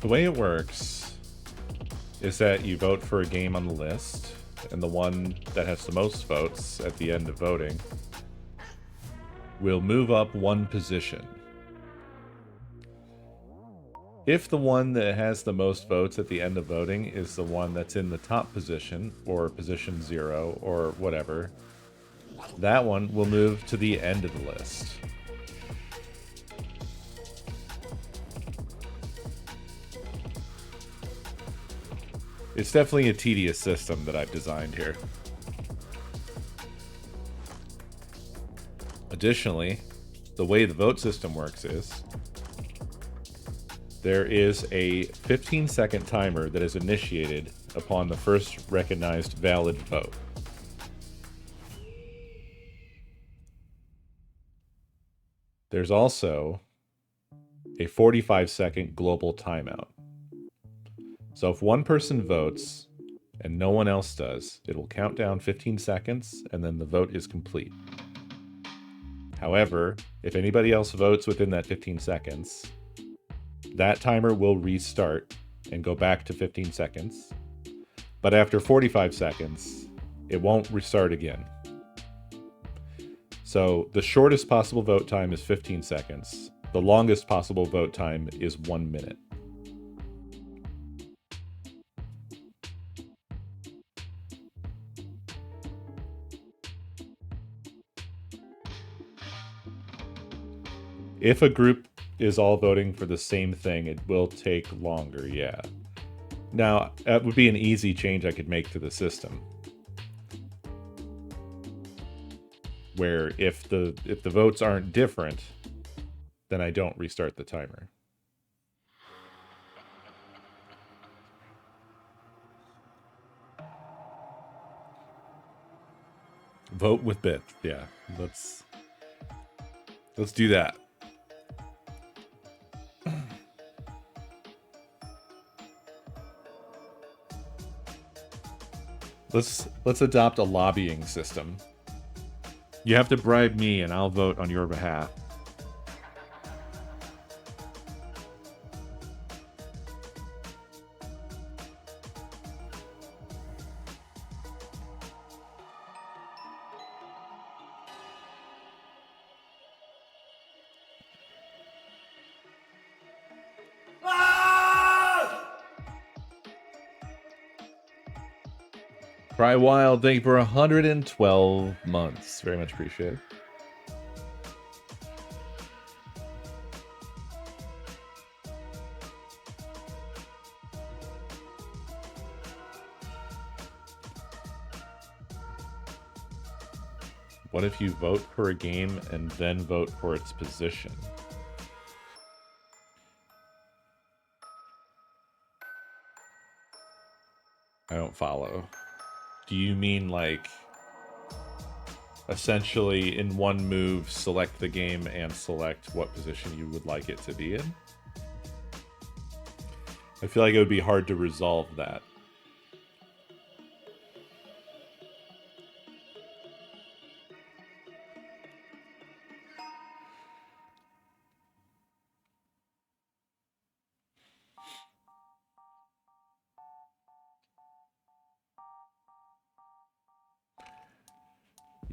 The way it works is that you vote for a game on the list, and the one that has the most votes at the end of voting will move up one position. If the one that has the most votes at the end of voting is the one that's in the top position, or position 0, or whatever, that one will move to the end of the list. It's definitely a tedious system that I've designed here. Additionally, the way the vote system works is there is a 15-second timer that is initiated upon the first recognized valid vote. There's also a 45-second global timeout. So if one person votes and no one else does, it will count down 15 seconds and then the vote is complete. However, if anybody else votes within that 15 seconds, that timer will restart and go back to 15 seconds. But after 45 seconds, it won't restart again. So the shortest possible vote time is 15 seconds. The longest possible vote time is 1 minute. If a group is all voting for the same thing, it will take longer, yeah. Now, that would be an easy change I could make to the system. Where if the votes aren't different, then I don't restart the timer. Vote with bit, yeah. Let's do that. Let's adopt a lobbying system. You have to bribe me and I'll vote on your behalf. Cry Wild, thank you for 112 months. Very much appreciated. What if you vote for a game and then vote for its position? I don't follow. Do you mean like essentially in one move select the game and select what position you would like it to be in? I feel like it would be hard to resolve that.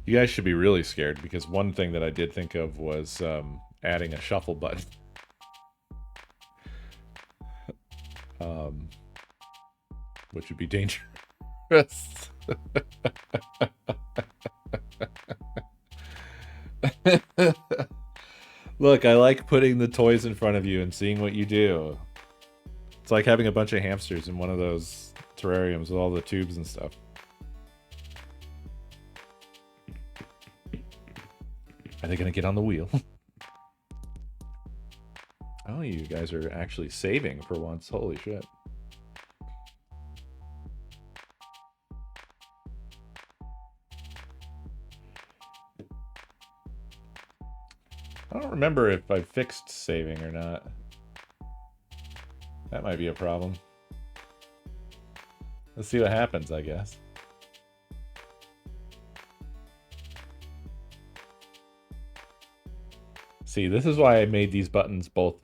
You guys should be really scared because one thing that I did think of was adding a shuffle button. Which would be dangerous. Look, I like putting the toys in front of you and seeing what you do. It's like having a bunch of hamsters in one of those terrariums with all the tubes and stuff. Are they gonna get on the wheel? Oh, you guys are actually saving for once. Holy shit. I don't remember if I fixed saving or not. That might be a problem. Let's see what happens, I guess. See, this is why I made these buttons both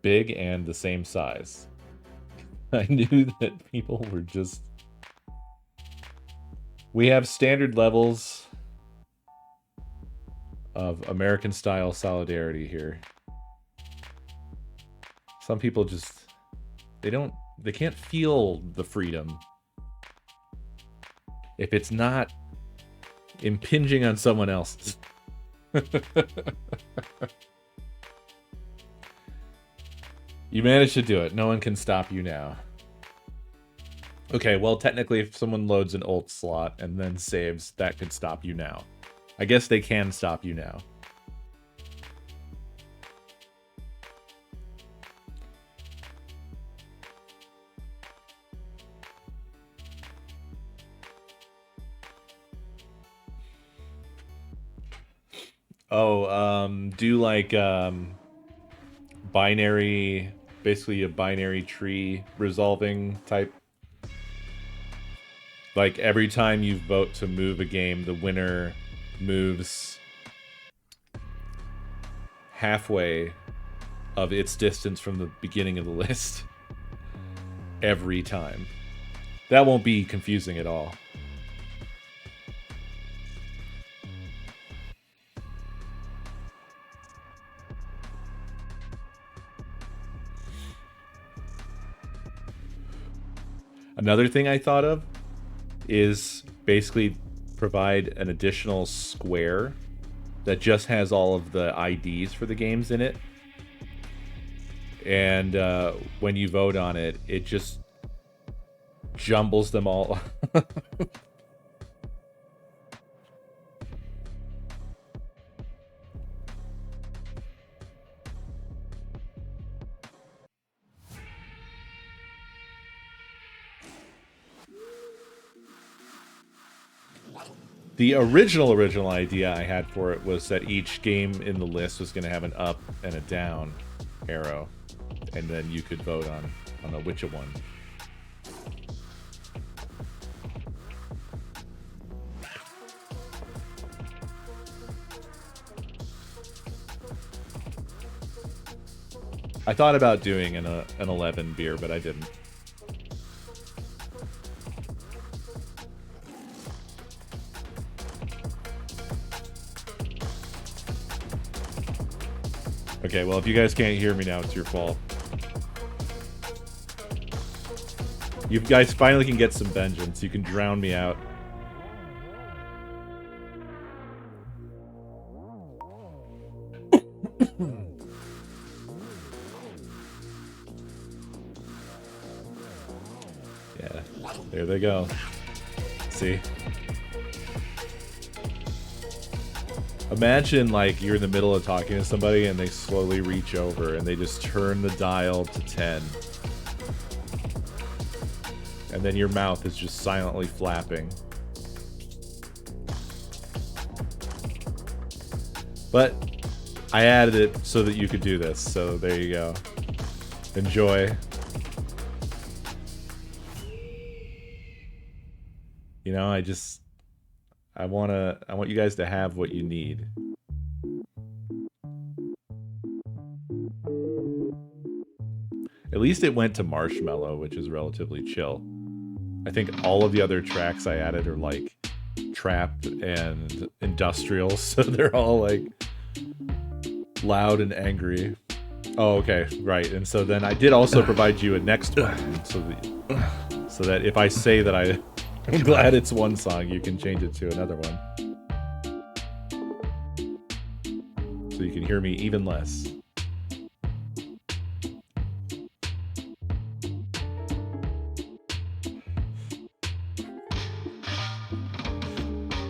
big and the same size. I knew that people were just... We have standard levels of American-style solidarity here. Some people just... They can't feel the freedom if it's not impinging on someone else's. You managed to do it. No one can stop you now. Okay, well, technically, if someone loads an ult slot and then saves, that could stop you now. I guess they can stop you now. Oh, do like binary, basically a binary tree resolving type. Like every time you vote to move a game, the winner moves halfway of its distance from the beginning of the list. Every time. That won't be confusing at all. Another thing I thought of is basically provide an additional square that just has all of the IDs for the games in it. And when you vote on it, it just jumbles them all. The original idea I had for it was that each game in the list was going to have an up and a down arrow, and then you could vote on a which one. I thought about doing an 11 beer, but I didn't. Okay, well, if you guys can't hear me now, it's your fault. You guys finally can get some vengeance. You can drown me out. Yeah, there they go. See? Imagine, like, you're in the middle of talking to somebody and they slowly reach over and they just turn the dial to 10. And then your mouth is just silently flapping. But I added it so that you could do this, so there you go. Enjoy. You know, I want you guys to have what you need. At least it went to Marshmallow, which is relatively chill. I think all of the other tracks I added are like trapped and industrial, so they're all like loud and angry. Oh, okay, right. And so then I did also provide you a next one, so that if I say that I'm glad it's one song, you can change it to another one. So you can hear me even less.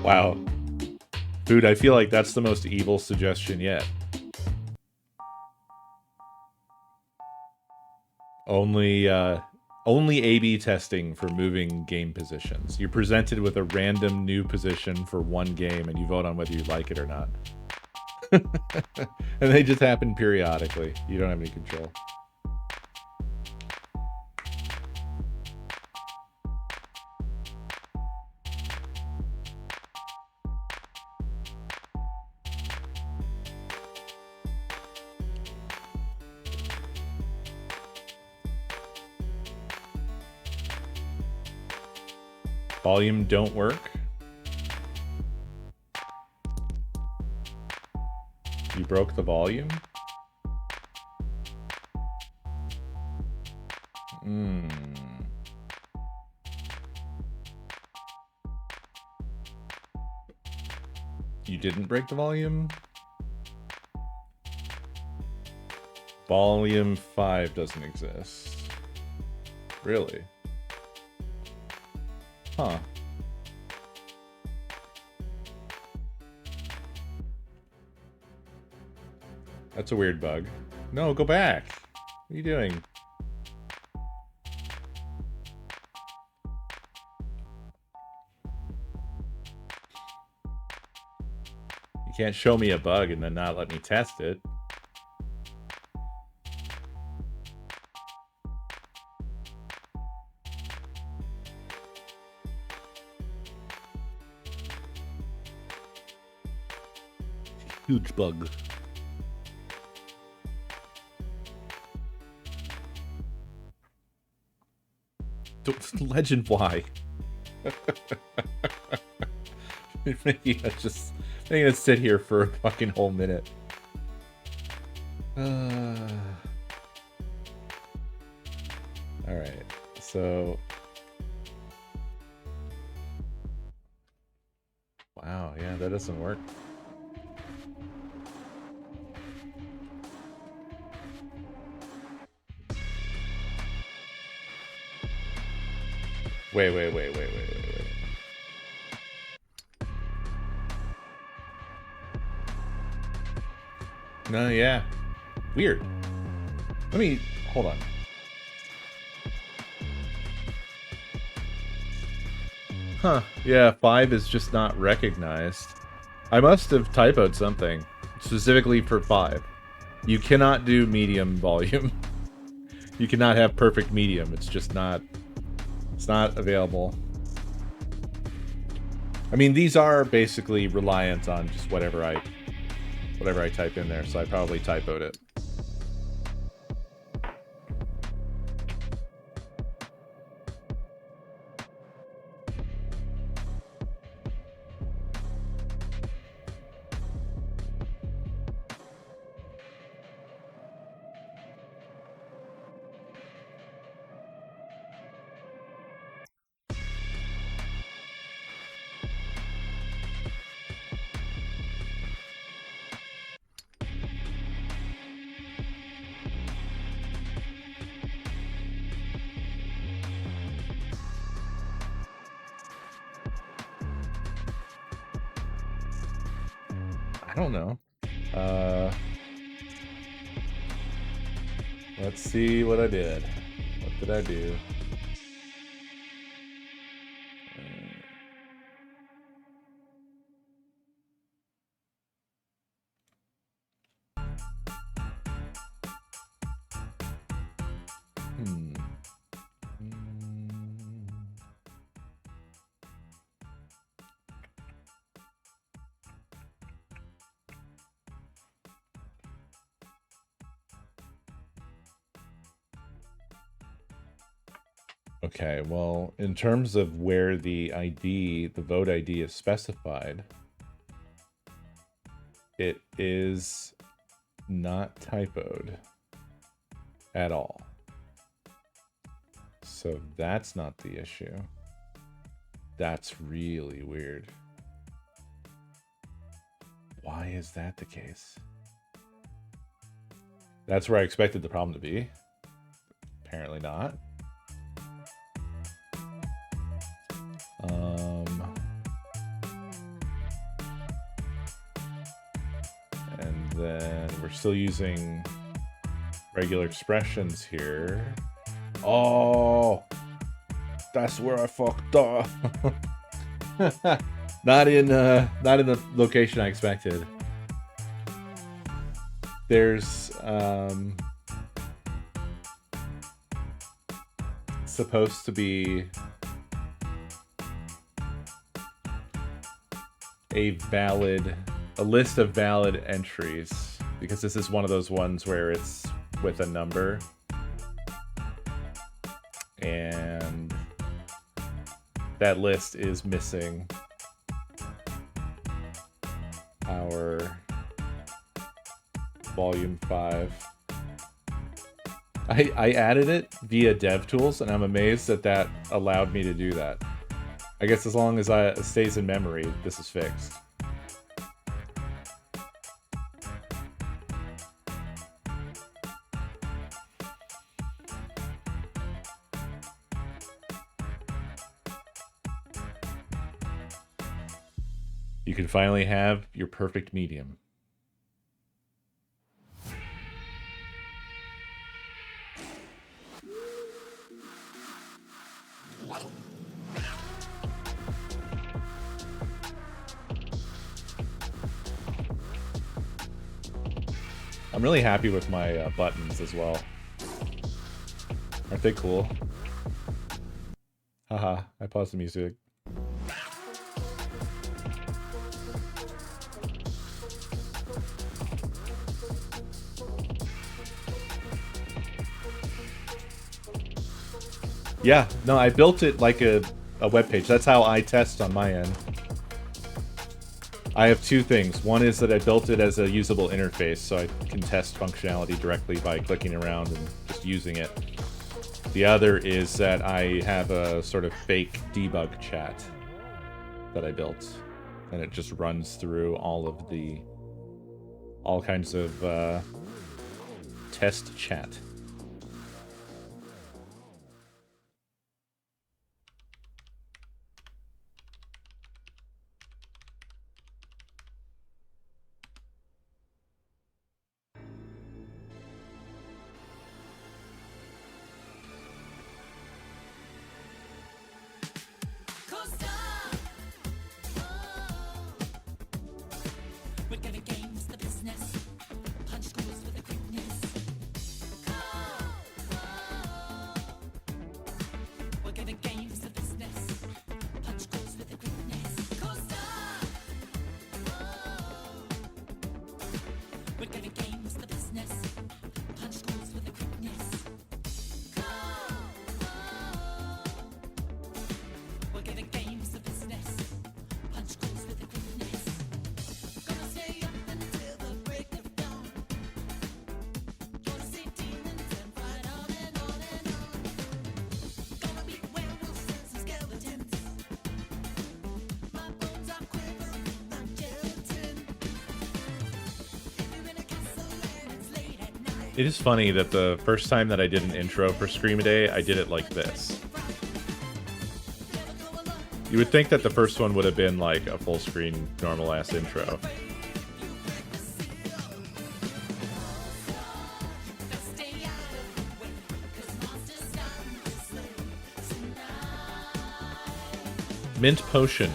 Wow. Dude, I feel like that's the most evil suggestion yet. Only A/B testing for moving game positions. You're presented with a random new position for one game and you vote on whether you like it or not. And they just happen periodically. You don't have any control. Volume don't work. You broke the volume? You didn't break the volume? Volume 5 doesn't exist. Really? Huh. That's a weird bug. No, go back. What are you doing? You can't show me a bug and then not let me test it. Huge bug. Legend fly. Making us sit here for a fucking whole minute. Alright, so... Wow, yeah, that doesn't work. Wait. No, yeah. Weird. Let me... Hold on. Huh. Yeah, 5 is just not recognized. I must have typoed something. Specifically for 5. You cannot do medium volume. You cannot have perfect medium. It's just not... It's not available. I mean, these are basically reliant on just whatever I type in there, so I probably typoed it. I don't know. Let's see what I did. What did I do? Okay, well, in terms of where the ID, the vote ID is specified, it is not typoed at all. So that's not the issue. That's really weird. Why is that the case? That's where I expected the problem to be. Apparently not. And then we're still using regular expressions here. Oh, that's where I fucked up. Not in the location I expected. There's supposed to be a list of valid entries, because this is one of those ones where it's with a number. And that list is missing our volume 5. I added it via DevTools, and I'm amazed that that allowed me to do that. I guess as long as it stays in memory, this is fixed. You can finally have your perfect medium. I'm really happy with my buttons as well. Aren't they cool? Haha, I paused the music. Yeah, no, I built it like a web page. That's how I test on my end. I have two things. One is that I built it as a usable interface, so I can test functionality directly by clicking around and just using it. The other is that I have a sort of fake debug chat that I built, and it just runs through all kinds of test chat. It is funny that the first time that I did an intro for ScreamADay, I did it like this. You would think that the first one would have been like a full screen, normal ass intro. Mint Potion.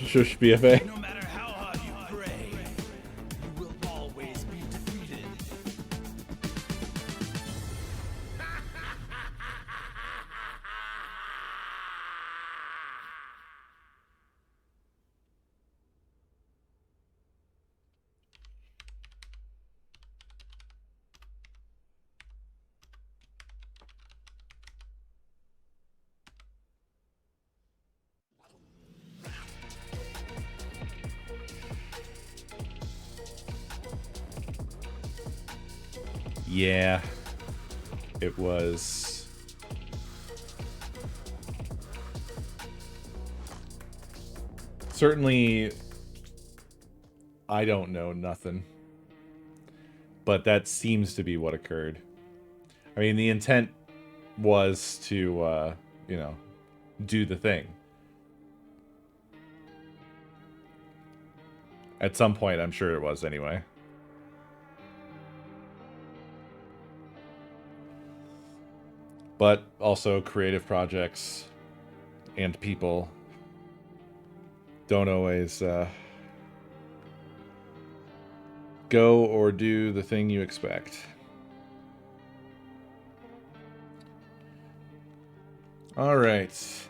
Shush, BFA. No matter how hard you pray, you will always be defeated. Yeah, it was. Certainly, I don't know nothing. But that seems to be what occurred. I mean, the intent was to, you know, do the thing. At some point, I'm sure it was anyway. But also creative projects and people don't always go or do the thing you expect. All right.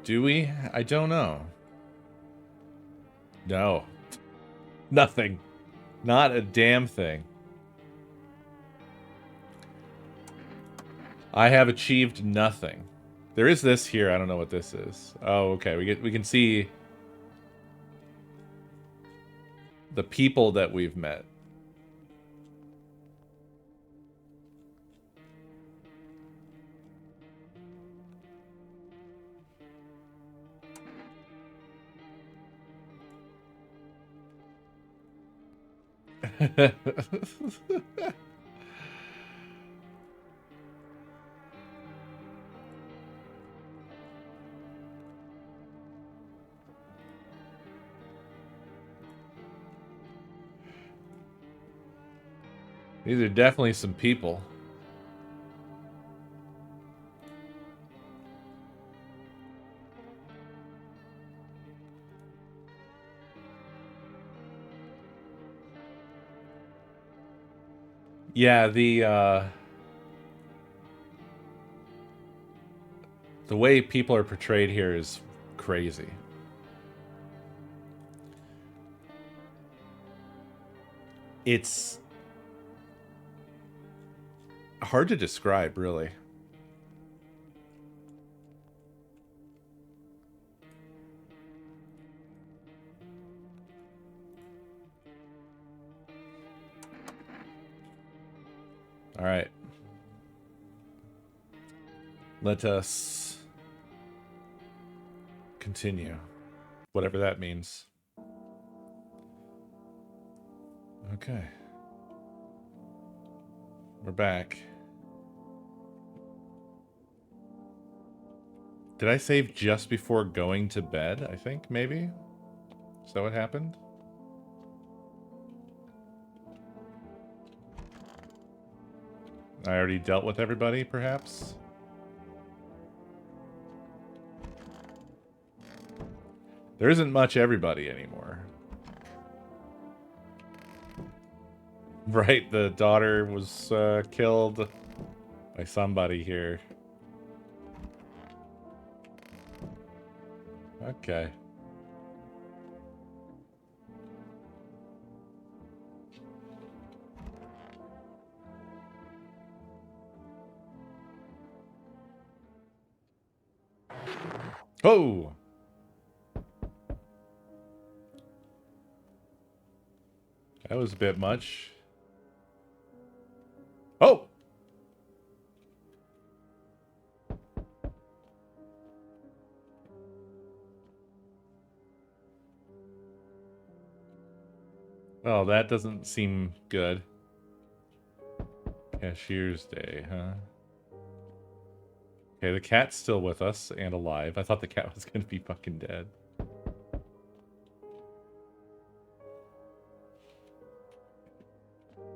Do we? I don't know. No. Nothing. Not a damn thing. I have achieved nothing. There is this here. I don't know what this is. Oh, okay. We can see the people that we've met. These are definitely some people. Yeah, the way people are portrayed here is crazy. It's hard to describe, really. All right. Let us continue. Whatever that means. Okay. We're back. Did I save just before going to bed, I think, maybe? Is that what happened? I already dealt with everybody, perhaps? There isn't much everybody anymore. Right, the daughter was killed by somebody here. Okay. Oh! That was a bit much. Oh! Well, that doesn't seem good. Cashier's Day, huh? Okay, the cat's still with us and alive. I thought the cat was gonna be fucking dead.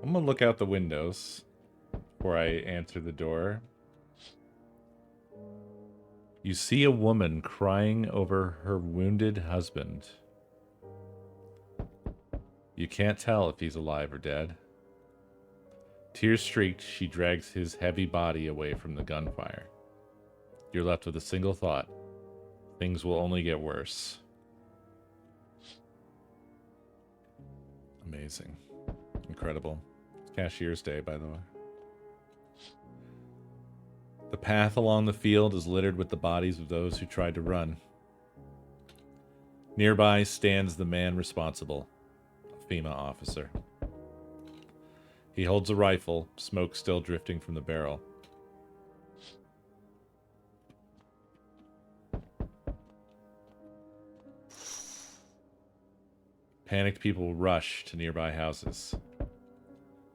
I'm gonna look out the windows before I answer the door. You see a woman crying over her wounded husband. You can't tell if he's alive or dead. Tears streaked, she drags his heavy body away from the gunfire. You're left with a single thought. Things will only get worse. Amazing. Incredible. It's Cashier's Day, by the way. The path along the field is littered with the bodies of those who tried to run. Nearby stands the man responsible, a FEMA officer. He holds a rifle, smoke still drifting from the barrel. Panicked people rush to nearby houses.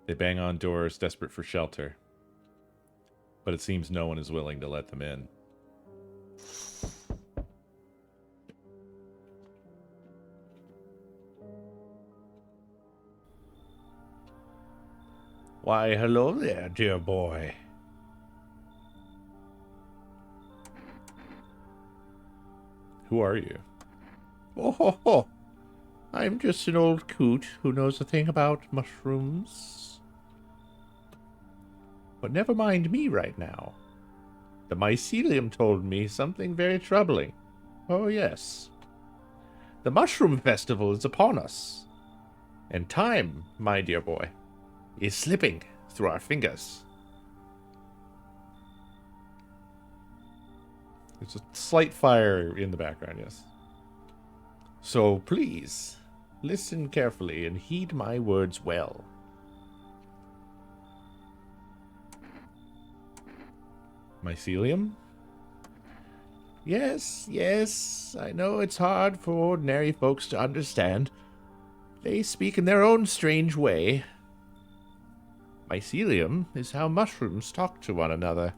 They bang on doors, desperate for shelter. But it seems no one is willing to let them in. Why, hello there, dear boy. Who are you? Oh ho ho! I'm just an old coot who knows a thing about mushrooms. But never mind me right now. The mycelium told me something very troubling. Oh yes. The Mushroom Festival is upon us. And time, my dear boy, is slipping through our fingers. There's a slight fire in the background, yes. So please, listen carefully and heed my words well. Mycelium? Yes, I know it's hard for ordinary folks to understand. They speak in their own strange way. Mycelium is how mushrooms talk to one another.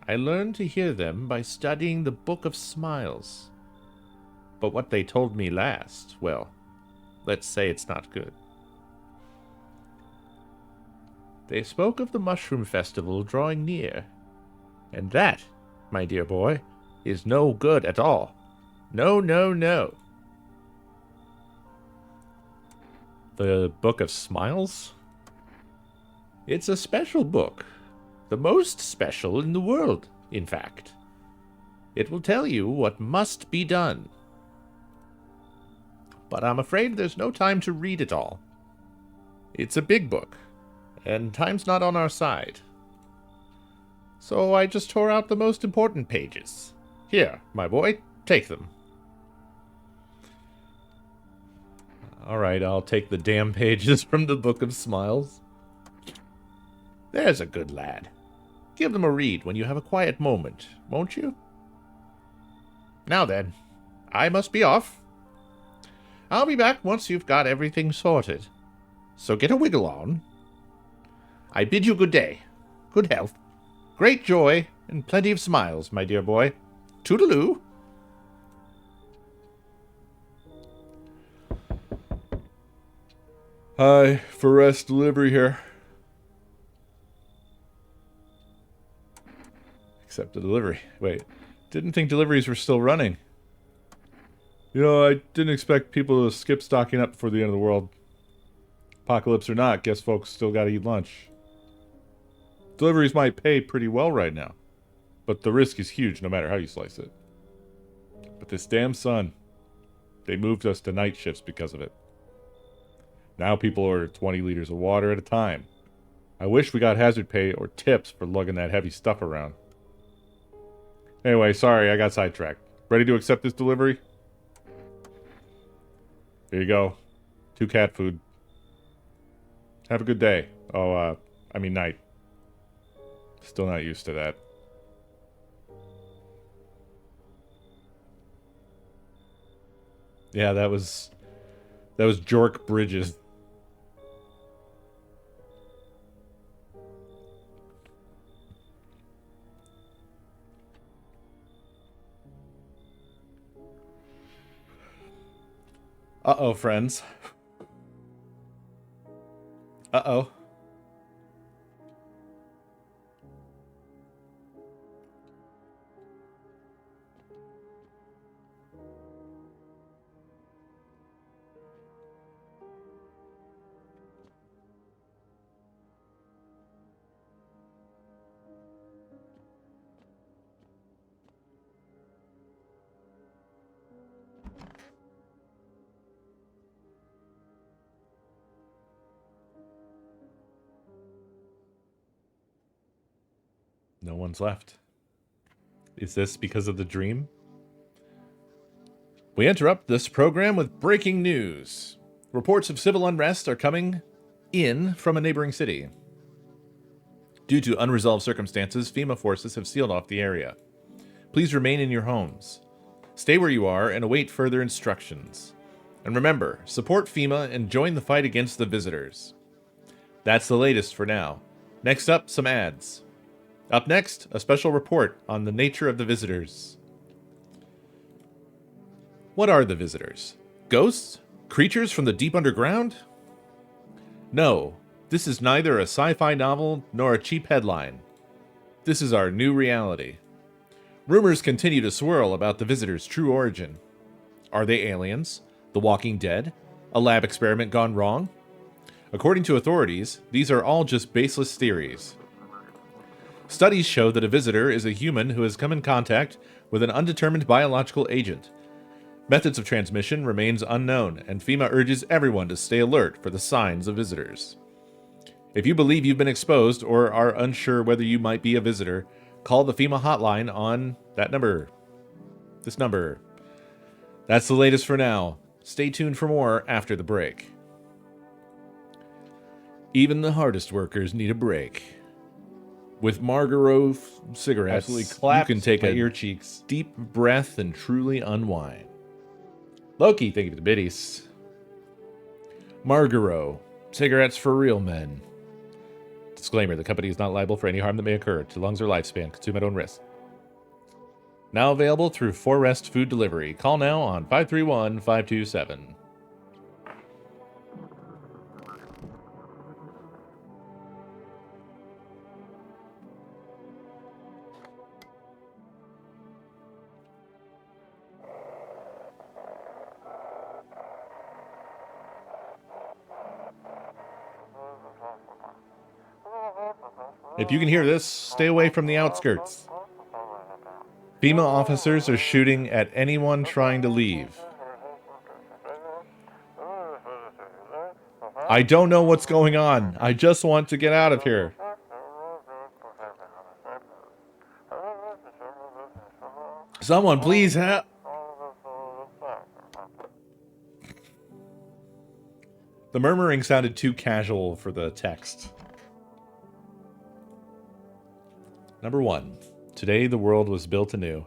I learned to hear them by studying the Book of Smiles. But what they told me last, well, let's say it's not good. They spoke of the Mushroom Festival drawing near. And that, my dear boy, is no good at all. No. The Book of Smiles? It's a special book. The most special in the world, in fact. It will tell you what must be done. But I'm afraid there's no time to read it all. It's a big book, and time's not on our side. So I just tore out the most important pages. Here, my boy, take them. Alright, I'll take the damn pages from the Book of Smiles. There's a good lad. Give them a read when you have a quiet moment, won't you? Now then, I must be off. I'll be back once you've got everything sorted. So get a wiggle on. I bid you good day, good health, great joy, and plenty of smiles, my dear boy. Toodaloo. Hi, for rest delivery here. Accept the delivery. Wait, didn't think deliveries were still running. You know, I didn't expect people to skip stocking up before the end of the world. Apocalypse or not, guess folks still gotta eat lunch. Deliveries might pay pretty well right now, but the risk is huge no matter how you slice it. But this damn sun, they moved us to night shifts because of it. Now people order 20 liters of water at a time. I wish we got hazard pay or tips for lugging that heavy stuff around. Anyway, sorry, I got sidetracked. Ready to accept this delivery? Here you go. 2 cat food. Have a good day. Oh, I mean night. Still not used to that. Yeah, that was Jork Bridges. Uh-oh, friends. Uh-oh. No one's left. Is this because of the dream? We interrupt this program with breaking news. Reports of civil unrest are coming in from a neighboring city. Due to unresolved circumstances, FEMA forces have sealed off the area. Please remain in your homes. Stay where you are and await further instructions. And remember, support FEMA and join the fight against the visitors. That's the latest for now. Next up, some ads. Up next, a special report on the nature of the visitors. What are the visitors? Ghosts? Creatures from the deep underground? No, this is neither a sci-fi novel nor a cheap headline. This is our new reality. Rumors continue to swirl about the visitors' true origin. Are they aliens? The Walking Dead? A lab experiment gone wrong? According to authorities, these are all just baseless theories. Studies show that a visitor is a human who has come in contact with an undetermined biological agent. Methods of transmission remains unknown, and FEMA urges everyone to stay alert for the signs of visitors. If you believe you've been exposed or are unsure whether you might be a visitor, call the FEMA hotline on that number. This number. That's the latest for now. Stay tuned for more after the break. Even the hardest workers need a break. With Marlboro cigarettes, Absolutely you can take my a ear cheeks. deep breath and truly unwind. Loki, thank you for the biddies. Marlboro, cigarettes for real men. Disclaimer, the company is not liable for any harm that may occur to lungs or lifespan. Consume at own risk. Now available through 4Rest Food Delivery. Call now on 531-527. If you can hear this, stay away from the outskirts. FEMA officers are shooting at anyone trying to leave. I don't know what's going on. I just want to get out of here. Someone please help. The murmuring sounded too casual for the text. Number 1. Today the world was built anew,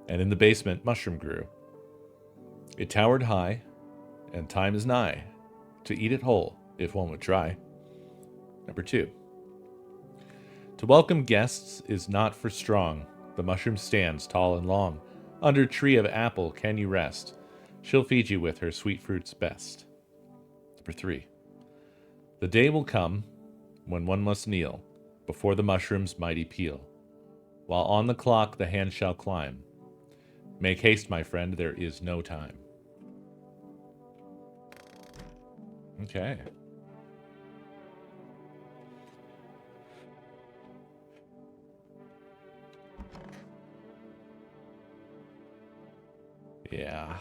and in the basement mushroom grew. It towered high, and time is nigh, to eat it whole, if one would try. Number 2. To welcome guests is not for strong. The mushroom stands tall and long. Under tree of apple can you rest. She'll feed you with her sweet fruits best. Number 3. The day will come when one must kneel before the mushroom's mighty peel. While on the clock the hand shall climb. Make haste, my friend, there is no time. Okay. Yeah.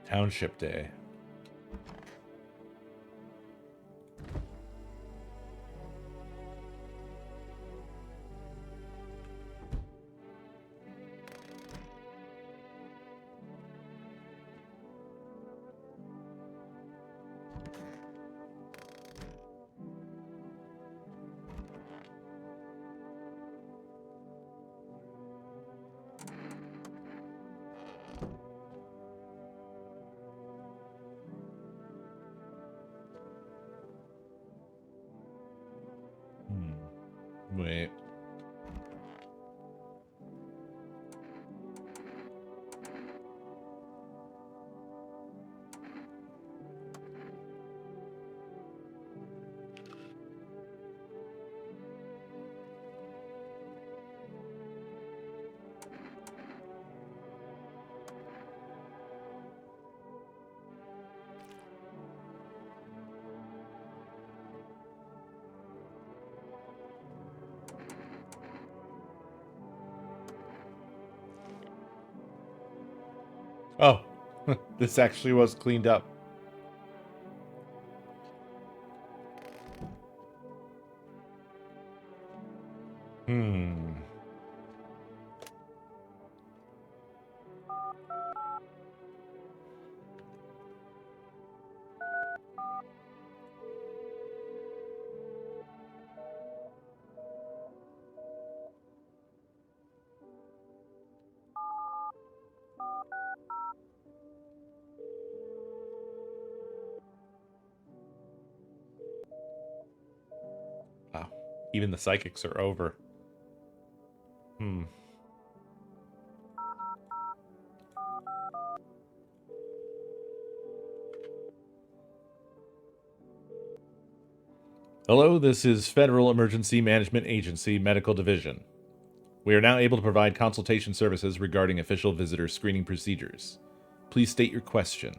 Township Day. Wait. Oh, this actually was cleaned up. Hmm. Wow. Even the psychics are over. Hmm. Hello, this is Federal Emergency Management Agency Medical Division. We are now able to provide consultation services regarding official visitor screening procedures. Please state your question.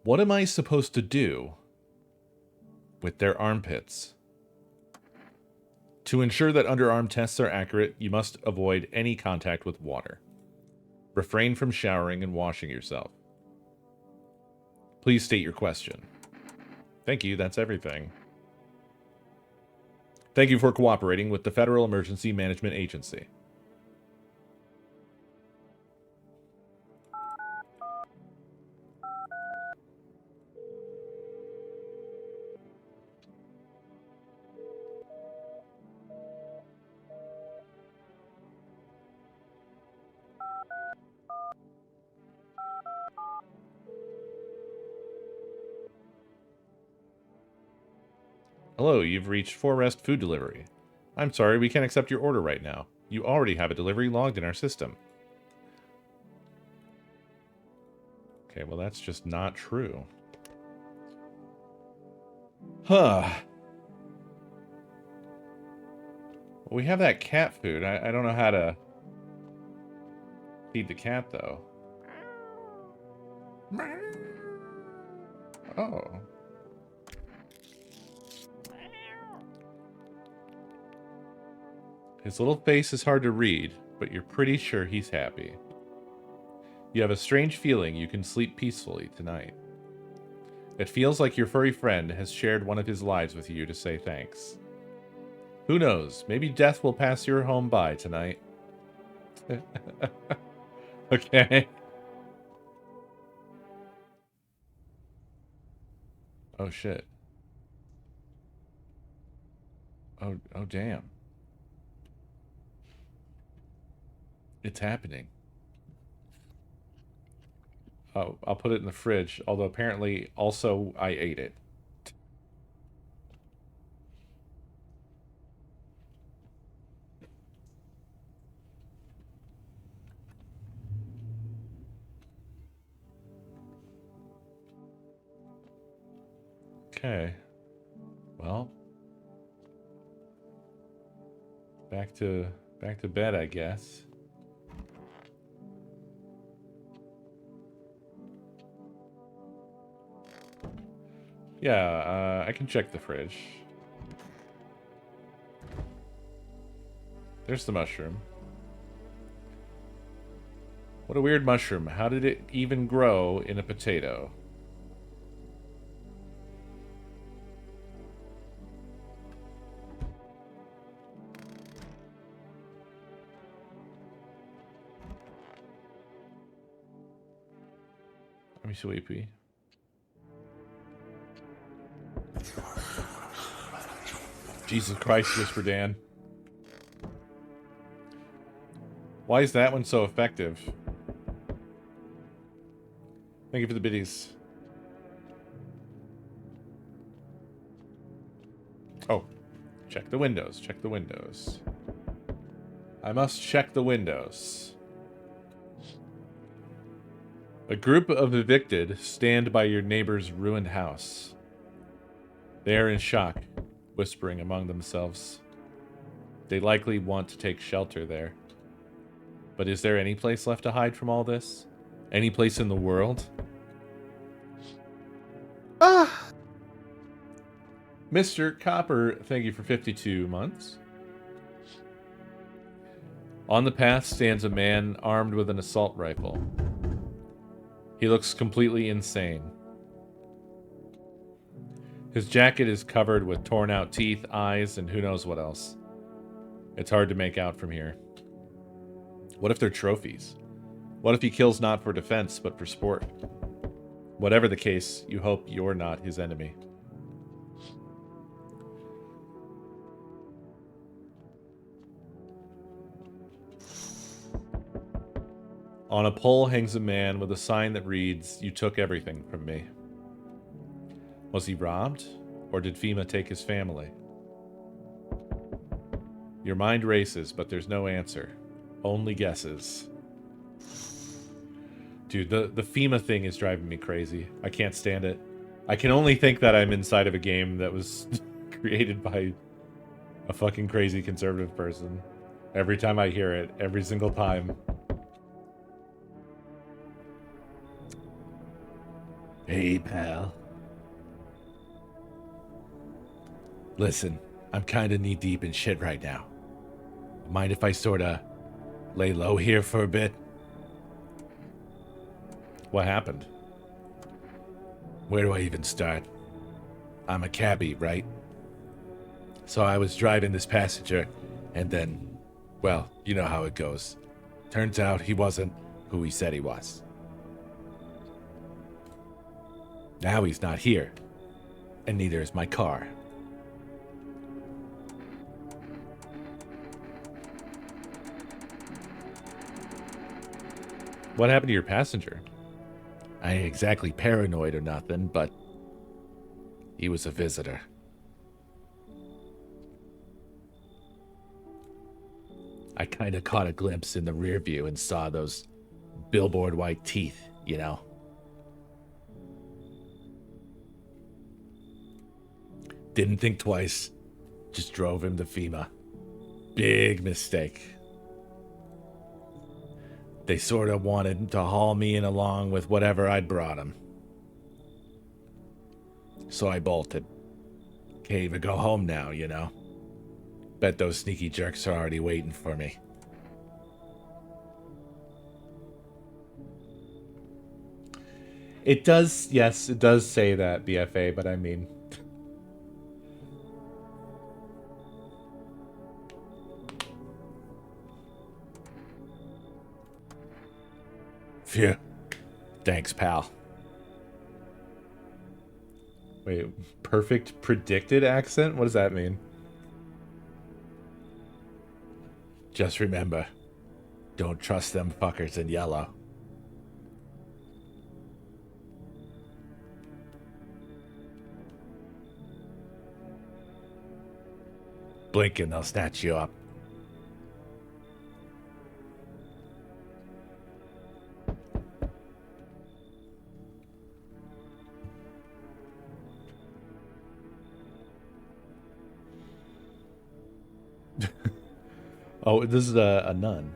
What am I supposed to do with their armpits? To ensure that underarm tests are accurate, you must avoid any contact with water. Refrain from showering and washing yourself. Please state your question. Thank you, that's everything. Thank you for cooperating with the Federal Emergency Management Agency. Hello, you've reached Forest Food Delivery. I'm sorry, we can't accept your order right now. You already have a delivery logged in our system. Okay, well that's just not true. Huh. Well, we have that cat food. I don't know how to feed the cat, though. Oh. His little face is hard to read, but you're pretty sure he's happy. You have a strange feeling you can sleep peacefully tonight. It feels like your furry friend has shared one of his lives with you to say thanks. Who knows, maybe death will pass your home by tonight. Okay. Oh shit. Oh damn. It's happening. Oh, I'll put it in the fridge, although apparently also I ate it. Okay. Well, back to bed, I guess. Yeah, I can check the fridge. There's the mushroom. What a weird mushroom. How did it even grow in a potato? I'm sleepy. Jesus Christ, Whisper Dan. Why is that one so effective? Thank you for the biddies. Oh, check the windows, check the windows. I must check the windows. A group of evicted stand by your neighbor's ruined house. They are in shock, whispering among themselves. They likely want to take shelter there. But is there any place left to hide from all this? Any place in the world? Ah! Mr. Copper, thank you for 52 months. On the path stands a man armed with an assault rifle. He looks completely insane. His jacket is covered with torn out teeth, eyes, and who knows what else. It's hard to make out from here. What if they're trophies? What if he kills not for defense, but for sport? Whatever the case, you hope you're not his enemy. On a pole hangs a man with a sign that reads, "You took everything from me." Was he robbed? Or did FEMA take his family? Your mind races, but there's no answer. Only guesses. Dude, the FEMA thing is driving me crazy. I can't stand it. I can only think that I'm inside of a game that was created by a fucking crazy conservative person. Every time I hear it, every single time. Hey, pal. Listen, I'm kinda knee-deep in shit right now. Mind if I sorta lay low here for a bit? What happened? Where do I even start? I'm a cabbie, right? So I was driving this passenger, and then, well, you know how it goes. Turns out he wasn't who he said he was. Now he's not here, and neither is my car. What happened to your passenger? I ain't exactly paranoid or nothing, but he was a visitor. I kind of caught a glimpse in the rear view and saw those billboard white teeth, you know? Didn't think twice. Just drove him to FEMA. Big mistake. They sort of wanted to haul me in along with whatever I'd brought them. So I bolted. Can't even go home now, you know? Bet those sneaky jerks are already waiting for me. It does, yes, it does say that, BFA, but I mean... Phew. Thanks, pal. Wait, perfect predicted accent? What does that mean? Just remember, don't trust them fuckers in yellow. Blink and they'll snatch you up. Oh, this is a nun.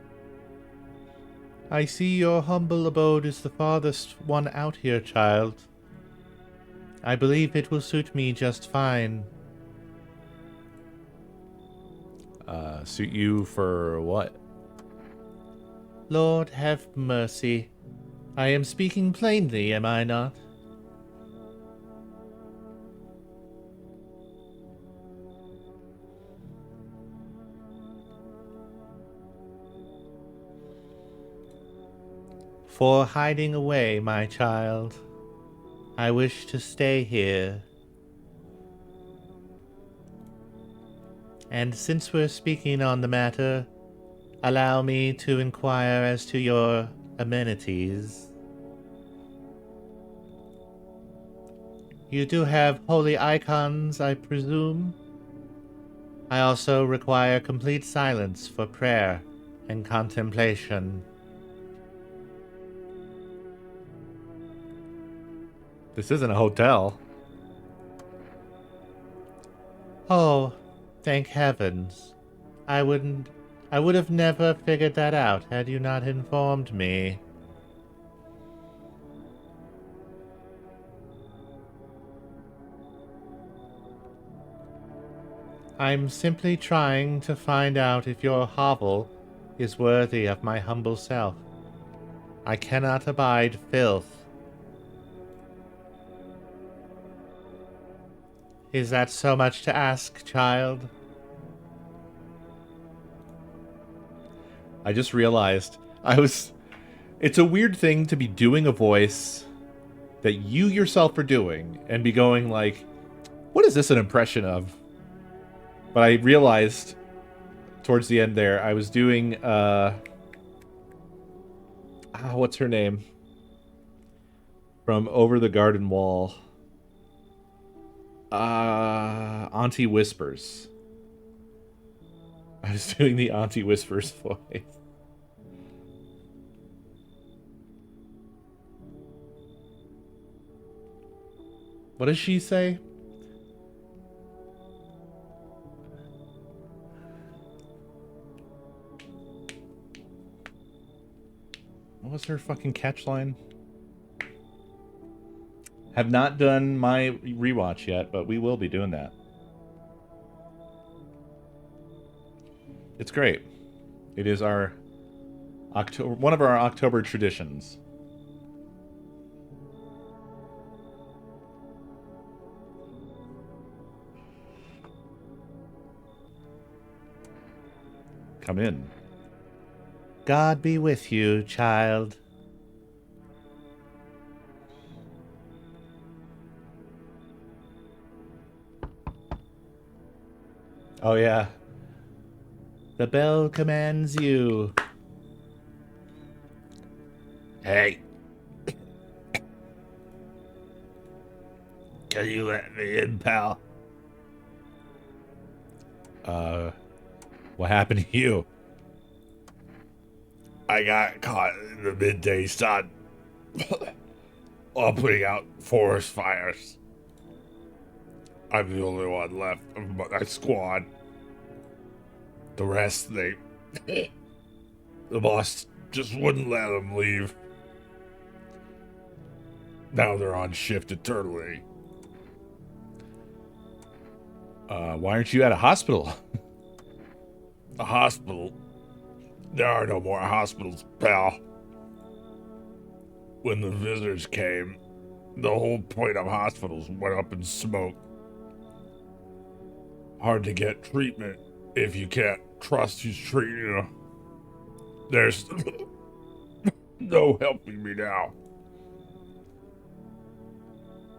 I see your humble abode is the farthest one out here, child. I believe it will suit me just fine. Suit you for what? Lord have mercy. I am speaking plainly, am I not? For hiding away, my child. I wish to stay here. And since we're speaking on the matter, allow me to inquire as to your amenities. You do have holy icons, I presume? I also require complete silence for prayer and contemplation. This isn't a hotel. Oh, thank heavens. I would have never figured that out had you not informed me. I'm simply trying to find out if your hovel is worthy of my humble self. I cannot abide filth. Is that so much to ask, child? I just realized it's a weird thing to be doing a voice that you yourself are doing and be going like, what is this an impression of? But I realized towards the end there, I was doing, what's her name? From Over the Garden Wall. Auntie Whispers. I was doing the Auntie Whispers voice. What does she say? What was her fucking catch line? Have not done my rewatch yet, but we will be doing that. It's great. It is our one of our October traditions. Come in. God be with you, child. Oh, yeah. The bell commands you. Hey. Can you let me in, pal? What happened to you? I got caught in the midday sun while putting out forest fires. I'm the only one left of my squad. The rest, the boss just wouldn't let them leave. Now they're on shift eternally. Why aren't you at a hospital? A hospital? There are no more hospitals, pal. When the visitors came, the whole point of hospitals went up in smoke. Hard to get treatment if you can't trust who's treating you. There's no helping me now.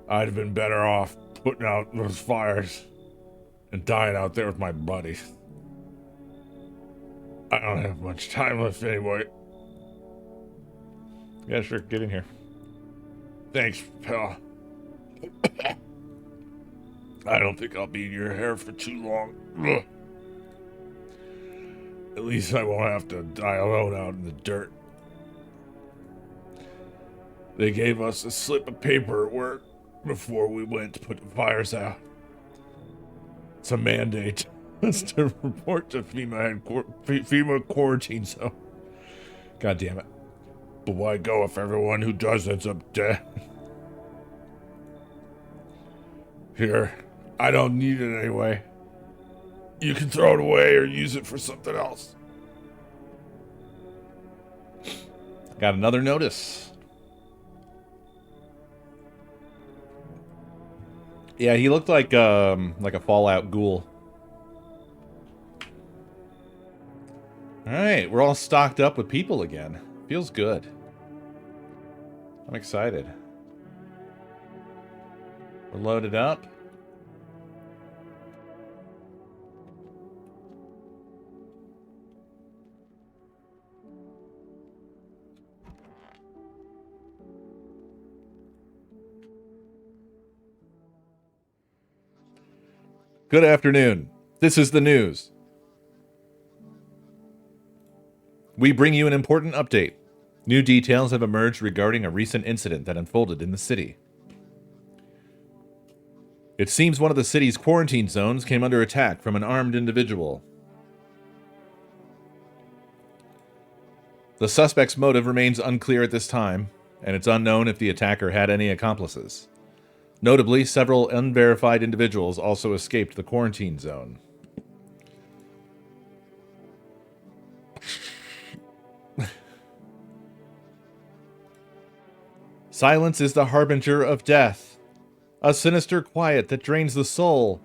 I'd have been better off putting out those fires and dying out there with my buddies. I don't have much time left anyway. Yeah, sure. Get in here. Thanks, pal. I don't think I'll be in your hair for too long. Ugh. At least I won't have to die alone out in the dirt. They gave us a slip of paper at work before we went to put the fires out. It's a mandate. It's to report to FEMA quarantine zone. God damn it. But why go if everyone who does ends up dead? Here, I don't need it anyway. You can throw it away or use it for something else. Got another notice. Yeah, he looked like a Fallout ghoul. Alright, we're all stocked up with people again. Feels good. I'm excited. We're loaded up. Good afternoon. This is the news. We bring you an important update. New details have emerged regarding a recent incident that unfolded in the city. It seems one of the city's quarantine zones came under attack from an armed individual. The suspect's motive remains unclear at this time, and it's unknown if the attacker had any accomplices. Notably, several unverified individuals also escaped the quarantine zone. Silence is the harbinger of death, a sinister quiet that drains the soul.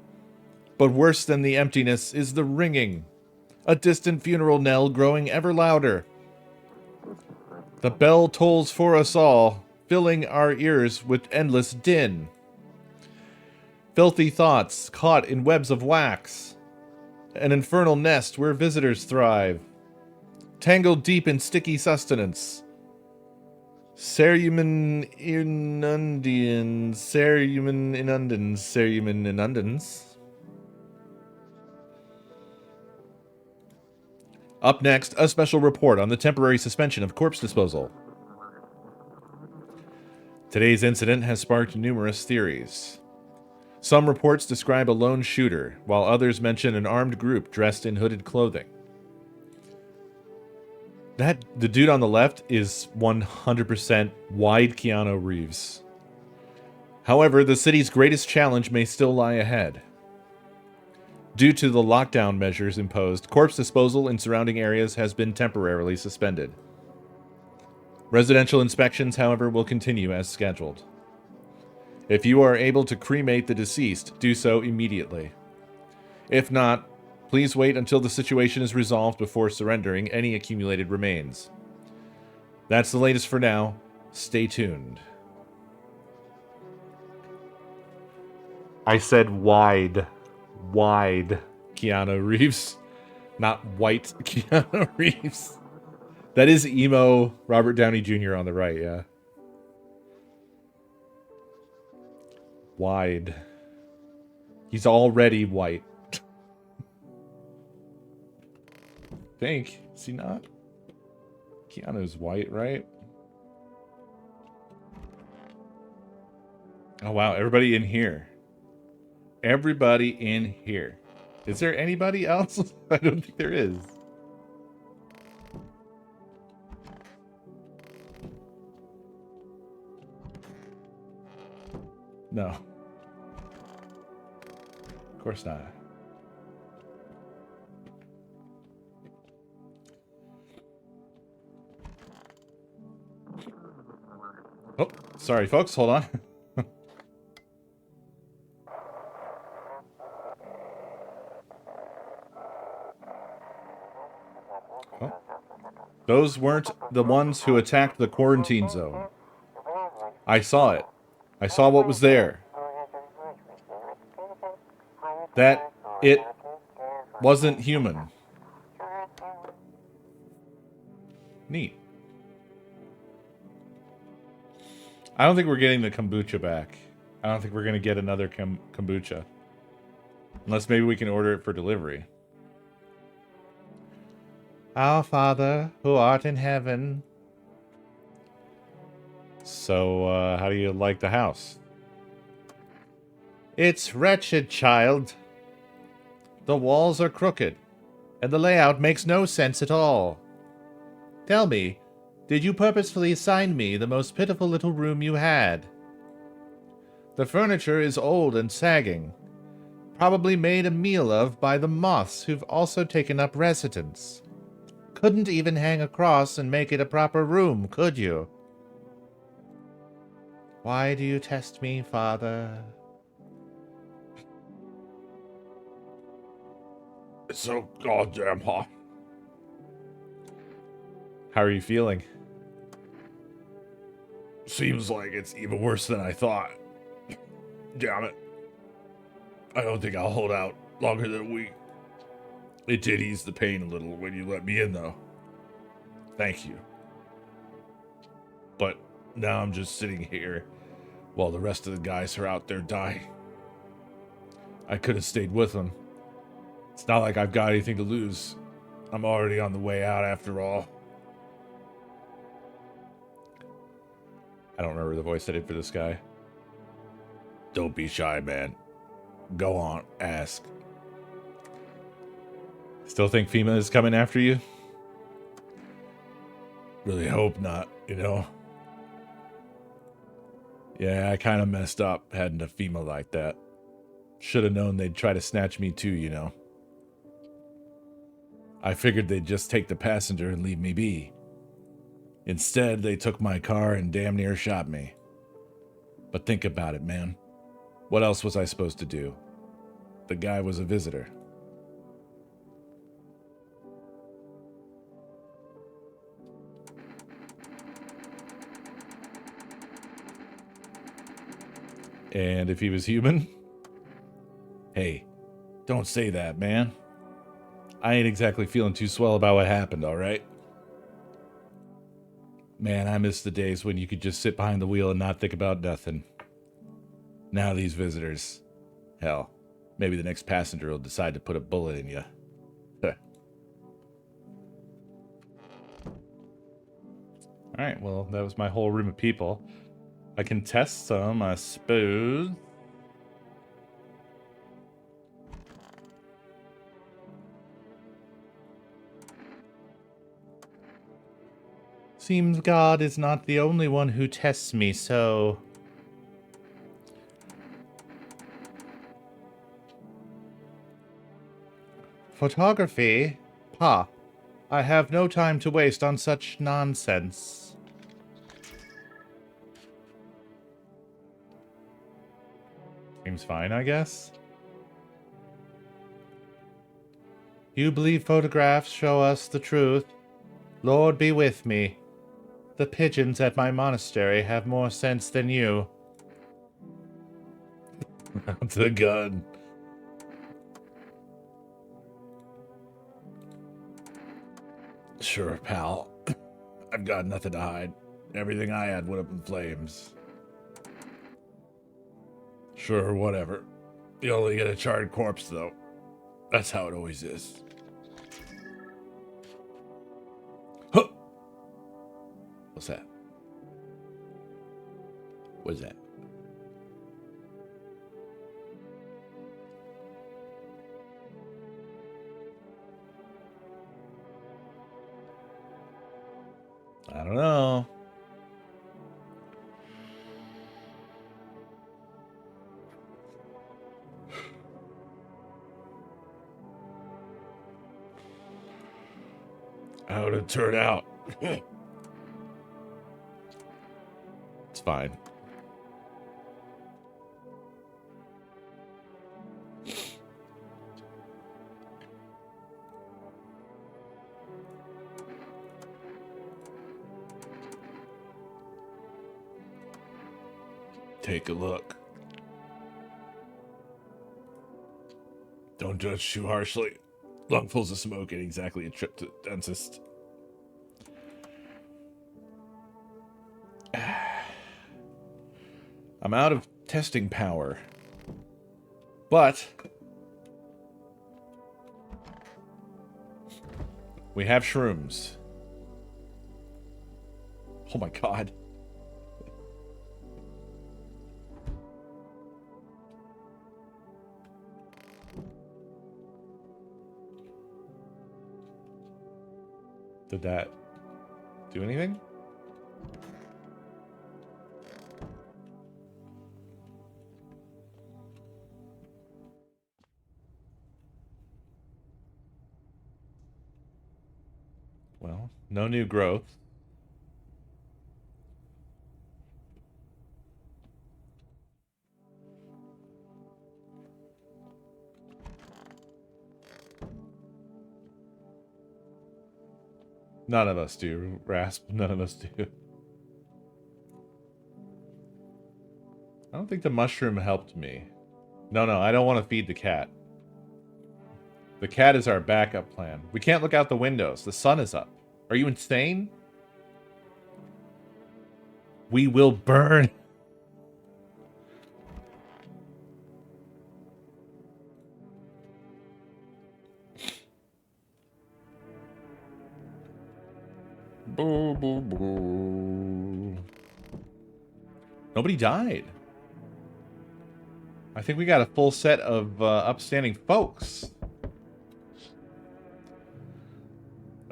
But worse than the emptiness is the ringing, a distant funeral knell growing ever louder. The bell tolls for us all, filling our ears with endless din. Filthy thoughts caught in webs of wax, an infernal nest where visitors thrive, tangled deep in sticky sustenance. Cerumen inundans, cerumen inundans, cerumen inundans. Up next, a special report on the temporary suspension of corpse disposal. Today's incident has sparked numerous theories. Some reports describe a lone shooter, while others mention an armed group dressed in hooded clothing. The dude on the left is 100% wide Keanu Reeves. However, the city's greatest challenge may still lie ahead. Due to the lockdown measures imposed, corpse disposal in surrounding areas has been temporarily suspended. Residential inspections, however, will continue as scheduled. If you are able to cremate the deceased, do so immediately. If not, please wait until the situation is resolved before surrendering any accumulated remains. That's the latest for now. Stay tuned. I said wide Keanu Reeves, not white Keanu Reeves. That is emo Robert Downey Jr. on the right, yeah. Wide. He's already white. Think. Is he not? Keanu's white, right? Oh, wow. Everybody in here. Everybody in here. Is there anybody else? I don't think there is. No. Of course not. Oh, sorry, folks. Hold on. Oh. Those weren't the ones who attacked the quarantine zone. I saw it. I saw what was there. That it wasn't human. Neat. I don't think we're getting the kombucha back. I don't think we're going to get another kombucha. Unless maybe we can order it for delivery. Our Father, who art in heaven. So, how do you like the house? It's wretched, child. The walls are crooked, and the layout makes no sense at all. Tell me, did you purposefully assign me the most pitiful little room you had? The furniture is old and sagging, probably made a meal of by the moths who've also taken up residence. Couldn't even hang a cross and make it a proper room, could you? Why do you test me, Father? It's so goddamn hot. How are you feeling? Seems like it's even worse than I thought. Damn it. I don't think I'll hold out longer than a week. It did ease the pain a little when you let me in, though. Thank you. But now I'm just sitting here while the rest of the guys are out there dying. I could have stayed with them. It's not like I've got anything to lose. I'm already on the way out after all. I don't remember the voice I did for this guy. Don't be shy, man. Go on, ask. Still think FEMA is coming after you? Really hope not, you know? Yeah, I kind of messed up heading to FEMA like that. Should have known they'd try to snatch me too, you know? I figured they'd just take the passenger and leave me be. Instead, they took my car and damn near shot me. But think about it, man. What else was I supposed to do? The guy was a visitor. And if he was human? Hey, don't say that, man. I ain't exactly feeling too swell about what happened, alright? Man, I miss the days when you could just sit behind the wheel and not think about nothing. Now these visitors. Hell, maybe the next passenger will decide to put a bullet in you. Alright, well, that was my whole room of people. I can test some, I suppose. Seems God is not the only one who tests me so. Photography? Ha. I have no time to waste on such nonsense. Seems fine, I guess. You believe photographs show us the truth? Lord be with me. The pigeons at my monastery have more sense than you. The gun. Sure, pal. I've got nothing to hide. Everything I had went up in flames. Sure, whatever. You only get a charred corpse, though. That's how it always is. Huh! What's that? What is that? I don't know. How did it turn out? It's fine. Take a look. Don't judge too harshly. Lungfuls of smoke ain't exactly a trip to the dentist. I'm out of testing power. But we have shrooms. Oh my god. Did that do anything? Well, no new growth. None of us do, Rasp. None of us do. I don't think the mushroom helped me. No, I don't want to feed the cat. The cat is our backup plan. We can't look out the windows. The sun is up. Are you insane? We will burn. Boo, boo, boo. Nobody died. I think we got a full set of upstanding folks.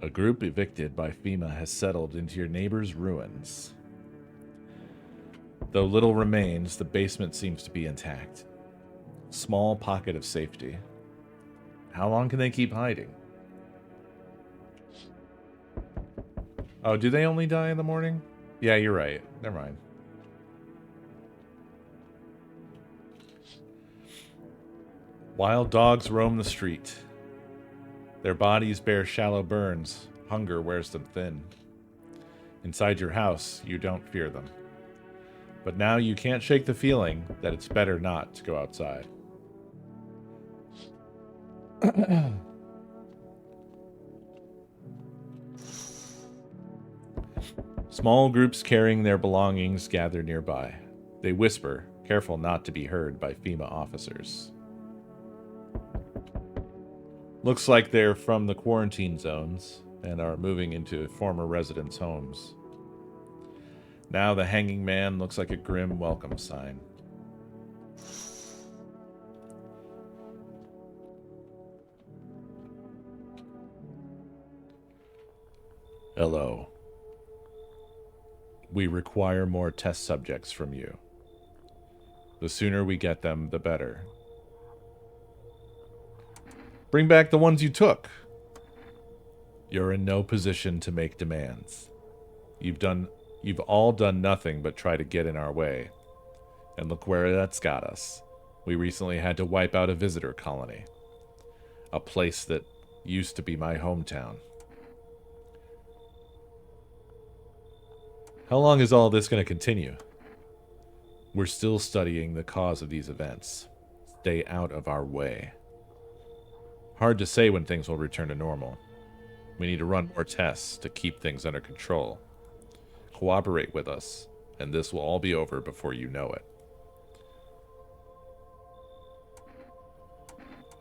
A group evicted by FEMA has settled into your neighbor's ruins. Though little remains, the basement seems to be intact. Small pocket of safety. How long can they keep hiding? Oh, do they only die in the morning? Yeah, you're right. Never mind. Wild dogs roam the street. Their bodies bear shallow burns. Hunger wears them thin. Inside your house, you don't fear them. But now you can't shake the feeling that it's better not to go outside. Small groups carrying their belongings gather nearby. They whisper, careful not to be heard by FEMA officers. Looks like they're from the quarantine zones and are moving into former residents' homes. Now the hanging man looks like a grim welcome sign. Hello. We require more test subjects from you. The sooner we get them, the better. Bring back the ones you took. You're in no position to make demands. You've all done nothing but try to get in our way. And look where that's got us. We recently had to wipe out a visitor colony. A place that used to be my hometown. How long is all this going to continue? We're still studying the cause of these events. Stay out of our way. Hard to say when things will return to normal. We need to run more tests to keep things under control. Cooperate with us, and this will all be over before you know it.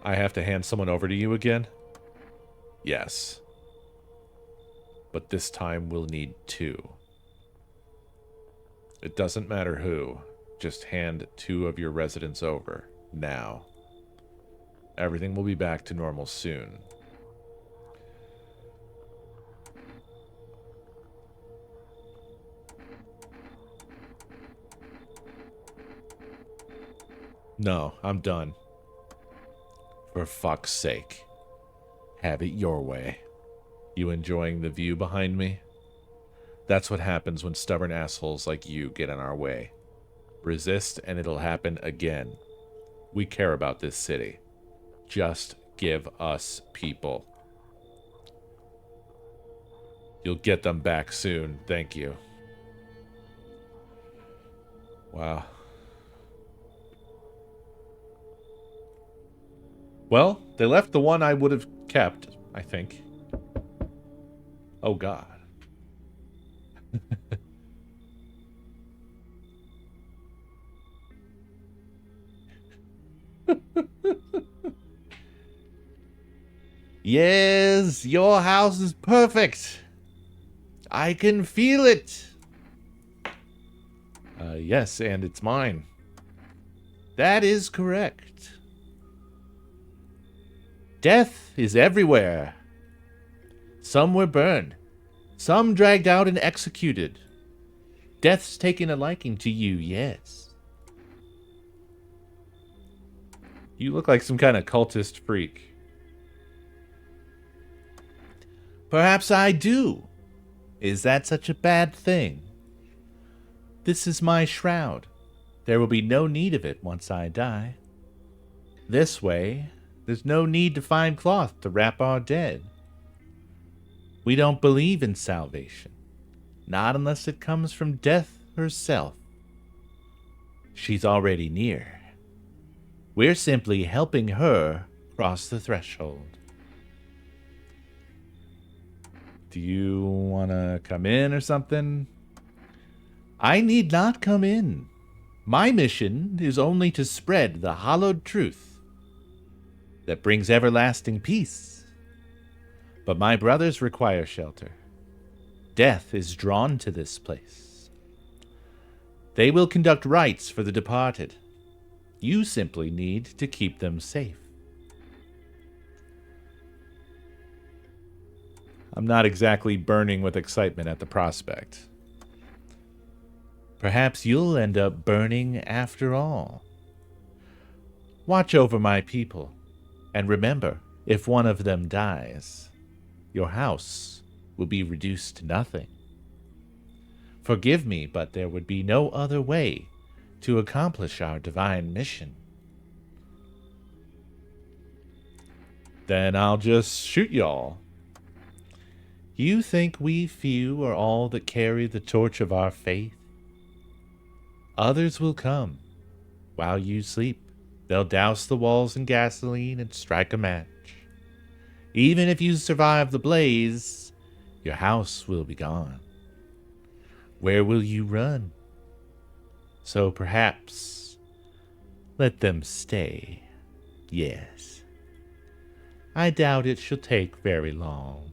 I have to hand someone over to you again? Yes. But this time we'll need 2. It doesn't matter who. Just hand 2 of your residents over, now. Everything will be back to normal soon. No, I'm done. For fuck's sake. Have it your way. You enjoying the view behind me? That's what happens when stubborn assholes like you get in our way. Resist and it'll happen again. We care about this city. Just give us people. You'll get them back soon, thank you. Wow. Well, they left the one I would have kept, I think. Oh, God. Yes, your house is perfect. I can feel it. Yes, and it's mine. That is correct. Death is everywhere. Some were burned. Some dragged out and executed. Death's taken a liking to you, yes. You look like some kind of cultist freak. Perhaps I do. Is that such a bad thing? This is my shroud. There will be no need of it once I die. This way, there's no need to find cloth to wrap our dead. We don't believe in salvation, not unless it comes from death herself. She's already near. We're simply helping her cross the threshold. Do you want to come in or something? I need not come in. My mission is only to spread the hallowed truth that brings everlasting peace. But my brothers require shelter. Death is drawn to this place. They will conduct rites for the departed. You simply need to keep them safe. I'm not exactly burning with excitement at the prospect. Perhaps you'll end up burning after all. Watch over my people, and remember, if one of them dies, your house will be reduced to nothing. Forgive me, but there would be no other way to accomplish our divine mission. Then I'll just shoot y'all. You think we few are all that carry the torch of our faith? Others will come. While you sleep, they'll douse the walls in gasoline and strike a match. Even if you survive the blaze, your house will be gone. Where will you run? So perhaps let them stay. Yes. I doubt it shall take very long.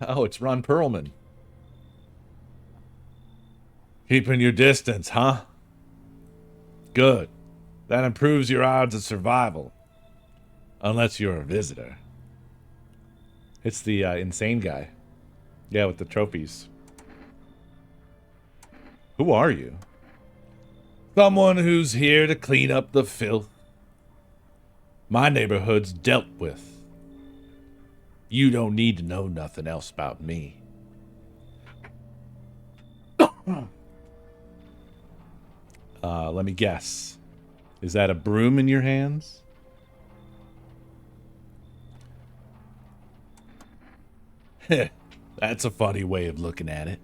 Oh, it's Ron Perlman. Keeping your distance, huh? Good. That improves your odds of survival. Unless you're a visitor. It's the insane guy. Yeah, with the trophies. Who are you? Someone who's here to clean up the filth. My neighborhood's dealt with. You don't need to know nothing else about me. Let me guess. Is that a broom in your hands? That's a funny way of looking at it.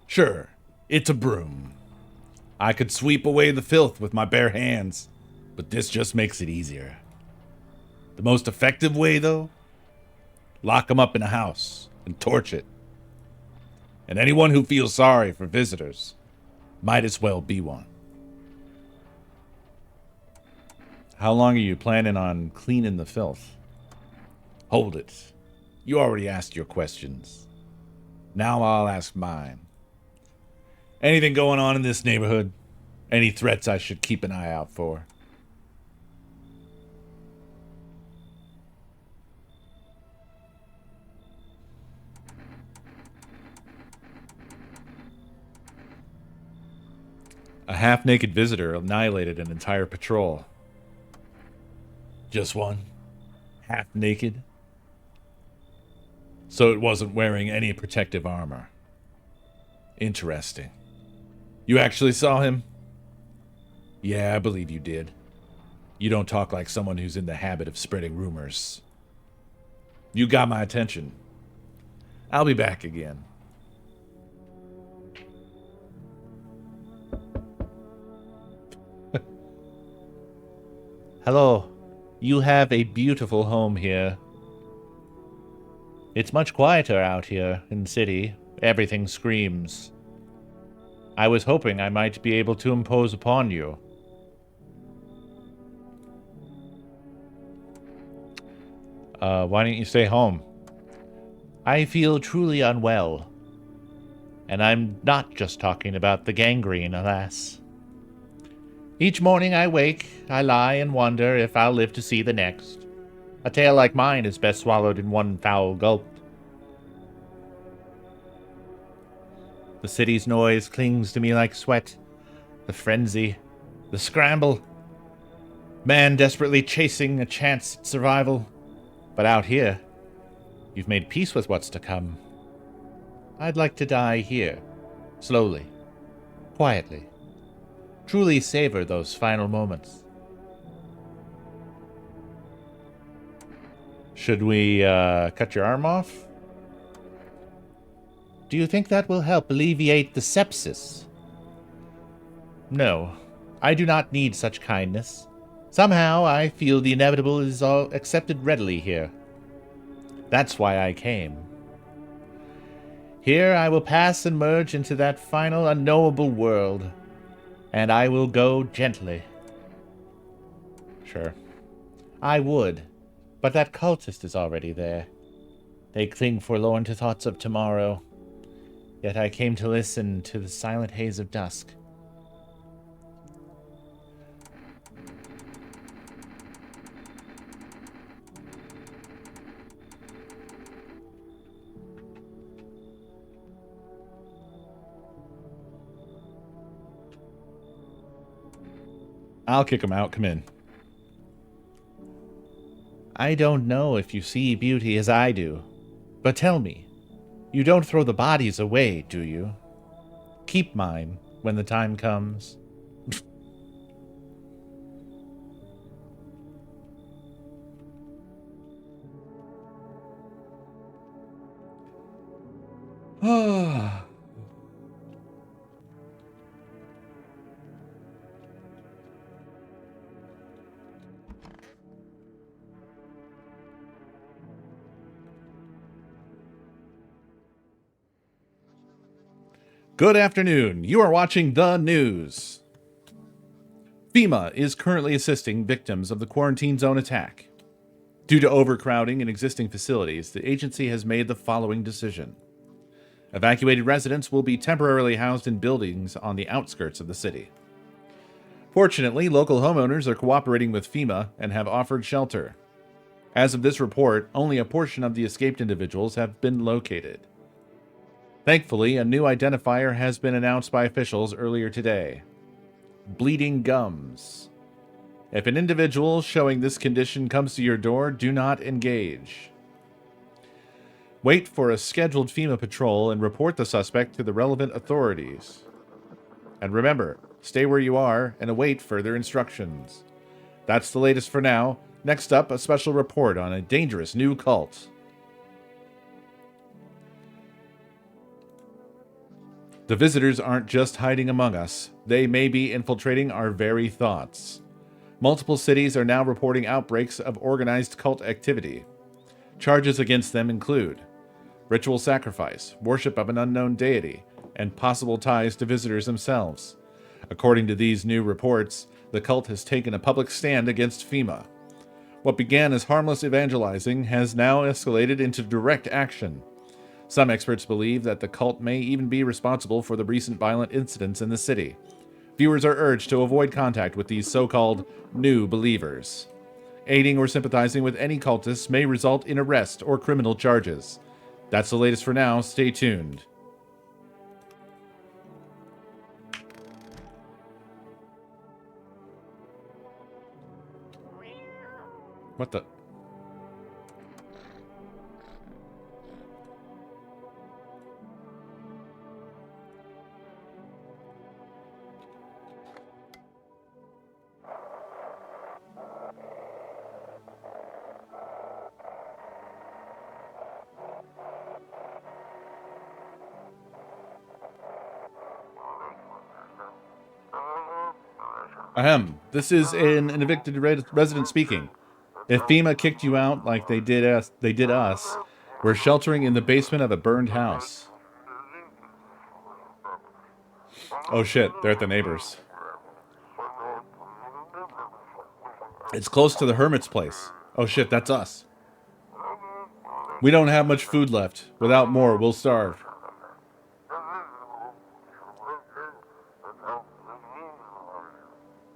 Sure, it's a broom. I could sweep away the filth with my bare hands, but this just makes it easier. The most effective way, though? Lock them up in a house and torch it. And anyone who feels sorry for visitors might as well be one. How long are you planning on cleaning the filth? Hold it. You already asked your questions. Now I'll ask mine. Anything going on in this neighborhood? Any threats I should keep an eye out for? A half-naked visitor annihilated an entire patrol. Just one? Half naked? So it wasn't wearing any protective armor. Interesting. You actually saw him? Yeah, I believe you did. You don't talk like someone who's in the habit of spreading rumors. You got my attention. I'll be back again. Hello. You have a beautiful home here. It's much quieter out here in the city. Everything screams. I was hoping I might be able to impose upon you. Why don't you stay home? I feel truly unwell. And I'm not just talking about the gangrene, alas. Each morning I wake, I lie and wonder if I'll live to see the next. A tale like mine is best swallowed in one foul gulp. The city's noise clings to me like sweat. The frenzy, the scramble. Man desperately chasing a chance at survival. But out here, you've made peace with what's to come. I'd like to die here, slowly, quietly. Truly savor those final moments. Should we cut your arm off? Do you think that will help alleviate the sepsis? No, I do not need such kindness. Somehow I feel the inevitable is all accepted readily here. That's why I came. Here I will pass and merge into that final unknowable world, and I will go gently. Sure. I would, but that cultist is already there. They cling forlorn to thoughts of tomorrow. Yet I came to listen to the silent haze of dusk. I'll kick him out. Come in. I don't know if you see beauty as I do, but tell me, you don't throw the bodies away, do you? Keep mine when the time comes. Good afternoon. You are watching the news. FEMA is currently assisting victims of the quarantine zone attack. Due to overcrowding in existing facilities, the agency has made the following decision. Evacuated residents will be temporarily housed in buildings on the outskirts of the city. Fortunately, local homeowners are cooperating with FEMA and have offered shelter. As of this report, only a portion of the escaped individuals have been located. Thankfully, a new identifier has been announced by officials earlier today. Bleeding gums. If an individual showing this condition comes to your door, do not engage. Wait for a scheduled FEMA patrol and report the suspect to the relevant authorities. And remember, stay where you are and await further instructions. That's the latest for now. Next up, a special report on a dangerous new cult. The visitors aren't just hiding among us. They may be infiltrating our very thoughts. Multiple cities are now reporting outbreaks of organized cult activity. Charges against them include ritual sacrifice, worship of an unknown deity, and possible ties to visitors themselves. According to these new reports, the cult has taken a public stand against FEMA. What began as harmless evangelizing has now escalated into direct action. Some experts believe that the cult may even be responsible for the recent violent incidents in the city. Viewers are urged to avoid contact with these so-called new believers. Aiding or sympathizing with any cultists may result in arrest or criminal charges. That's the latest for now. Stay tuned. What the? Ahem. This is an evicted resident speaking. If FEMA kicked you out like they did us, we're sheltering in the basement of a burned house. Oh shit, they're at the neighbors. It's close to the hermit's place. Oh shit, that's us. We don't have much food left. Without more, we'll starve.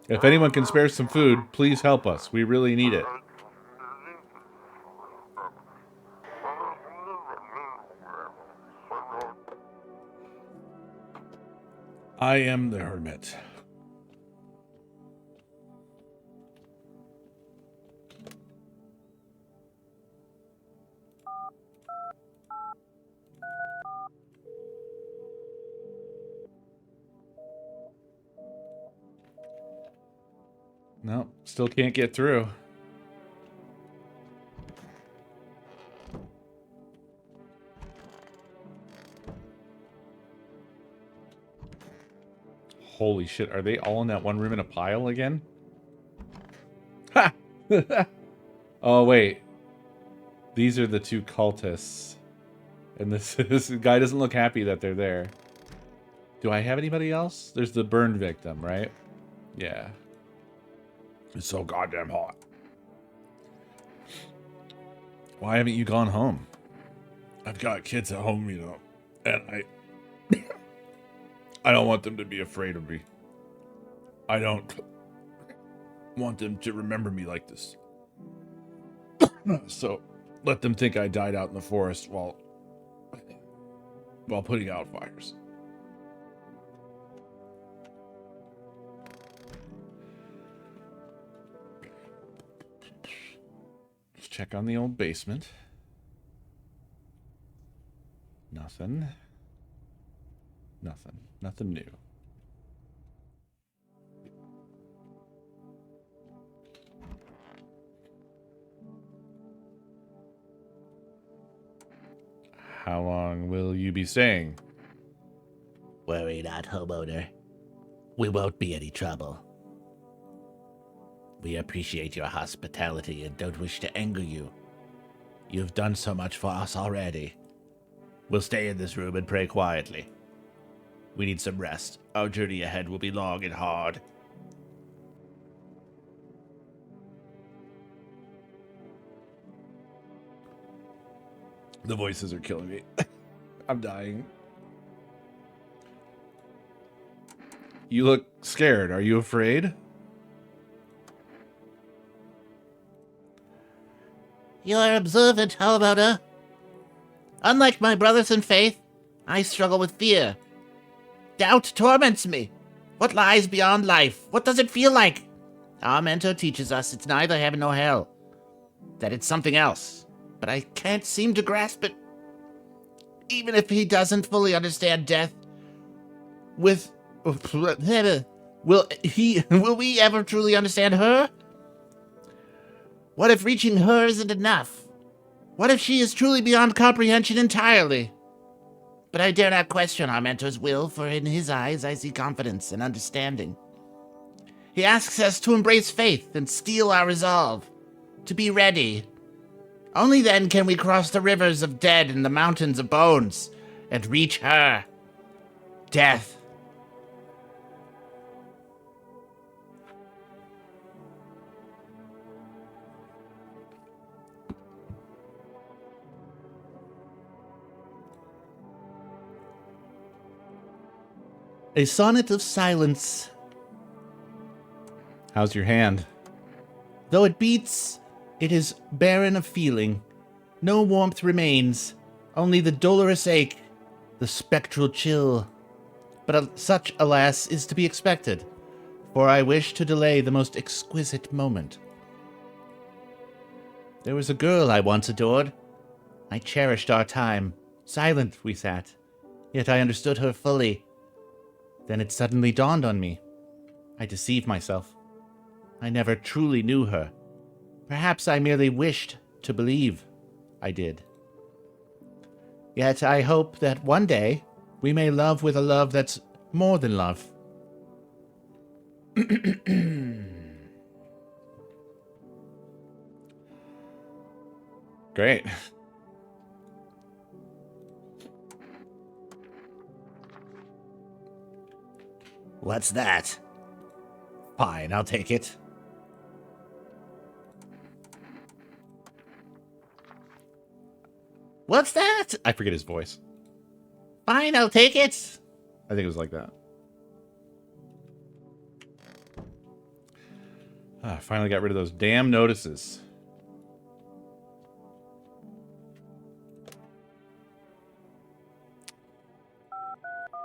If anyone can spare some food, please help us. We really need it. I am the hermit. No, still can't get through. Holy shit, are they all in that one room in a pile again? Ha! Oh, wait. These are the two cultists. And this guy doesn't look happy that they're there. Do I have anybody else? There's the burn victim, right? Yeah. It's so goddamn hot. Why haven't you gone home? I've got kids at home, you know, and I don't want them to be afraid of me. I don't want them to remember me like this. So let them think I died out in the forest while putting out fires. Let's check on the old basement. Nothing. Nothing. Nothing new. How long will you be staying? Worry not, homeowner. We won't be any trouble. We appreciate your hospitality and don't wish to anger you. You've done so much for us already. We'll stay in this room and pray quietly. We need some rest. Our journey ahead will be long and hard. The voices are killing me. I'm dying. You look scared. Are you afraid? You're observant, how about her? Unlike my brothers in faith, I struggle with fear. Doubt torments me. What lies beyond life? What does it feel like? Our mentor teaches us it's neither heaven nor hell. That it's something else. But I can't seem to grasp it. Even if he doesn't fully understand death, will we ever truly understand her? What if reaching her isn't enough? What if she is truly beyond comprehension entirely? But I dare not question our mentor's will, for in his eyes I see confidence and understanding. He asks us to embrace faith and steel our resolve, to be ready. Only then can we cross the rivers of dead and the mountains of bones, and reach her. Death. A sonnet of silence. How's your hand? Though it beats, it is barren of feeling. No warmth remains, only the dolorous ache, the spectral chill. But such, alas, is to be expected, for I wish to delay the most exquisite moment. There was a girl I once adored. I cherished our time. Silent we sat, yet I understood her fully. Then it suddenly dawned on me. I deceived myself. I never truly knew her. Perhaps I merely wished to believe I did. Yet I hope that one day we may love with a love that's more than love. Great. What's that? Fine, I'll take it. What's that? I forget his voice. Fine, I'll take it. I think it was like that. I finally got rid of those damn notices.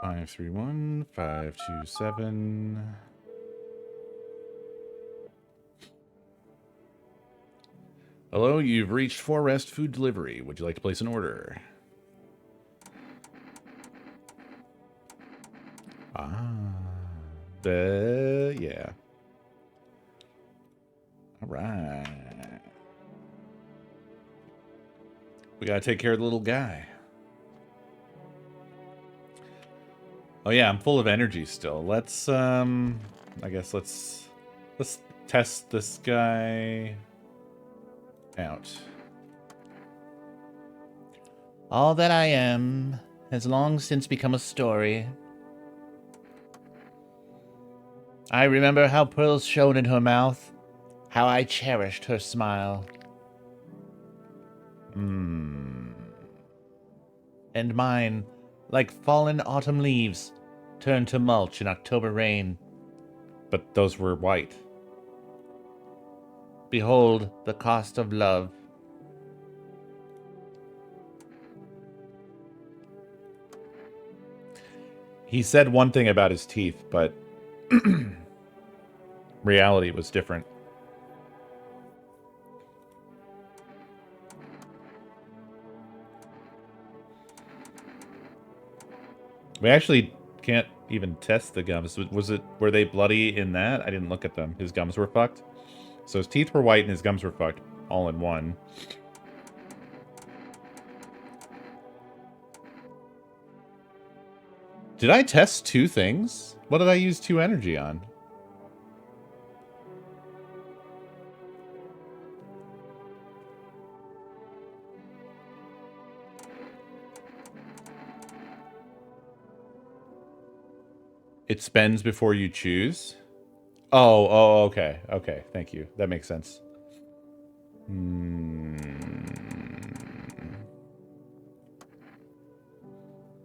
Five, 3, 1, 5, 2, 7. Hello, you've reached Forest Food Delivery. Would you like to place an order? Yeah. All right. We gotta take care of the little guy. Oh yeah, I'm full of energy still. Let's I guess let's test this guy out. All that I am has long since become a story. I remember how pearls shone in her mouth, how I cherished her smile. And mine, like fallen autumn leaves, turned to mulch in October rain. But those were white. Behold the cost of love. He said one thing about his teeth, but reality was different. We actually can't even test the gums. Were they bloody in that? I didn't look at them. His gums were fucked. So his teeth were white and his gums were fucked all in one. Did I test two things? What did I use 2 energy on? It spends before you choose? Oh, okay. Okay, thank you. That makes sense.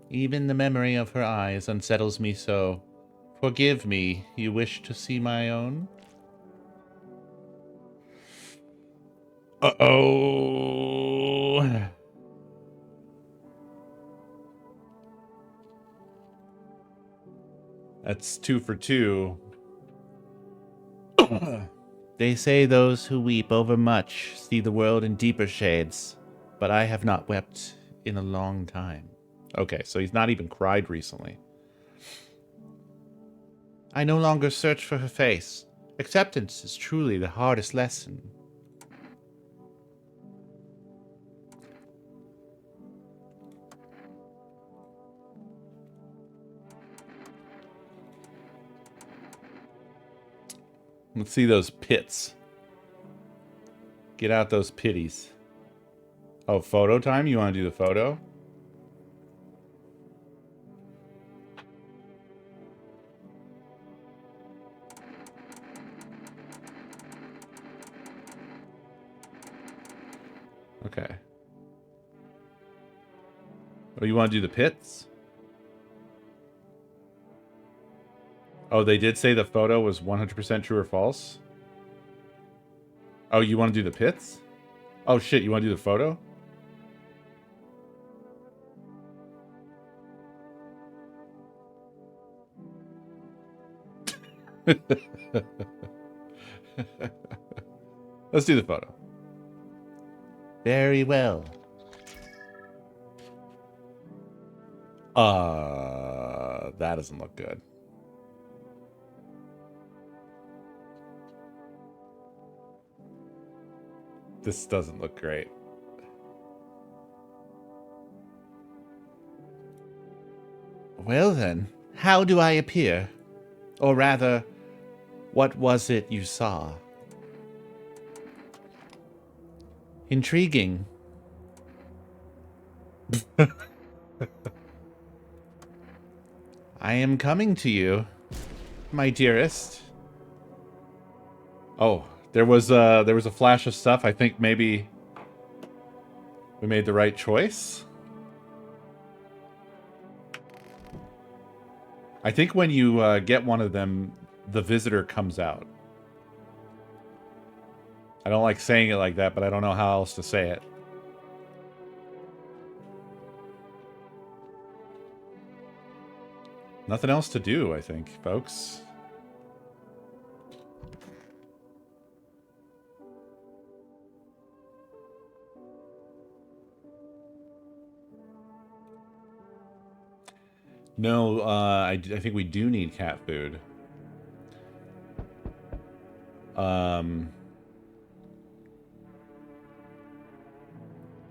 Even the memory of her eyes unsettles me so. Forgive me, you wish to see my own? Uh-oh. That's 2 for 2. They say those who weep over much see the world in deeper shades, but I have not wept in a long time. Okay, so he's not even cried recently. I no longer search for her face. Acceptance is truly the hardest lesson. Let's see those pits. Get out those pitties. Oh, photo time? You want to do the photo? Okay. Oh, you want to do the pits? Oh, they did say the photo was 100% true or false? Oh, you want to do the pits? Oh, shit, you want to do the photo? Let's do the photo. Very well. That doesn't look good. This doesn't look great. Well then, how do I appear? Or rather, what was it you saw? Intriguing. I am coming to you, my dearest. Oh, there was a flash of stuff. I think maybe we made the right choice. I think when you get one of them, the visitor comes out. I don't like saying it like that, but I don't know how else to say it. Nothing else to do, I think, folks. No, I think we do need cat food.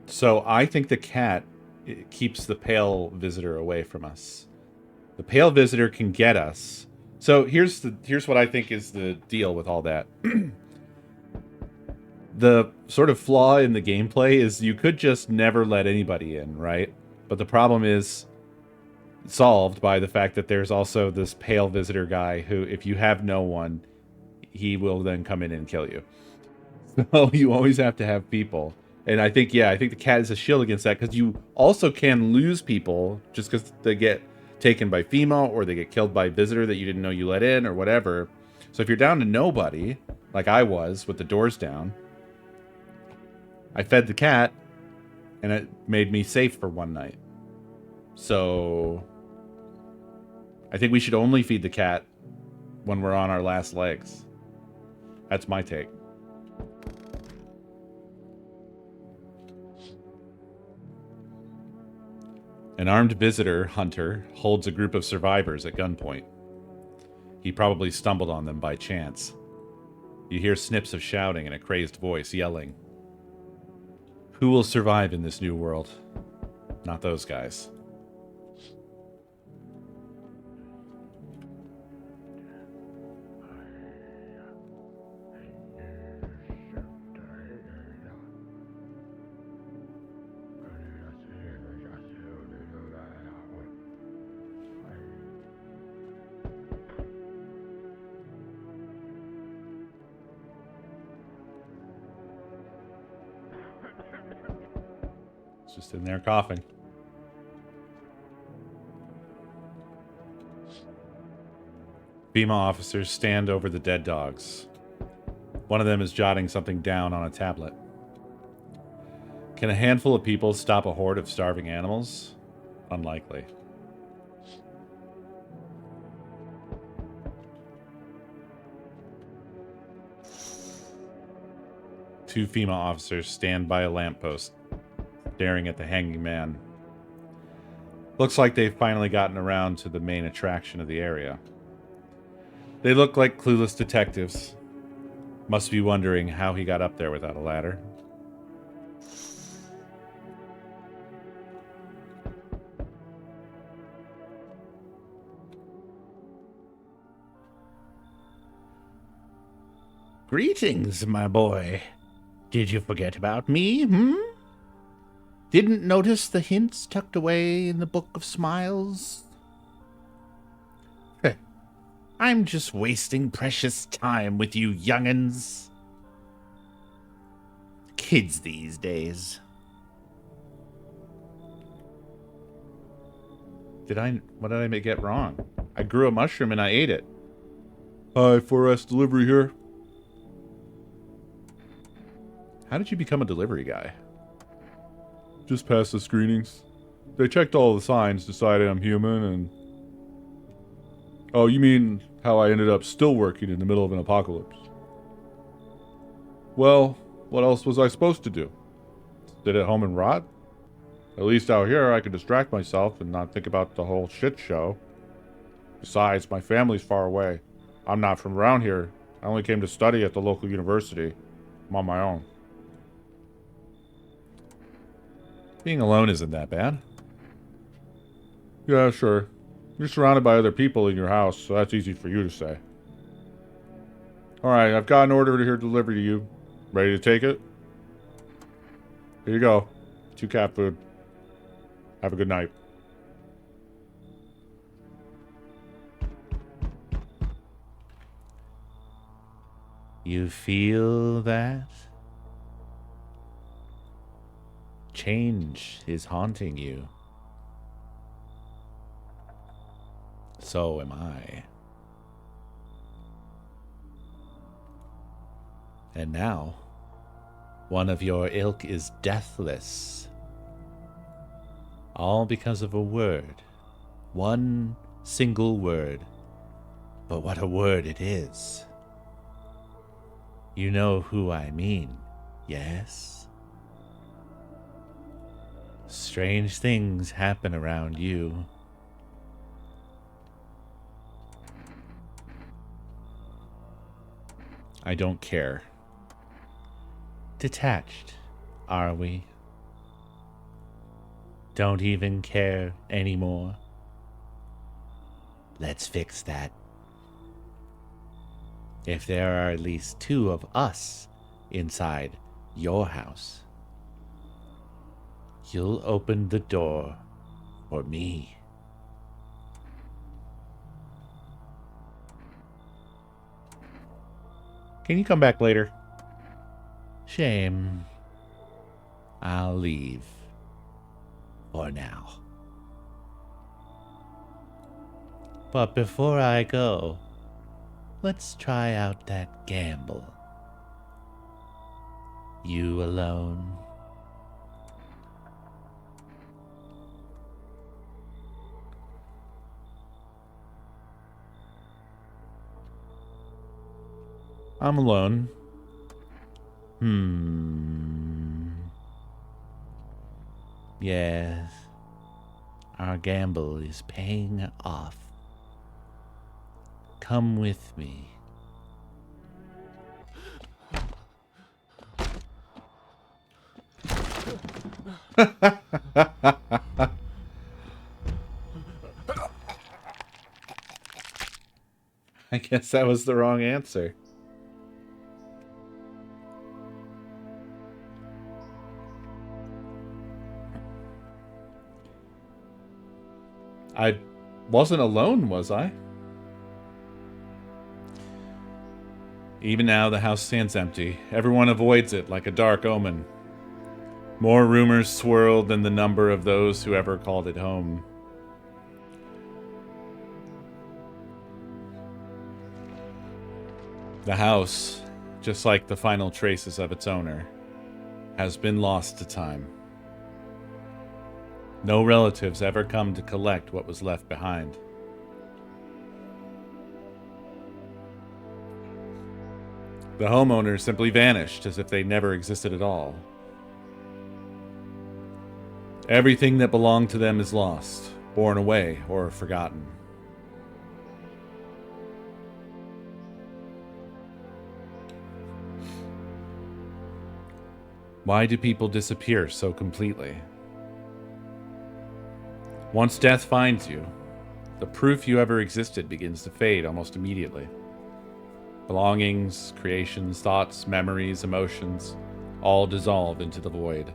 So I think the cat keeps the pale visitor away from us. The pale visitor can get us. So here's what I think is the deal with all that. The sort of flaw in the gameplay is you could just never let anybody in, right? But the problem is solved by the fact that there's also this pale visitor guy who, if you have no one, he will then come in and kill you. So you always have to have people. And I think the cat is a shield against that, because you also can lose people just because they get taken by female or they get killed by a visitor that you didn't know you let in or whatever. So if you're down to nobody, like I was with the doors down, I fed the cat and it made me safe for one night. So I think we should only feed the cat when we're on our last legs. That's my take. An armed visitor hunter holds a group of survivors at gunpoint. He probably stumbled on them by chance. You hear snips of shouting and a crazed voice yelling. Who will survive in this new world? Not those guys. Just in there coughing. FEMA officers stand over the dead dogs. One of them is jotting something down on a tablet. Can a handful of people stop a horde of starving animals? Unlikely. Two female officers stand by a lamppost, staring at the hanging man. Looks like they've finally gotten around to the main attraction of the area. They look like clueless detectives. Must be wondering how he got up there without a ladder. Greetings, my boy. Did you forget about me, Didn't notice the hints tucked away in the Book of Smiles? I'm just wasting precious time with you young'uns. Kids these days. What did I get wrong? I grew a mushroom and I ate it. Hi, 4S delivery here. How did you become a delivery guy? Just passed the screenings. They checked all the signs, decided I'm human, and... Oh, you mean how I ended up still working in the middle of an apocalypse? Well, what else was I supposed to do? Sit at home and rot? At least out here I could distract myself and not think about the whole shit show. Besides, my family's far away. I'm not from around here. I only came to study at the local university. I'm on my own. Being alone isn't that bad. Yeah, sure. You're surrounded by other people in your house, so that's easy for you to say. Alright, I've got an order here delivered to you. Ready to take it? Here you go. 2 cat food. Have a good night. You feel that? Change is haunting you. So am I. And now, one of your ilk is deathless. All because of a word. One single word. But what a word it is. You know who I mean, yes? Strange things happen around you. I don't care. Detached, are we? Don't even care anymore. Let's fix that. If there are at least 2 of us inside your house, you'll open the door for me. Can you come back later? Shame. I'll leave. For now. But before I go, let's try out that gamble. You alone. I'm alone. Yes. Our gamble is paying off. Come with me. I guess that was the wrong answer. I wasn't alone, was I? Even now, the house stands empty. Everyone avoids it like a dark omen. More rumors swirled than the number of those who ever called it home. The house, just like the final traces of its owner, has been lost to time. No relatives ever come to collect what was left behind. The homeowners simply vanished as if they never existed at all. Everything that belonged to them is lost, borne away, or forgotten. Why do people disappear so completely? Once death finds you, the proof you ever existed begins to fade almost immediately. Belongings, creations, thoughts, memories, emotions, all dissolve into the void.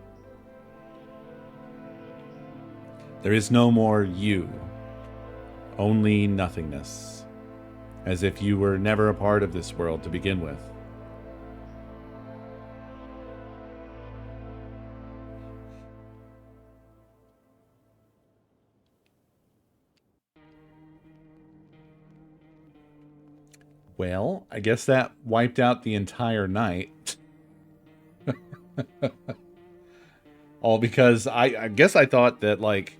There is no more you, only nothingness, as if you were never a part of this world to begin with. Well, I guess that wiped out the entire night. All because I guess I thought that, like,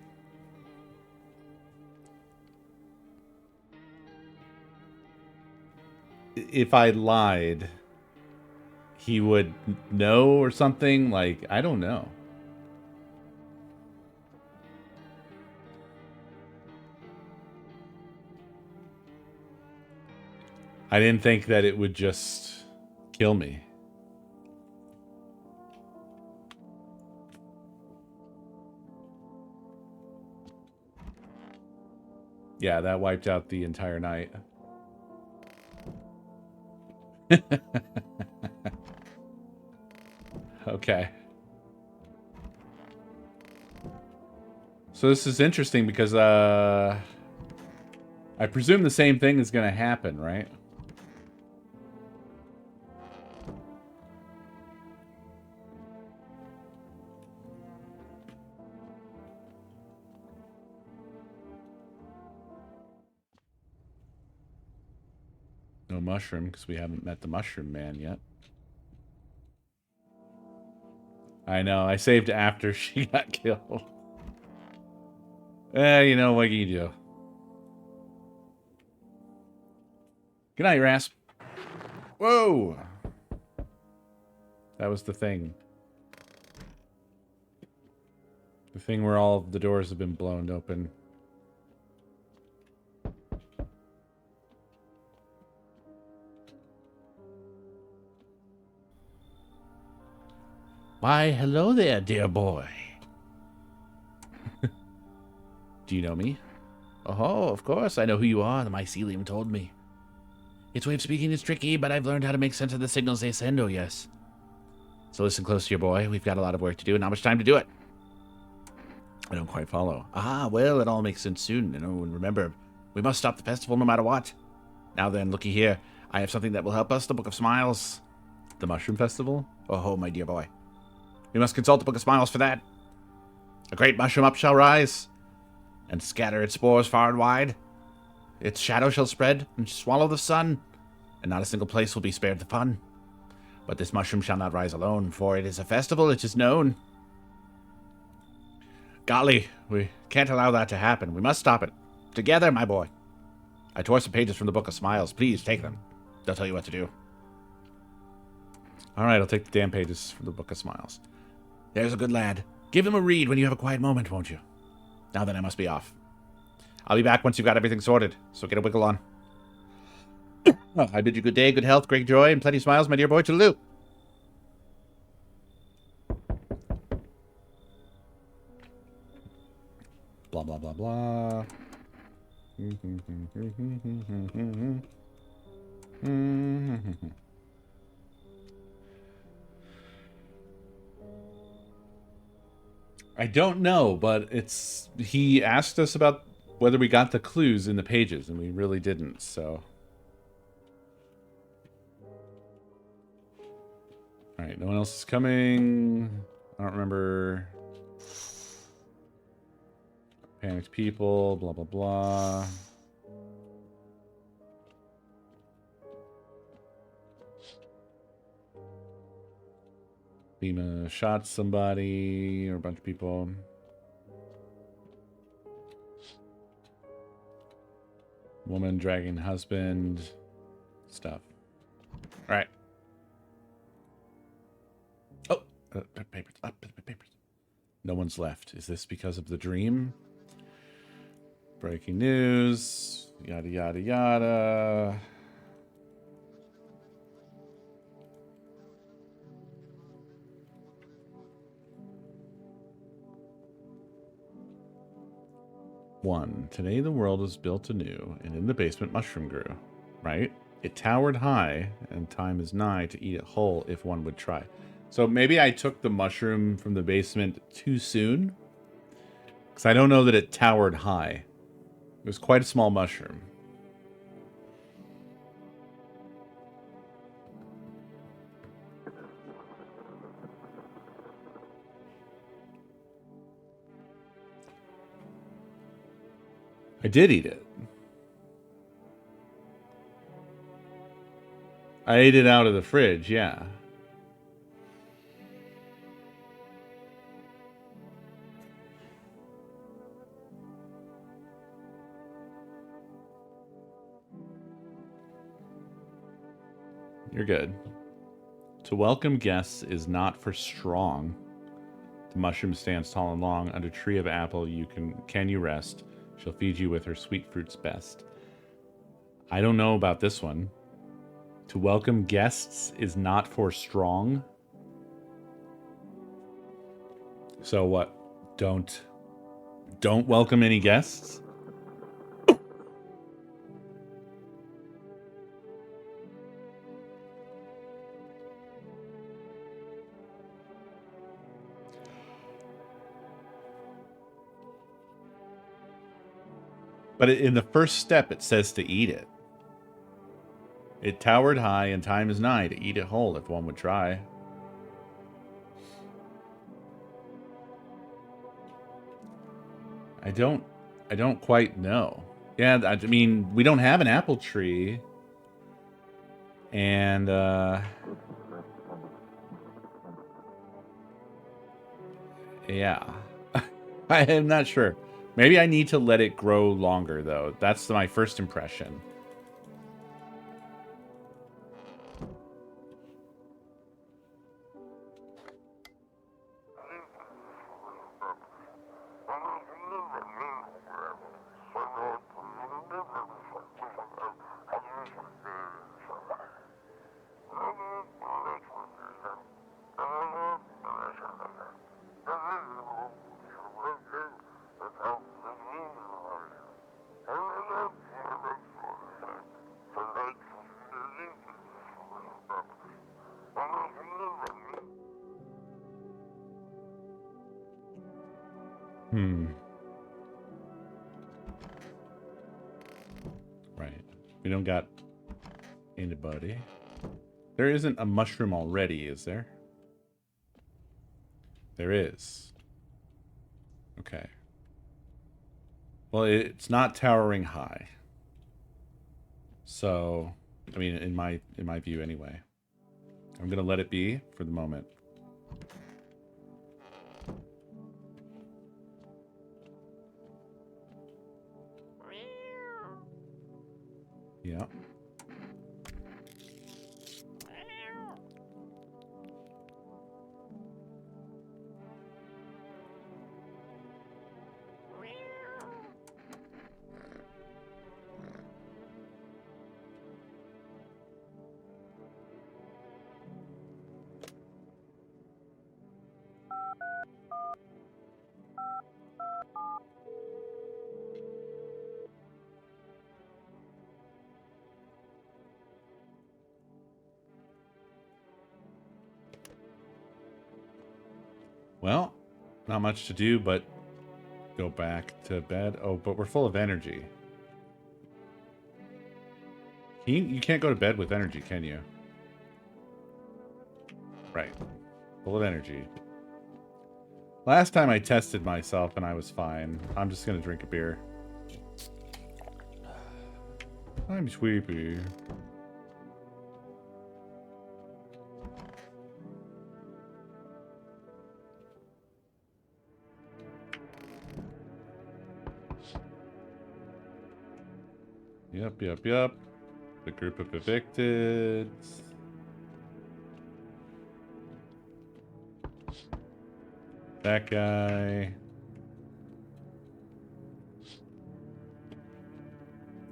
if I lied, he would know or something. Like, I don't know. I didn't think that it would just kill me. Yeah, that wiped out the entire night. Okay. So this is interesting because I presume the same thing is going to happen, right? No mushroom, because we haven't met the mushroom man yet. I know, I saved after she got killed. You know, what can you do? Good night, Rasp. Whoa! That was the thing. The thing where all of the doors have been blown open. Why, hello there, dear boy. Do you know me? Oh, of course, I know who you are. The mycelium told me. Its way of speaking is tricky, but I've learned how to make sense of the signals they send, oh yes. So listen close to your boy. We've got a lot of work to do and not much time to do it. I don't quite follow. Ah, well, it all makes sense soon. And remember, we must stop the festival no matter what. Now then, looky here. I have something that will help us, the Book of Smiles. The Mushroom Festival? Oh, my dear boy. We must consult the Book of Smiles for that. A great mushroom up shall rise, and scatter its spores far and wide. Its shadow shall spread and swallow the sun, and not a single place will be spared the fun. But this mushroom shall not rise alone, for it is a festival, it is known. Golly, we can't allow that to happen. We must stop it. Together, my boy. I tore some pages from the Book of Smiles. Please take them. They'll tell you what to do. All right, I'll take the damn pages from the Book of Smiles. There's a good lad. Give them a read when you have a quiet moment, won't you? Now then, I must be off. I'll be back once you've got everything sorted, so get a wiggle on. I bid you good day, good health, great joy, and plenty of smiles, my dear boy. Toodaloo. Blah, blah, blah, blah. I don't know, but he asked us about whether we got the clues in the pages, and we really didn't, so. Alright, no one else is coming. I don't remember. Panicked people, blah, blah, blah. Lima shot somebody, or a bunch of people. Woman, dragon, husband, stuff. All right. Oh, papers. Papers. No one's left. Is this because of the dream? Breaking news. Yada, yada, yada. One. Today the world was built anew, and in the basement mushroom grew. Right? It towered high, and time is nigh to eat it whole if one would try. So maybe I took the mushroom from the basement too soon? Because I don't know that it towered high. It was quite a small mushroom. I did eat it. I ate it out of the fridge, yeah. You're good. To welcome guests is not for strong. The mushroom stands tall and long. Under tree of apple can you rest. She'll feed you with her sweet fruits best. I don't know about this one. To welcome guests is not for strong. So what? Don't welcome any guests? But in the first step, it says to eat it. It towered high, and time is nigh to eat it whole if one would try. I don't quite know. Yeah, I mean, we don't have an apple tree. And, yeah. I am not sure. Maybe I need to let it grow longer, though. That's my first impression. Right. We don't got anybody. There isn't a mushroom already, is there? There is. Okay. Well, it's not towering high. So, I mean, in my view anyway. I'm going to let it be for the moment. Yeah. Well, not much to do but go back to bed. Oh, but we're full of energy. You can't go to bed with energy, can you? Right. Full of energy. Last time I tested myself and I was fine. I'm just gonna drink a beer. I'm sleepy. Yep. Yup. The group of evicted. That guy.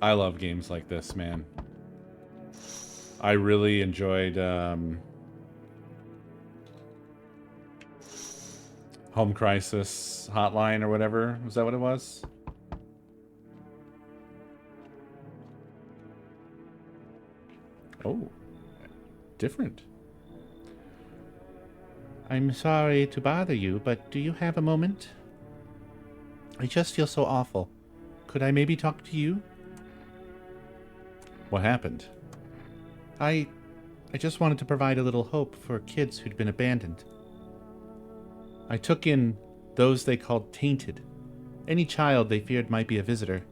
I love games like this, man. I really enjoyed Home Crisis Hotline or whatever. Was that what it was? Oh, different. I'm sorry to bother you, but do you have a moment? I just feel so awful. Could I maybe talk to you? What happened? I just wanted to provide a little hope for kids who'd been abandoned. I took in those they called tainted. Any child they feared might be a visitor.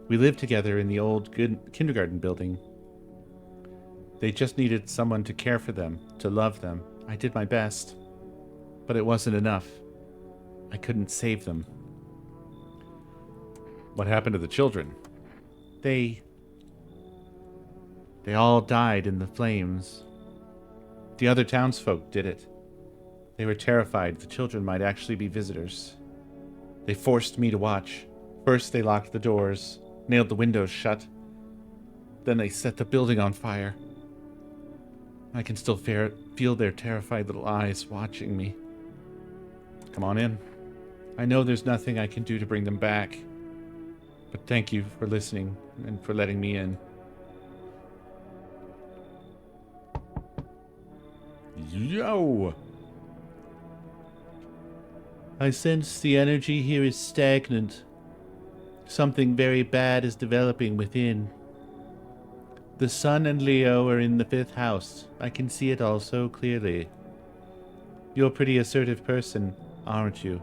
We lived together in the old kindergarten building. They just needed someone to care for them, to love them. I did my best, but it wasn't enough. I couldn't save them. What happened to the children? They all died in the flames. The other townsfolk did it. They were terrified the children might actually be visitors. They forced me to watch. First they locked the doors, nailed the windows shut. Then they set the building on fire. I can still feel their terrified little eyes watching me. Come on in. I know there's nothing I can do to bring them back. But thank you for listening and for letting me in. Yo! I sense the energy here is stagnant. Something very bad is developing within. The sun and Leo are in the 5th house. I can see it all so clearly. You're a pretty assertive person, aren't you?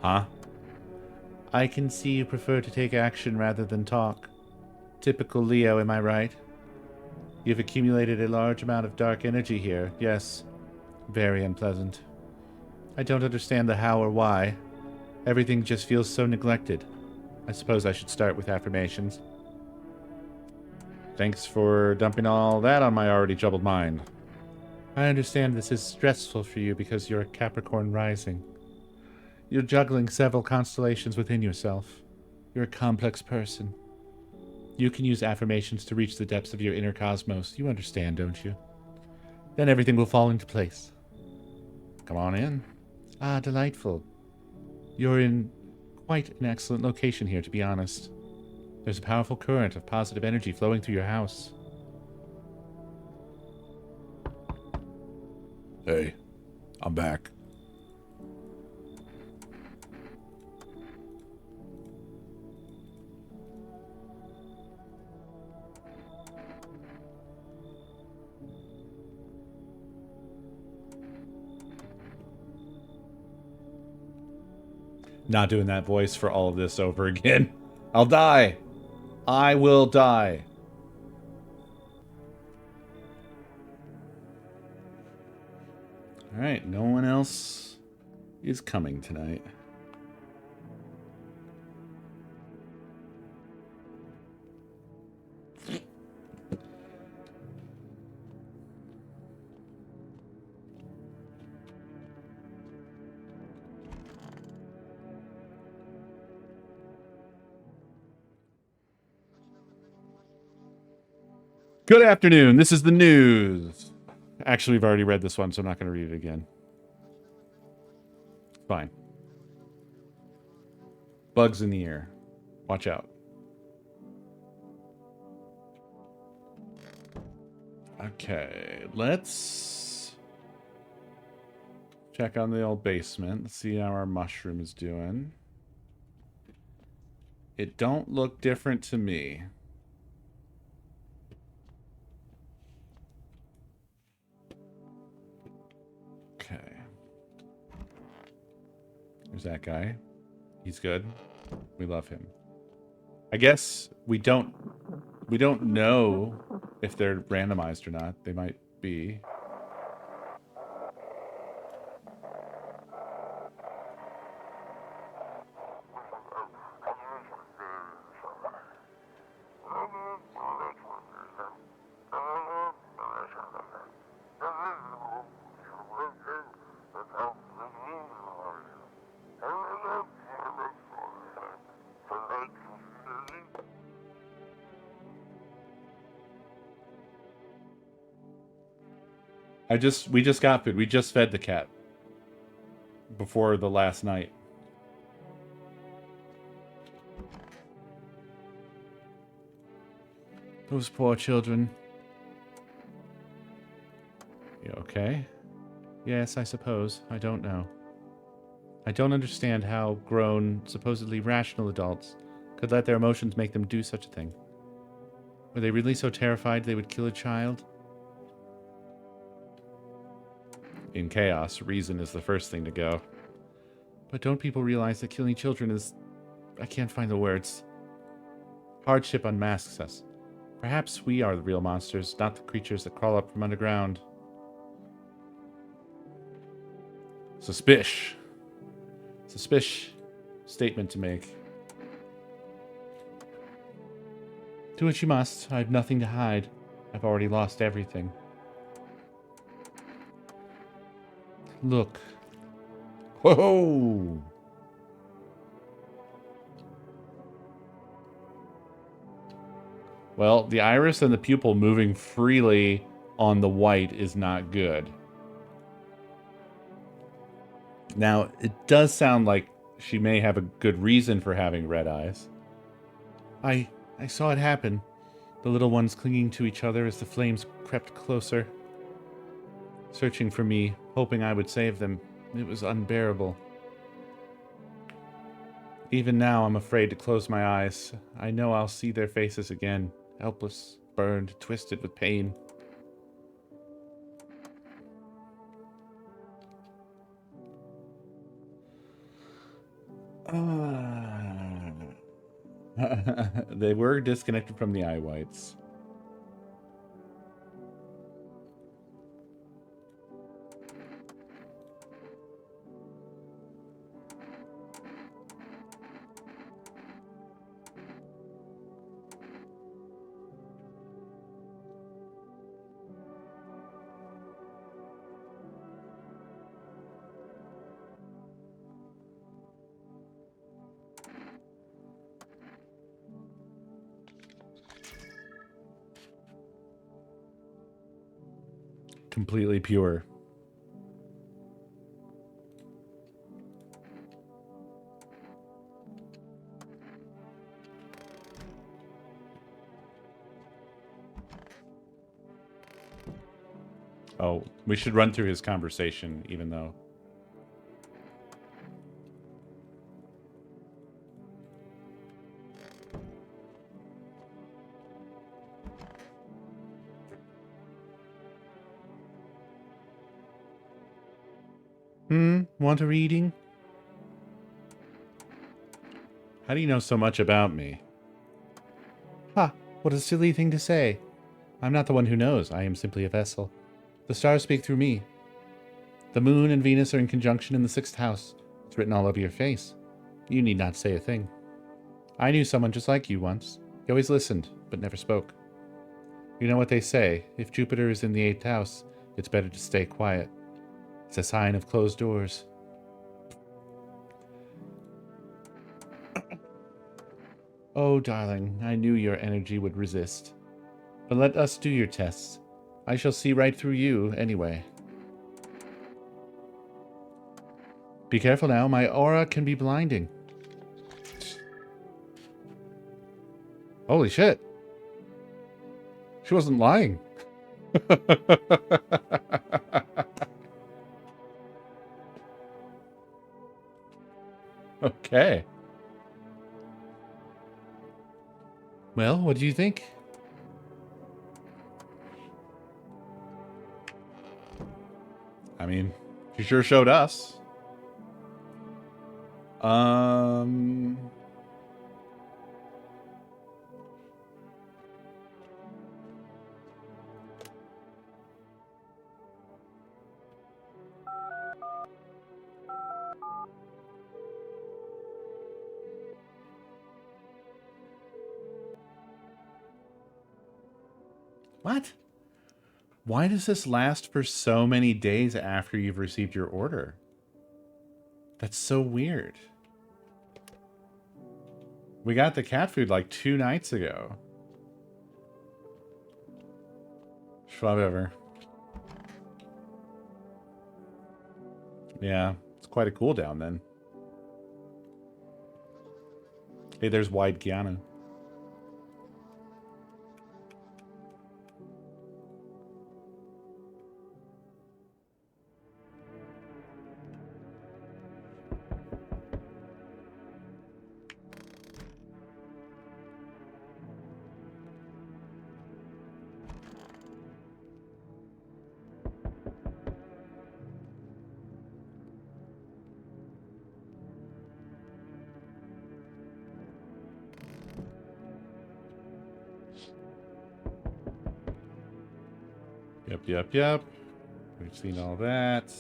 Huh? I can see you prefer to take action rather than talk. Typical Leo, am I right? You've accumulated a large amount of dark energy here, yes. Very unpleasant. I don't understand the how or why. Everything just feels so neglected. I suppose I should start with affirmations. Thanks for dumping all that on my already troubled mind. I understand this is stressful for you because you're a Capricorn rising. You're juggling several constellations within yourself. You're a complex person. You can use affirmations to reach the depths of your inner cosmos. You understand, don't you? Then everything will fall into place. Come on in. Ah, delightful. You're in quite an excellent location here, to be honest. There's a powerful current of positive energy flowing through your house. Hey, I'm back. Not doing that voice for all of this over again. I'll die. I will die. All right, no one else is coming tonight. Good afternoon. This is the news. Actually, we've already read this one, so I'm not going to read it again. Fine. Bugs in the air. Watch out. Okay, let's check on the old basement. Let's see how our mushroom is doing. It don't look different to me. Okay. There's that guy. He's good. We love him. I guess we don't know if they're randomized or not. They might be. We just got food. We just fed the cat before the last night. Those poor children. You okay? Yes, I suppose. I don't know. I don't understand how grown, supposedly rational adults could let their emotions make them do such a thing. Were they really so terrified they would kill a child? In chaos, reason is the first thing to go. But don't people realize that killing children is... I can't find the words. Hardship unmasks us. Perhaps we are the real monsters, not the creatures that crawl up from underground. Suspicious statement to make. Do what you must. I have nothing to hide. I've already lost everything. Look. Whoa! Well, the iris and the pupil moving freely on the white is not good. Now, it does sound like she may have a good reason for having red eyes. I saw it happen. The little ones clinging to each other as the flames crept closer. Searching for me, hoping I would save them. It was unbearable. Even now, I'm afraid to close my eyes. I know I'll see their faces again. Helpless, burned, twisted with pain. They were disconnected from the eye whites. Completely pure. Oh, we should run through his conversation, even though... Want a reading? How do you know so much about me? Ha! What a silly thing to say. I'm not the one who knows. I am simply a vessel. The stars speak through me. The moon and Venus are in conjunction in the 6th house. It's written all over your face. You need not say a thing. I knew someone just like you once. He always listened, but never spoke. You know what they say. If Jupiter is in the 8th house, it's better to stay quiet. It's a sign of closed doors. Oh, darling, I knew your energy would resist. But let us do your tests. I shall see right through you, anyway. Be careful now, my aura can be blinding. Holy shit. She wasn't lying. Okay. Well, what do you think? I mean, she sure showed us. What? Why does this last for so many days after you've received your order? That's so weird. We got the cat food like 2 nights ago. Whatever. Yeah, it's quite a cooldown then. Hey, there's Wide Keanu. Yep. We've seen all that.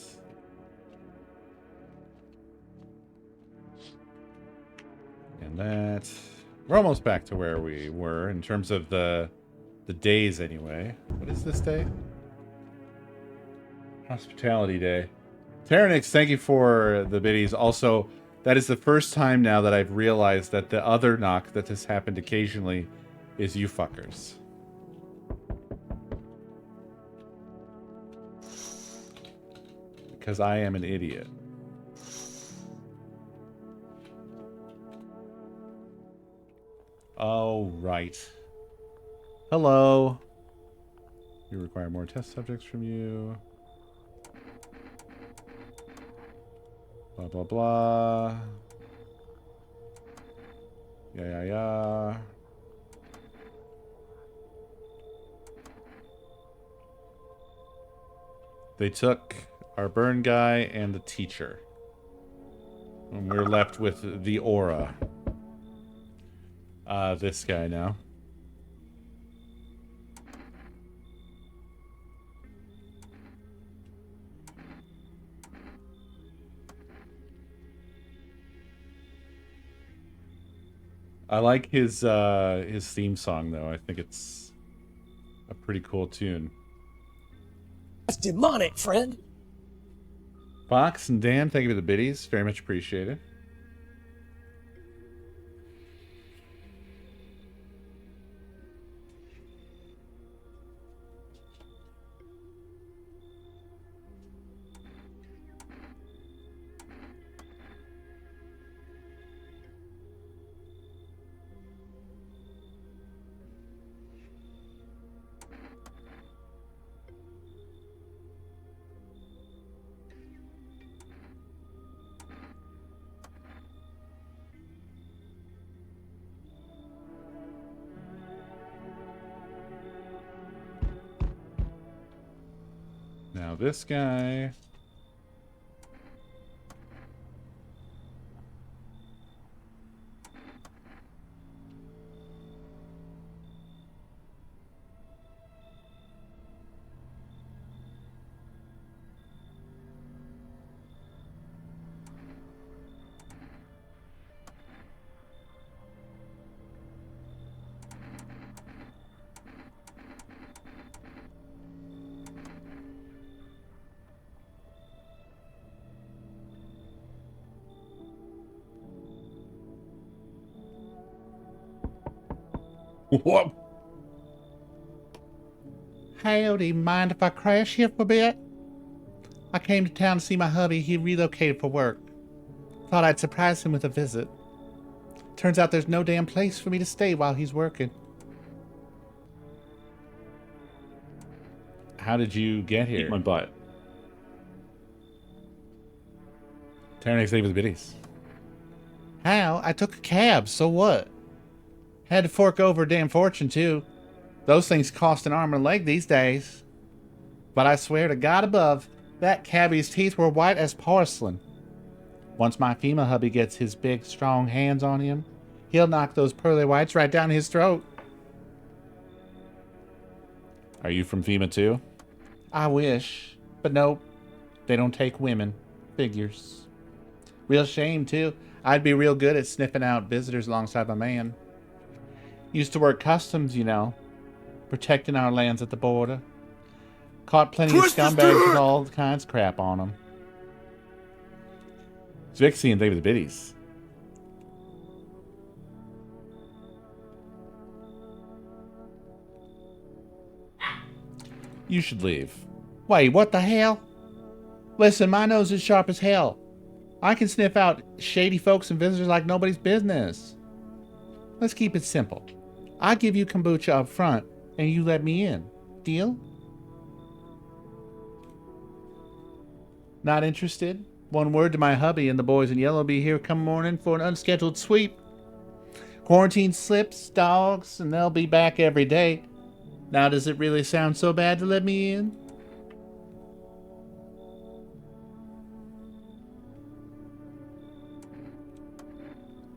And that. We're almost back to where we were in terms of the days anyway. What is this day? Hospitality Day. Terranix, thank you for the biddies. Also, that is the first time now that I've realized that the other knock that has happened occasionally is you fuckers. Because I am an idiot. Oh, right. Hello. We require more test subjects from you. Blah, blah, blah. Yeah. They took our burn guy and the teacher. And we're left with the aura. This guy now. I like his theme song though. I think it's a pretty cool tune. That's demonic, friend. Fox and Dan, thank you for the biddies. Very much appreciated. Now this guy. What? Howdy, mind if I crash here for a bit? I came to town to see my hubby. He relocated for work. Thought I'd surprise him with a visit. Turns out there's no damn place for me to stay while he's working. How did you get here? Eat my butt. Terranix, thank you for the biddies. How? I took a cab, so what? Had to fork over a damn fortune, too. Those things cost an arm and a leg these days. But I swear to God above, that cabbie's teeth were white as porcelain. Once my FEMA hubby gets his big, strong hands on him, he'll knock those pearly whites right down his throat. Are you from FEMA too? I wish. But nope. They don't take women. Figures. Real shame, too. I'd be real good at sniffing out visitors alongside my man. Used to work customs, you know. Protecting our lands at the border. Caught plenty of scumbags with all kinds of crap on them. Zvixie and thank you for the biddies. You should leave. Wait, what the hell? Listen, my nose is sharp as hell. I can sniff out shady folks and visitors like nobody's business. Let's keep it simple. I give you kombucha up front, and you let me in. Deal? Not interested? One word to my hubby and the boys in yellow will be here come morning for an unscheduled sweep. Quarantine slips, dogs, and they'll be back every day. Now does it really sound so bad to let me in?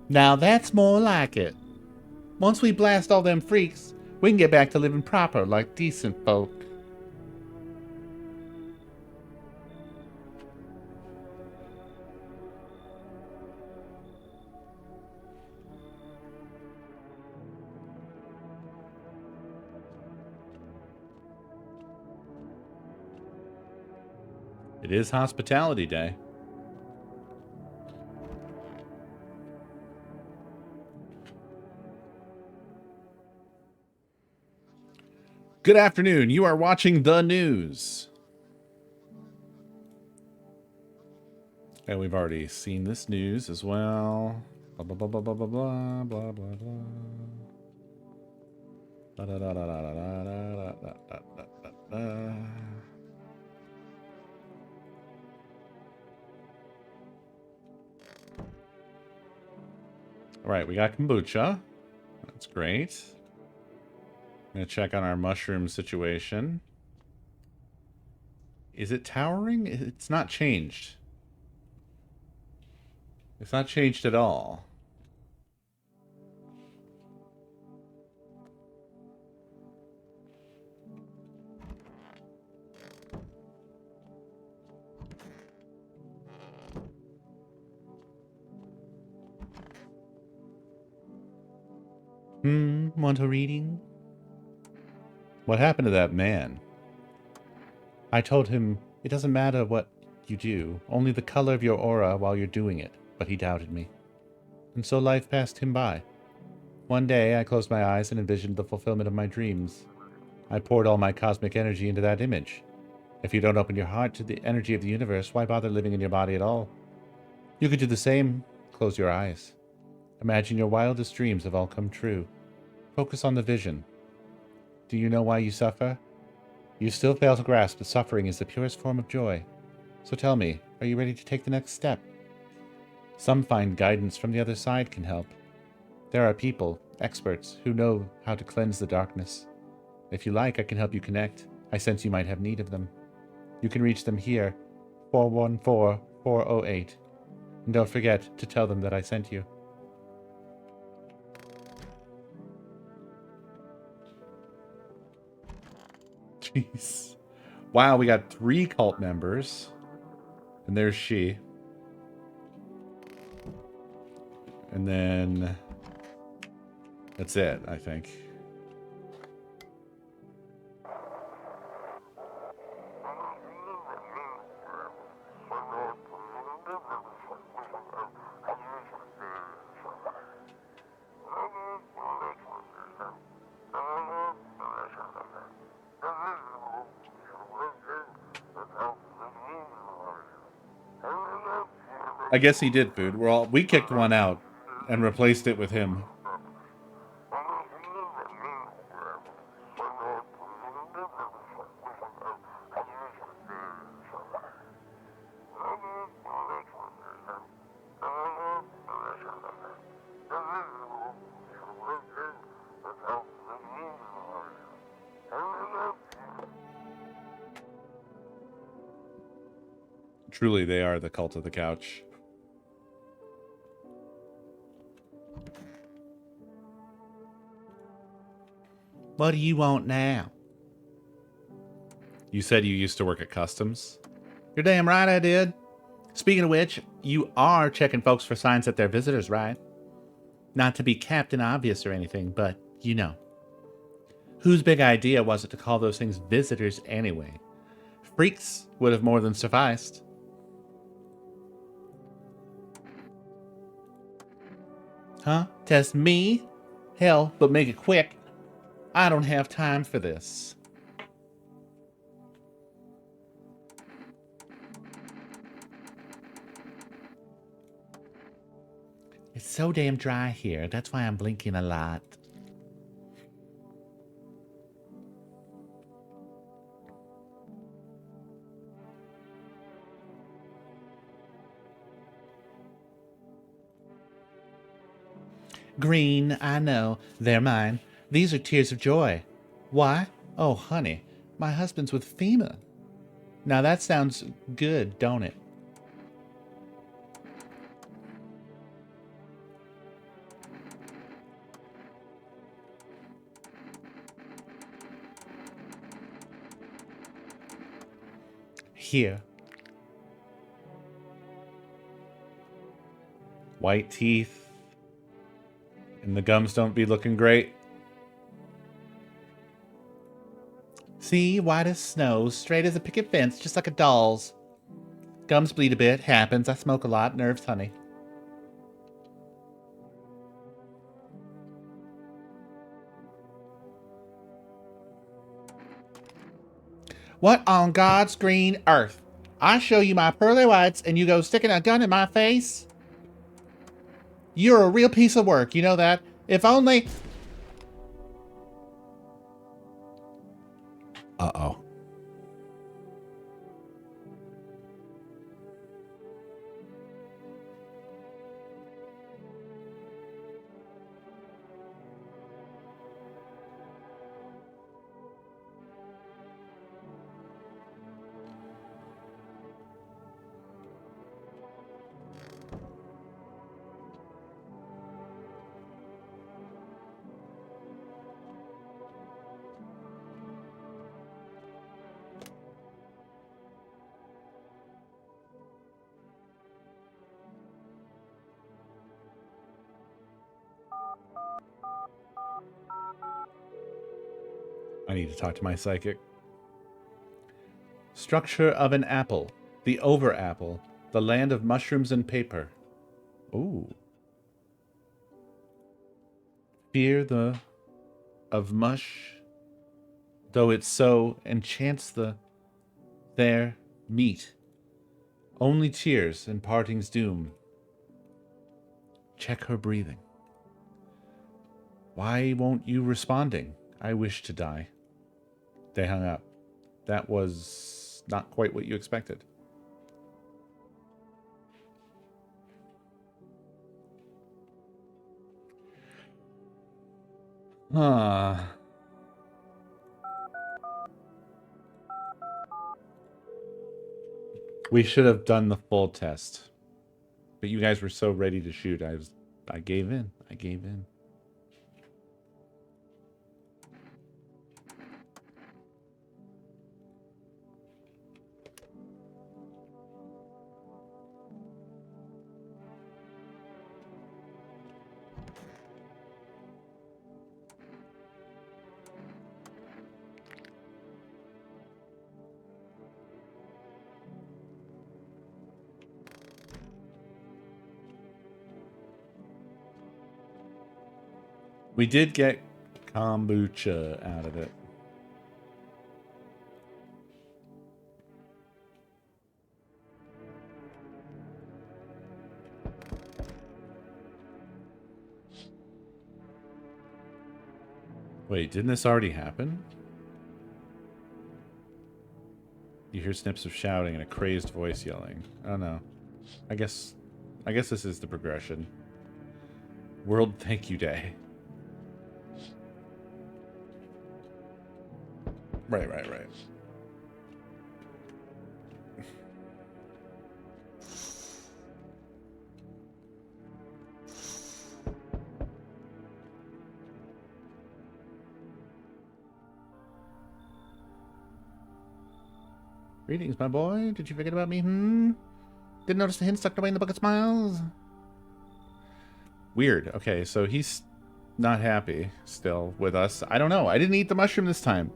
Now that's more like it. Once we blast all them freaks, we can get back to living proper like decent folk. It is Hospitality Day. Good afternoon. You are watching the news. And we've already seen this news as well. Blah, blah, blah, blah, blah, blah, blah, blah, blah, blah. Da, da, da, da, da, da, da, da, da, da, da. All right, we got kombucha. That's great. I'm going to check on our mushroom situation. Is it towering? It's not changed. It's not changed at all. Want a reading? What happened to that man? I told him it doesn't matter what you do, only the color of your aura while you're doing it, but he doubted me. And so life passed him by. One day I closed my eyes and envisioned the fulfillment of my dreams. I poured all my cosmic energy into that image. If you don't open your heart to the energy of the universe, why bother living in your body at all? You could do the same. Close your eyes. Imagine your wildest dreams have all come true. Focus on the vision. Do you know why you suffer? You still fail to grasp that suffering is the purest form of joy. So tell me, are you ready to take the next step? Some find guidance from the other side can help. There are people, experts, who know how to cleanse the darkness. If you like, I can help you connect. I sense you might have need of them. You can reach them here, 414-408. And don't forget to tell them that I sent you. Jeez. Wow, we got 3 cult members. And there's she. And then that's it, I think. I guess he did, Food. We kicked one out and replaced it with him. Truly, they are the cult of the couch. What do you want now? You said you used to work at Customs? You're damn right I did. Speaking of which, you are checking folks for signs that they're visitors, right? Not to be Captain Obvious or anything, but you know. Whose big idea was it to call those things visitors anyway? Freaks would have more than sufficed. Huh? Test me? Hell, but make it quick. I don't have time for this. It's so damn dry here. That's why I'm blinking a lot. Green, I know. They're mine. These are tears of joy. Why? Oh, honey, my husband's with FEMA. Now that sounds good, don't it? Here. White teeth. And the gums don't be looking great. See, white as snow, straight as a picket fence, just like a doll's. Gums bleed a bit, happens. I smoke a lot, nerves, honey. What on God's green earth? I show you my pearly whites and you go sticking a gun in my face? You're a real piece of work, you know that? If only... Uh-oh. I need to talk to my psychic. Structure of an apple. The over apple. The land of mushrooms and paper. Ooh. Fear the of mush, though it so enchants the there meet. Only tears and parting's doom. Check her breathing. Why won't you responding? I wish to die. They hung up. That was not quite what you expected. We should have done the full test. But you guys were so ready to shoot. I gave in. I gave in. We did get kombucha out of it. Wait, didn't this already happen? You hear snips of shouting and a crazed voice yelling. Oh no. I guess this is the progression. World Thank You Day. Right. Greetings, my boy. Did you forget about me? Didn't notice the hint stuck away in the book of smiles? Weird. Okay, so he's not happy still with us. I don't know. I didn't eat the mushroom this time.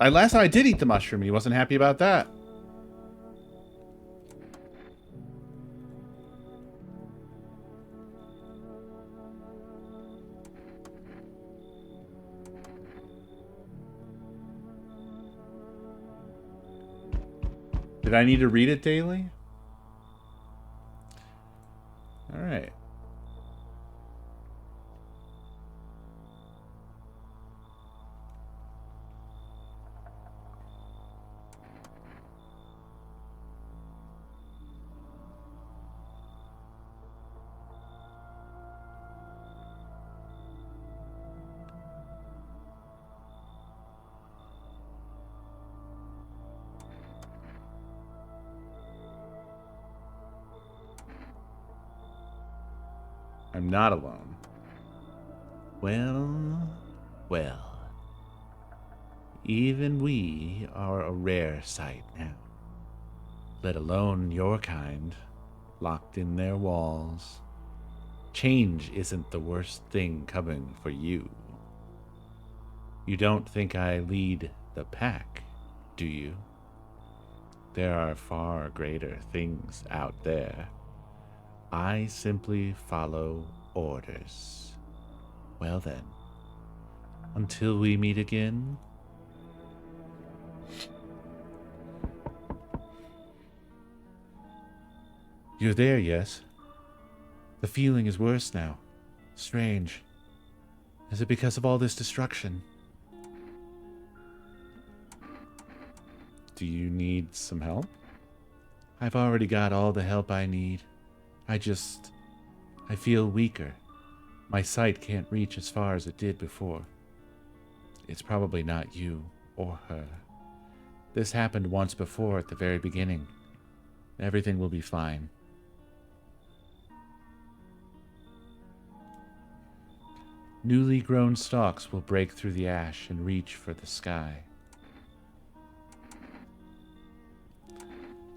Last time I did eat the mushroom. He wasn't happy about that. Did I need to read it daily? All right. I'm not alone. Well, well. Even we are a rare sight now. Let alone your kind, locked in their walls. Change isn't the worst thing coming for you. You don't think I lead the pack, do you? There are far greater things out there. I simply follow orders. Well then, until we meet again. You're there, yes? The feeling is worse now. Strange. Is it because of all this destruction? Do you need some help? I've already got all the help I need. I feel weaker. My sight can't reach as far as it did before. It's probably not you or her. This happened once before at the very beginning. Everything will be fine. Newly grown stalks will break through the ash and reach for the sky.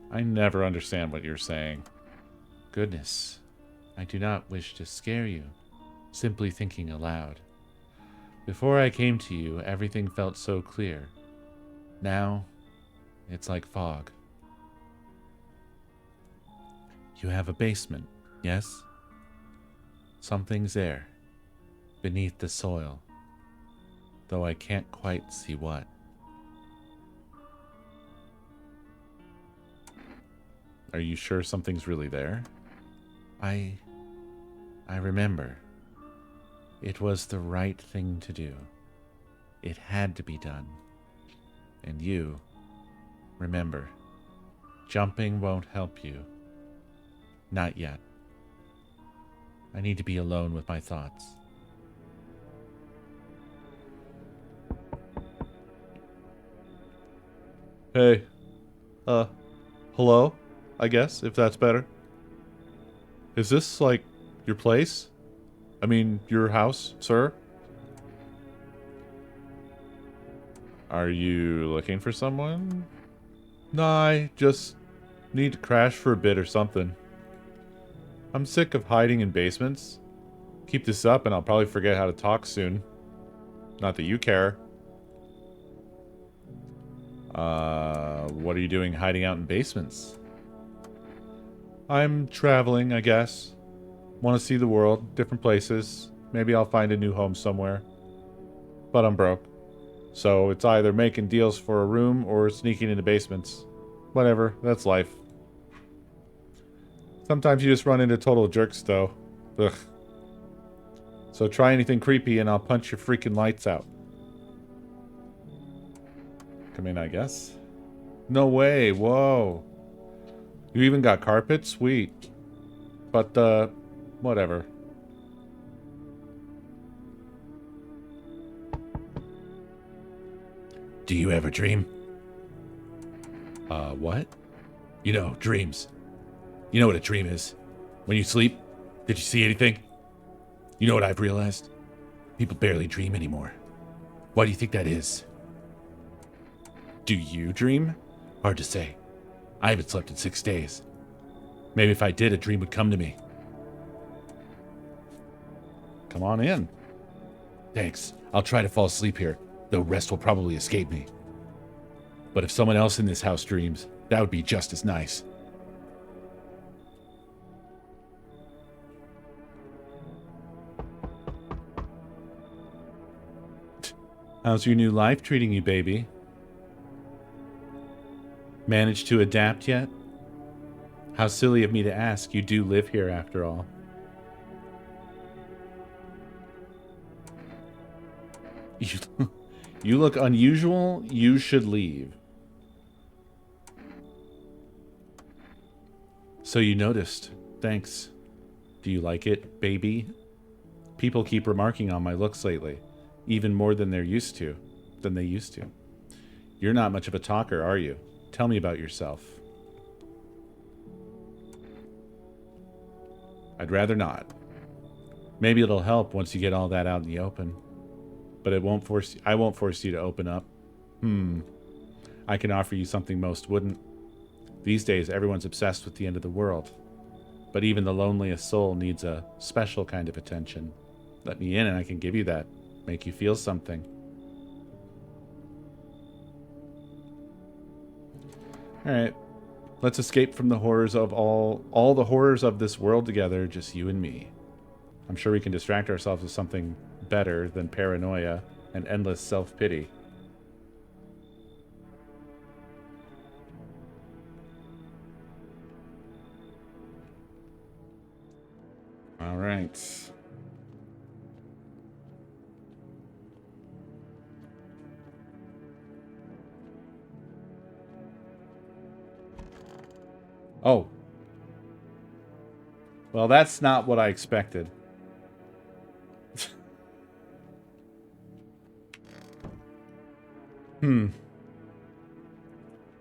I never understand what you're saying. Goodness, I do not wish to scare you, simply thinking aloud. Before I came to you, everything felt so clear. Now, it's like fog. You have a basement, yes? Something's there, beneath the soil, though I can't quite see what. Are you sure something's really there? I remember. It was the right thing to do. It had to be done. And you, remember, jumping won't help you. Not yet. I need to be alone with my thoughts. Hey. Hello? I guess, if that's better. Is this, like, your place? I mean, your house, sir? Are you looking for someone? Nah, I just need to crash for a bit or something. I'm sick of hiding in basements. Keep this up and I'll probably forget how to talk soon. Not that you care. What are you doing hiding out in basements? I'm traveling, I guess. Want to see the world, different places. Maybe I'll find a new home somewhere. But I'm broke. So it's either making deals for a room or sneaking into basements. Whatever, that's life. Sometimes you just run into total jerks, though. Ugh. So try anything creepy and I'll punch your freaking lights out. Come in, I guess. No way, whoa. You even got carpet? Sweet. But, whatever. Do you ever dream? What? You know, dreams. You know what a dream is. When you sleep, did you see anything? You know what I've realized? People barely dream anymore. Why do you think that is? Do you dream? Hard to say. I haven't slept in 6 days. Maybe if I did, a dream would come to me. Come on in. Thanks. I'll try to fall asleep here, though rest will probably escape me. But if someone else in this house dreams, that would be just as nice. How's your new life treating you, baby? Managed to adapt yet? How silly of me to ask. You do live here after all. You look unusual. You should leave. So you noticed. Thanks. Do you like it, baby? People keep remarking on my looks lately. Even more than they used to. You're not much of a talker, are you? Tell me about yourself. I'd rather not. Maybe it'll help once you get all that out in the open. But it won't force I won't force you to open up. I can offer you something most wouldn't. These days, everyone's obsessed with the end of the world. But even the loneliest soul needs a special kind of attention. Let me in and I can give you that. Make you feel something. Alright. Let's escape from the horrors of all the horrors of this world together, just you and me. I'm sure we can distract ourselves with something better than paranoia and endless self-pity. All right. Oh. Well, that's not what I expected.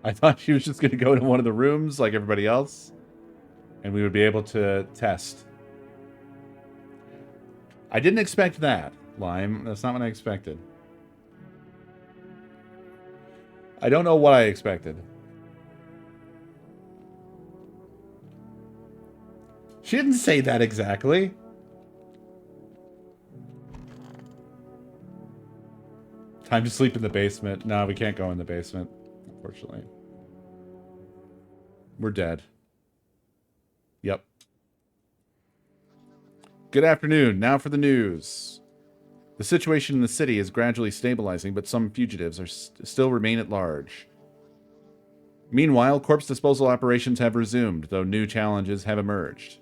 I thought she was just going to go into one of the rooms like everybody else, and we would be able to test. I didn't expect that, Lime. That's not what I expected. I don't know what I expected. She didn't say that exactly. Time to sleep in the basement. No, we can't go in the basement, unfortunately. We're dead. Yep. Good afternoon. Now for the news. The situation in the city is gradually stabilizing, but some fugitives are still remain at large. Meanwhile, corpse disposal operations have resumed, though new challenges have emerged.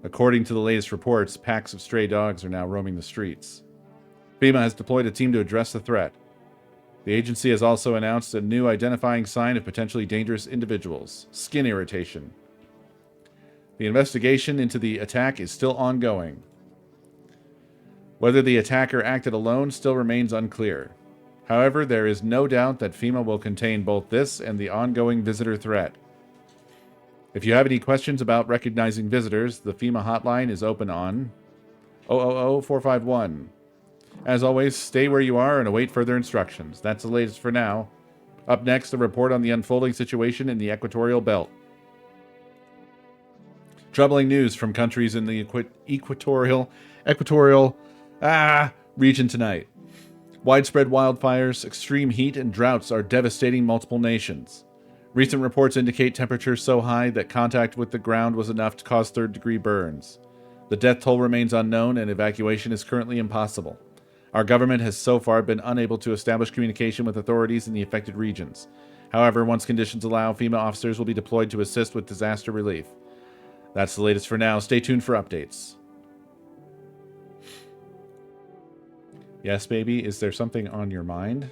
According to the latest reports, packs of stray dogs are now roaming the streets. FEMA has deployed a team to address the threat. The agency has also announced a new identifying sign of potentially dangerous individuals: skin irritation. The investigation into the attack is still ongoing. Whether the attacker acted alone still remains unclear. However, there is no doubt that FEMA will contain both this and the ongoing visitor threat. If you have any questions about recognizing visitors, the FEMA hotline is open on 000-451. As always, stay where you are and await further instructions. That's the latest for now. Up next, a report on the unfolding situation in the equatorial belt. Troubling news from countries in the equatorial region tonight. Widespread wildfires, extreme heat, and droughts are devastating multiple nations. Recent reports indicate temperatures so high that contact with the ground was enough to cause third-degree burns. The death toll remains unknown and evacuation is currently impossible. Our government has so far been unable to establish communication with authorities in the affected regions. However, once conditions allow, FEMA officers will be deployed to assist with disaster relief. That's the latest for now. Stay tuned for updates. Yes, baby, is there something on your mind?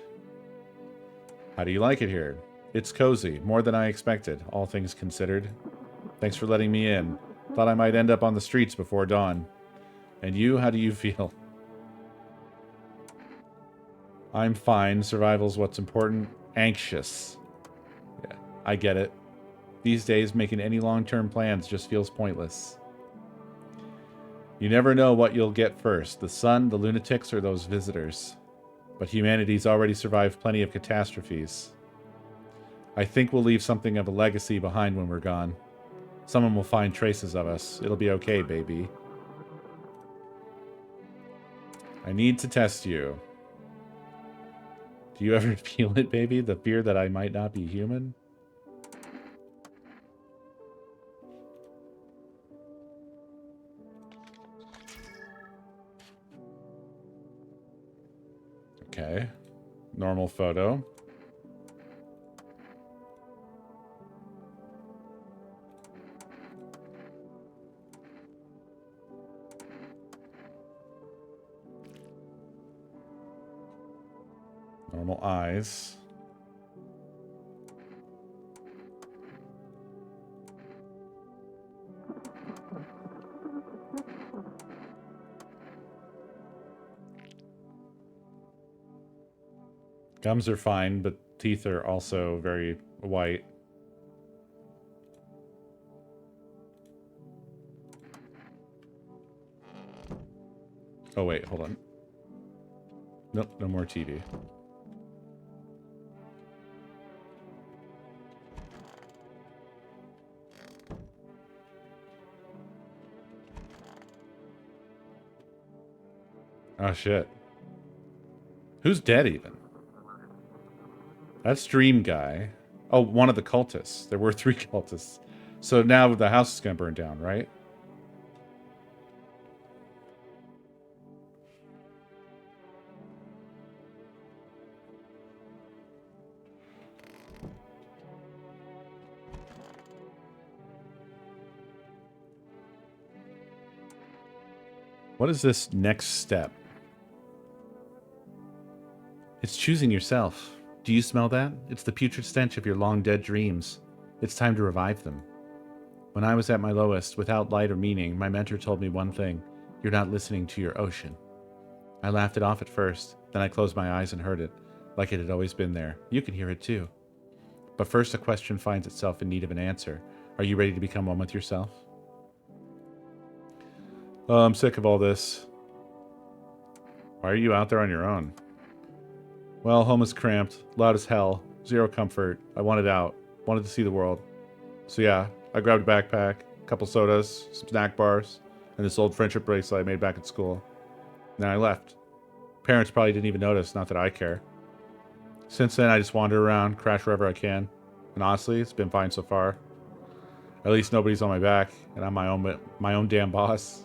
How do you like it here? It's cozy, more than I expected, all things considered. Thanks for letting me in. Thought I might end up on the streets before dawn. And you, how do you feel? I'm fine. Survival's what's important. Anxious. Yeah, I get it. These days, making any long-term plans just feels pointless. You never know what you'll get first, the sun, the lunatics, or those visitors. But humanity's already survived plenty of catastrophes. I think we'll leave something of a legacy behind when we're gone. Someone will find traces of us. It'll be okay, baby. I need to test you. Do you ever feel it, baby? The fear that I might not be human? Okay. Normal photo. Normal eyes. Gums are fine, but teeth are also very white. Oh, wait, hold on. Nope, no more TV. Oh, shit. Who's dead, even? That's Dream Guy. Oh, one of the cultists. There were 3 cultists. So now the house is going to burn down, right? What is this next step? It's choosing yourself. Do you smell that? It's the putrid stench of your long-dead dreams. It's time to revive them. When I was at my lowest, without light or meaning, my mentor told me one thing. You're not listening to your ocean. I laughed it off at first, then I closed my eyes and heard it, like it had always been there. You can hear it too. But first a question finds itself in need of an answer. Are you ready to become one with yourself? Oh, I'm sick of all this. Why are you out there on your own? Well, home is cramped, loud as hell, zero comfort. I wanted out, wanted to see the world. So yeah, I grabbed a backpack, a couple sodas, some snack bars, and this old friendship bracelet I made back at school. Then I left. Parents probably didn't even notice, not that I care. Since then, I just wander around, crash wherever I can. And honestly, it's been fine so far. At least nobody's on my back, and I'm my own damn boss.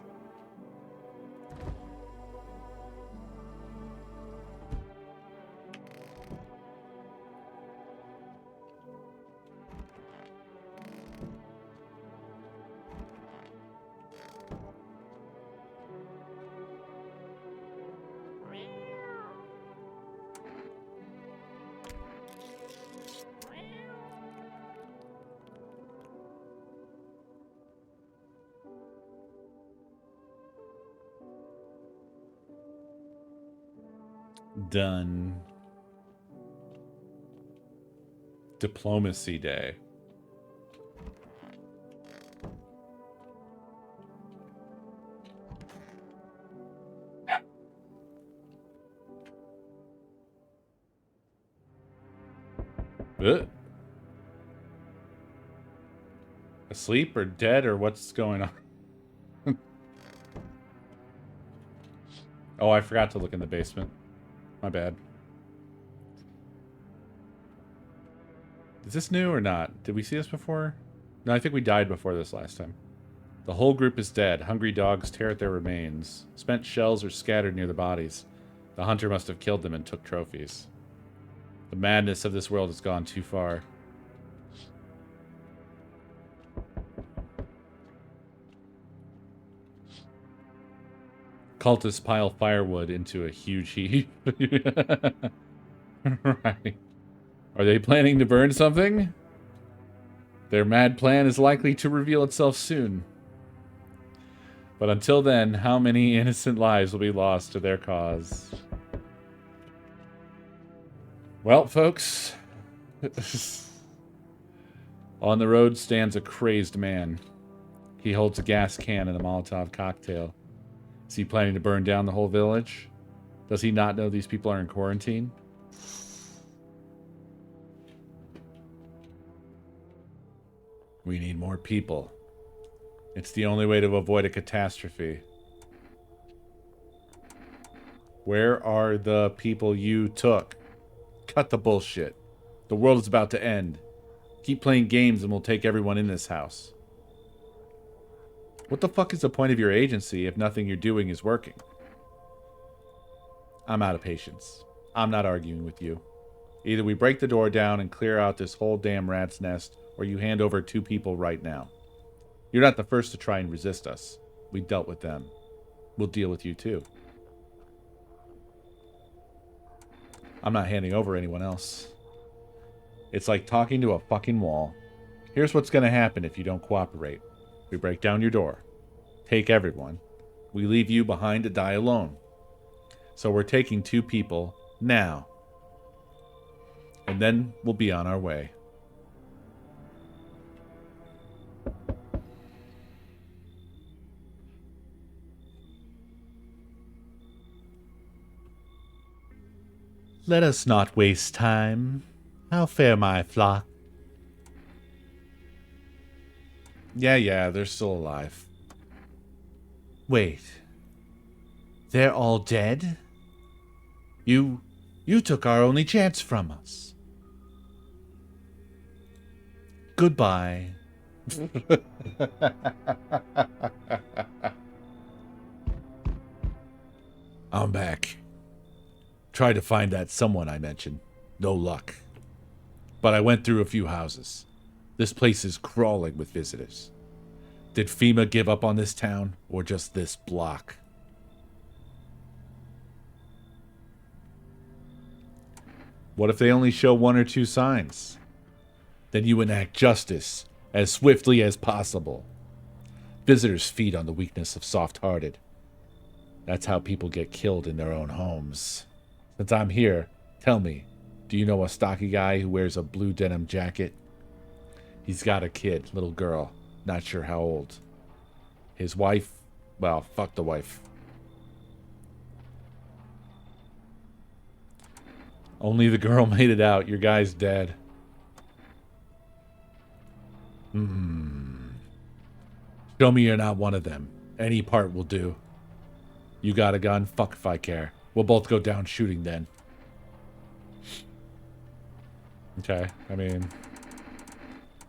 Done. Diplomacy Day. Asleep or dead or what's going on? Oh, I forgot to look in the basement. My bad. Is this new or not? Did we see this before? No, I think we died before this last time. The whole group is dead. Hungry dogs tear at their remains. Spent shells are scattered near the bodies. The hunter must have killed them and took trophies. The madness of this world has gone too far. Cultists pile firewood into a huge heap. Right. Are they planning to burn something? Their mad plan is likely to reveal itself soon. But until then, how many innocent lives will be lost to their cause? Well, folks, on the road stands a crazed man. He holds a gas can and a Molotov cocktail. Is he planning to burn down the whole village? Does he not know these people are in quarantine? We need more people. It's the only way to avoid a catastrophe. Where are the people you took? Cut the bullshit. The world is about to end. Keep playing games and we'll take everyone in this house. What the fuck is the point of your agency if nothing you're doing is working? I'm out of patience. I'm not arguing with you. Either we break the door down and clear out this whole damn rat's nest, or you hand over 2 people right now. You're not the first to try and resist us. We dealt with them. We'll deal with you too. I'm not handing over anyone else. It's like talking to a fucking wall. Here's what's gonna happen if you don't cooperate. We break down your door. Take everyone. We leave you behind to die alone. So we're taking 2 people now. And then we'll be on our way. Let us not waste time. How fare my flock? Yeah, they're still alive. Wait. They're all dead? You took our only chance from us. Goodbye. I'm back. Tried to find that someone I mentioned. No luck. But I went through a few houses. This place is crawling with visitors. Did FEMA give up on this town, or just this block? What if they only show 1 or 2 signs? Then you enact justice as swiftly as possible. Visitors feed on the weakness of soft-hearted. That's how people get killed in their own homes. Since I'm here, tell me, do you know a stocky guy who wears a blue denim jacket? He's got a kid, little girl, not sure how old. His wife, well, fuck the wife. Only the girl made it out. Your guy's dead. Show me you're not one of them. Any part will do. You got a gun? Fuck if I care. We'll both go down shooting then. Okay, I mean,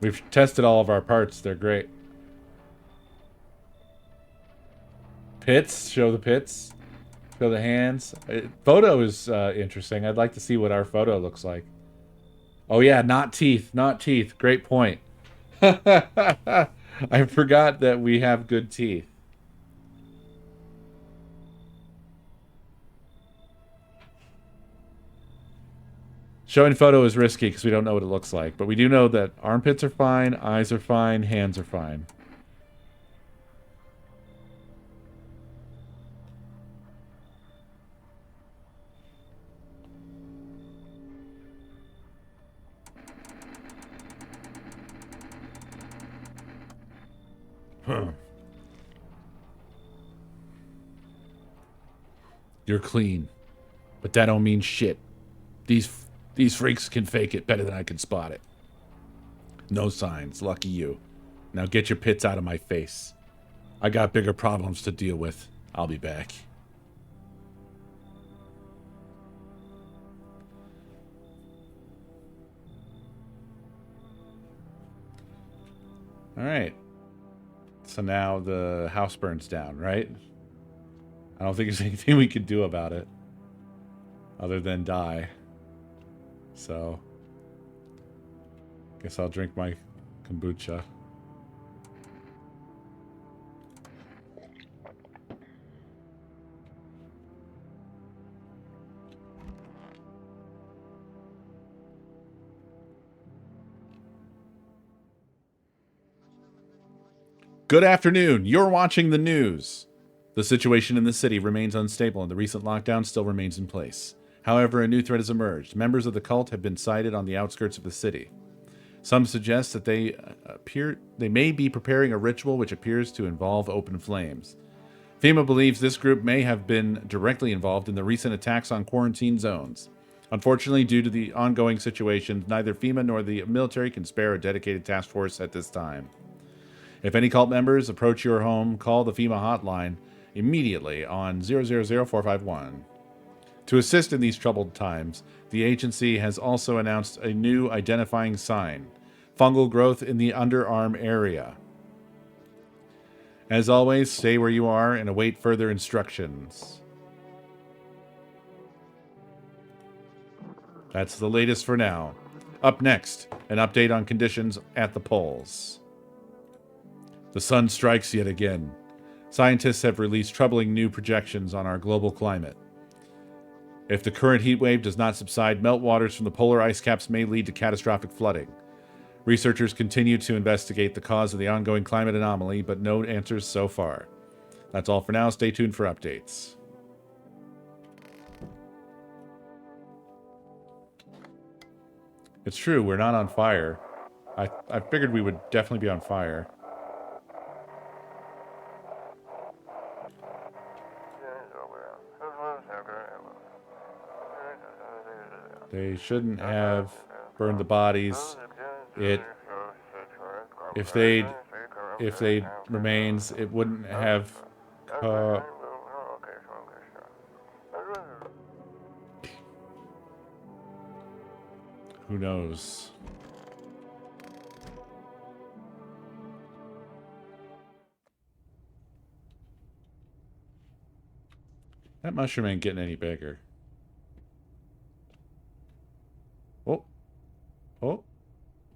we've tested all of our parts. They're great. Pits? Show the pits. Show the hands. Photo is interesting. I'd like to see what our photo looks like. Oh yeah, not teeth. Not teeth. Great point. I forgot that we have good teeth. Showing photo is risky because we don't know what it looks like. But we do know that armpits are fine, eyes are fine, hands are fine. You're clean. But that don't mean shit. These freaks can fake it better than I can spot it. No signs. Lucky you. Now get your pits out of my face. I got bigger problems to deal with. I'll be back. All right. So now the house burns down, right? I don't think there's anything we could do about it other than die. So, guess I'll drink my kombucha. Good afternoon. You're watching the news. The situation in the city remains unstable and the recent lockdown still remains in place. However, a new threat has emerged. Members of the cult have been sighted on the outskirts of the city. Some suggest that they may be preparing a ritual which appears to involve open flames. FEMA believes this group may have been directly involved in the recent attacks on quarantine zones. Unfortunately, due to the ongoing situation, neither FEMA nor the military can spare a dedicated task force at this time. If any cult members approach your home, call the FEMA hotline immediately on 00451. To assist in these troubled times, the agency has also announced a new identifying sign: fungal growth in the underarm area. As always, stay where you are and await further instructions. That's the latest for now. Up next, an update on conditions at the poles. The sun strikes yet again. Scientists have released troubling new projections on our global climate. If the current heat wave does not subside, meltwaters from the polar ice caps may lead to catastrophic flooding. Researchers continue to investigate the cause of the ongoing climate anomaly, but no answers so far. That's all for now. Stay tuned for updates. It's true, we're not on fire. I figured we would definitely be on fire. They shouldn't have burned the bodies. It if they remains, it wouldn't have who knows? That mushroom ain't getting any bigger. Oh. Oh.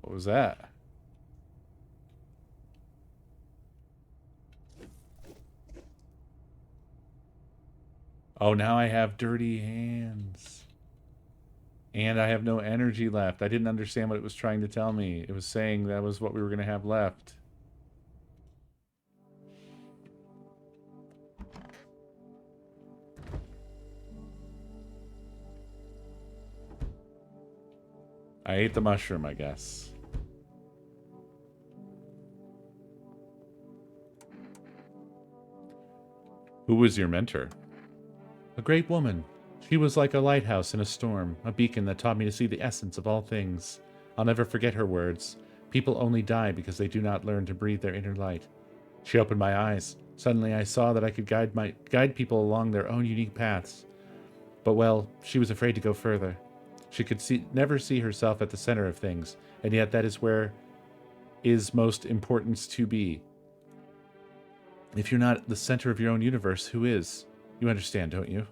What was that? Oh, now I have dirty hands. And I have no energy left. I didn't understand what it was trying to tell me. It was saying that was what we were going to have left. I ate the mushroom, I guess. Who was your mentor? A great woman. She was like a lighthouse in a storm, a beacon that taught me to see the essence of all things. I'll never forget her words. People only die because they do not learn to breathe their inner light. She opened my eyes. Suddenly I saw that I could guide people along their own unique paths. But well, she was afraid to go further. She could never see herself at the center of things, and yet that is where is most importance to be. If you're not at the center of your own universe, who is? You understand, don't you?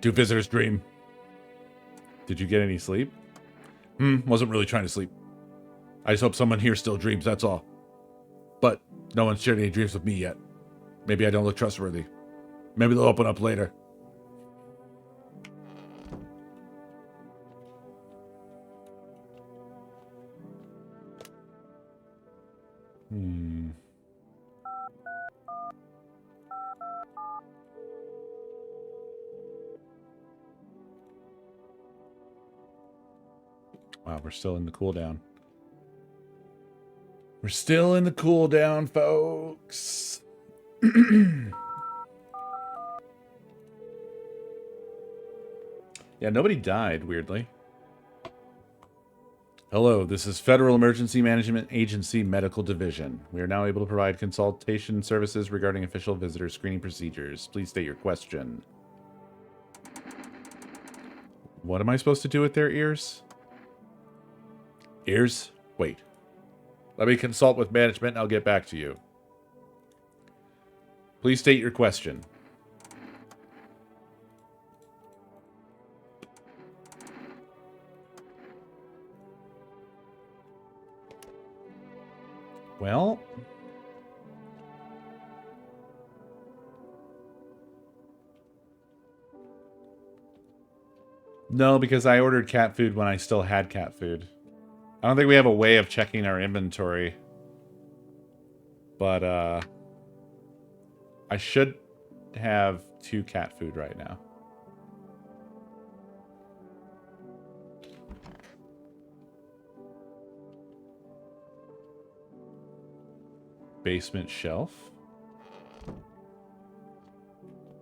Do visitors dream? Did you get any sleep? Wasn't really trying to sleep. I just hope someone here still dreams, that's all. But no one's shared any dreams with me yet. Maybe I don't look trustworthy. Maybe they'll open up later. Wow, we're still in the cooldown. We're still in the cooldown, folks. Yeah, nobody died, weirdly. Hello, this is Federal Emergency Management Agency Medical Division. We are now able to provide consultation services regarding official visitor screening procedures. Please state your question. What am I supposed to do with their ears? Ears? Wait. Let me consult with management and I'll get back to you. Please state your question. Well... No, because I ordered cat food when I still had cat food. I don't think we have a way of checking our inventory. But, I should have 2 cat food right now. Basement shelf.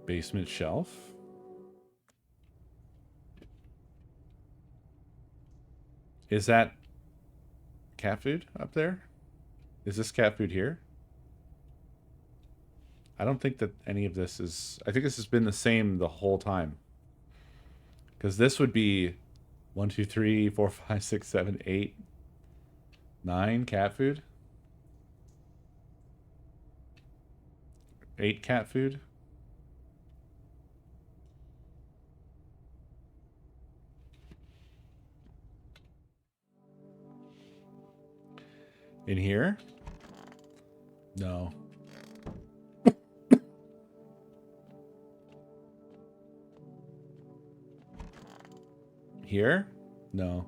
Basement shelf. Is that cat food up there? Is this cat food here? I don't think that any of this is... I think this has been the same the whole time. Because this would be 1, 2, 3, 4, 5, 6, 7, 8, 9 cat food. 8 cat food. In here? No. Here? No.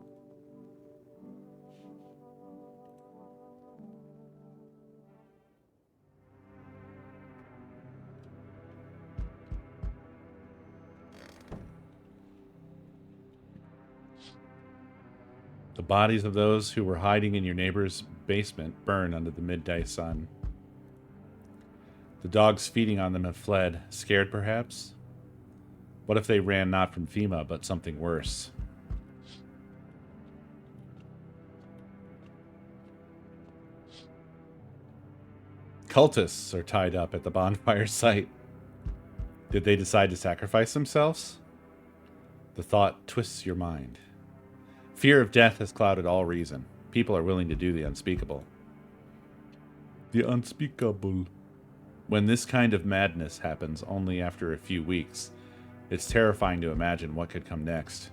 The bodies of those who were hiding in your neighbor's basement burn under the midday sun. The dogs feeding on them have fled, scared perhaps? What if they ran not from FEMA, but something worse? Cultists are tied up at the bonfire site. Did they decide to sacrifice themselves? The thought twists your mind. Fear of death has clouded all reason. People are willing to do the unspeakable. The unspeakable. When this kind of madness happens only after a few weeks, it's terrifying to imagine what could come next.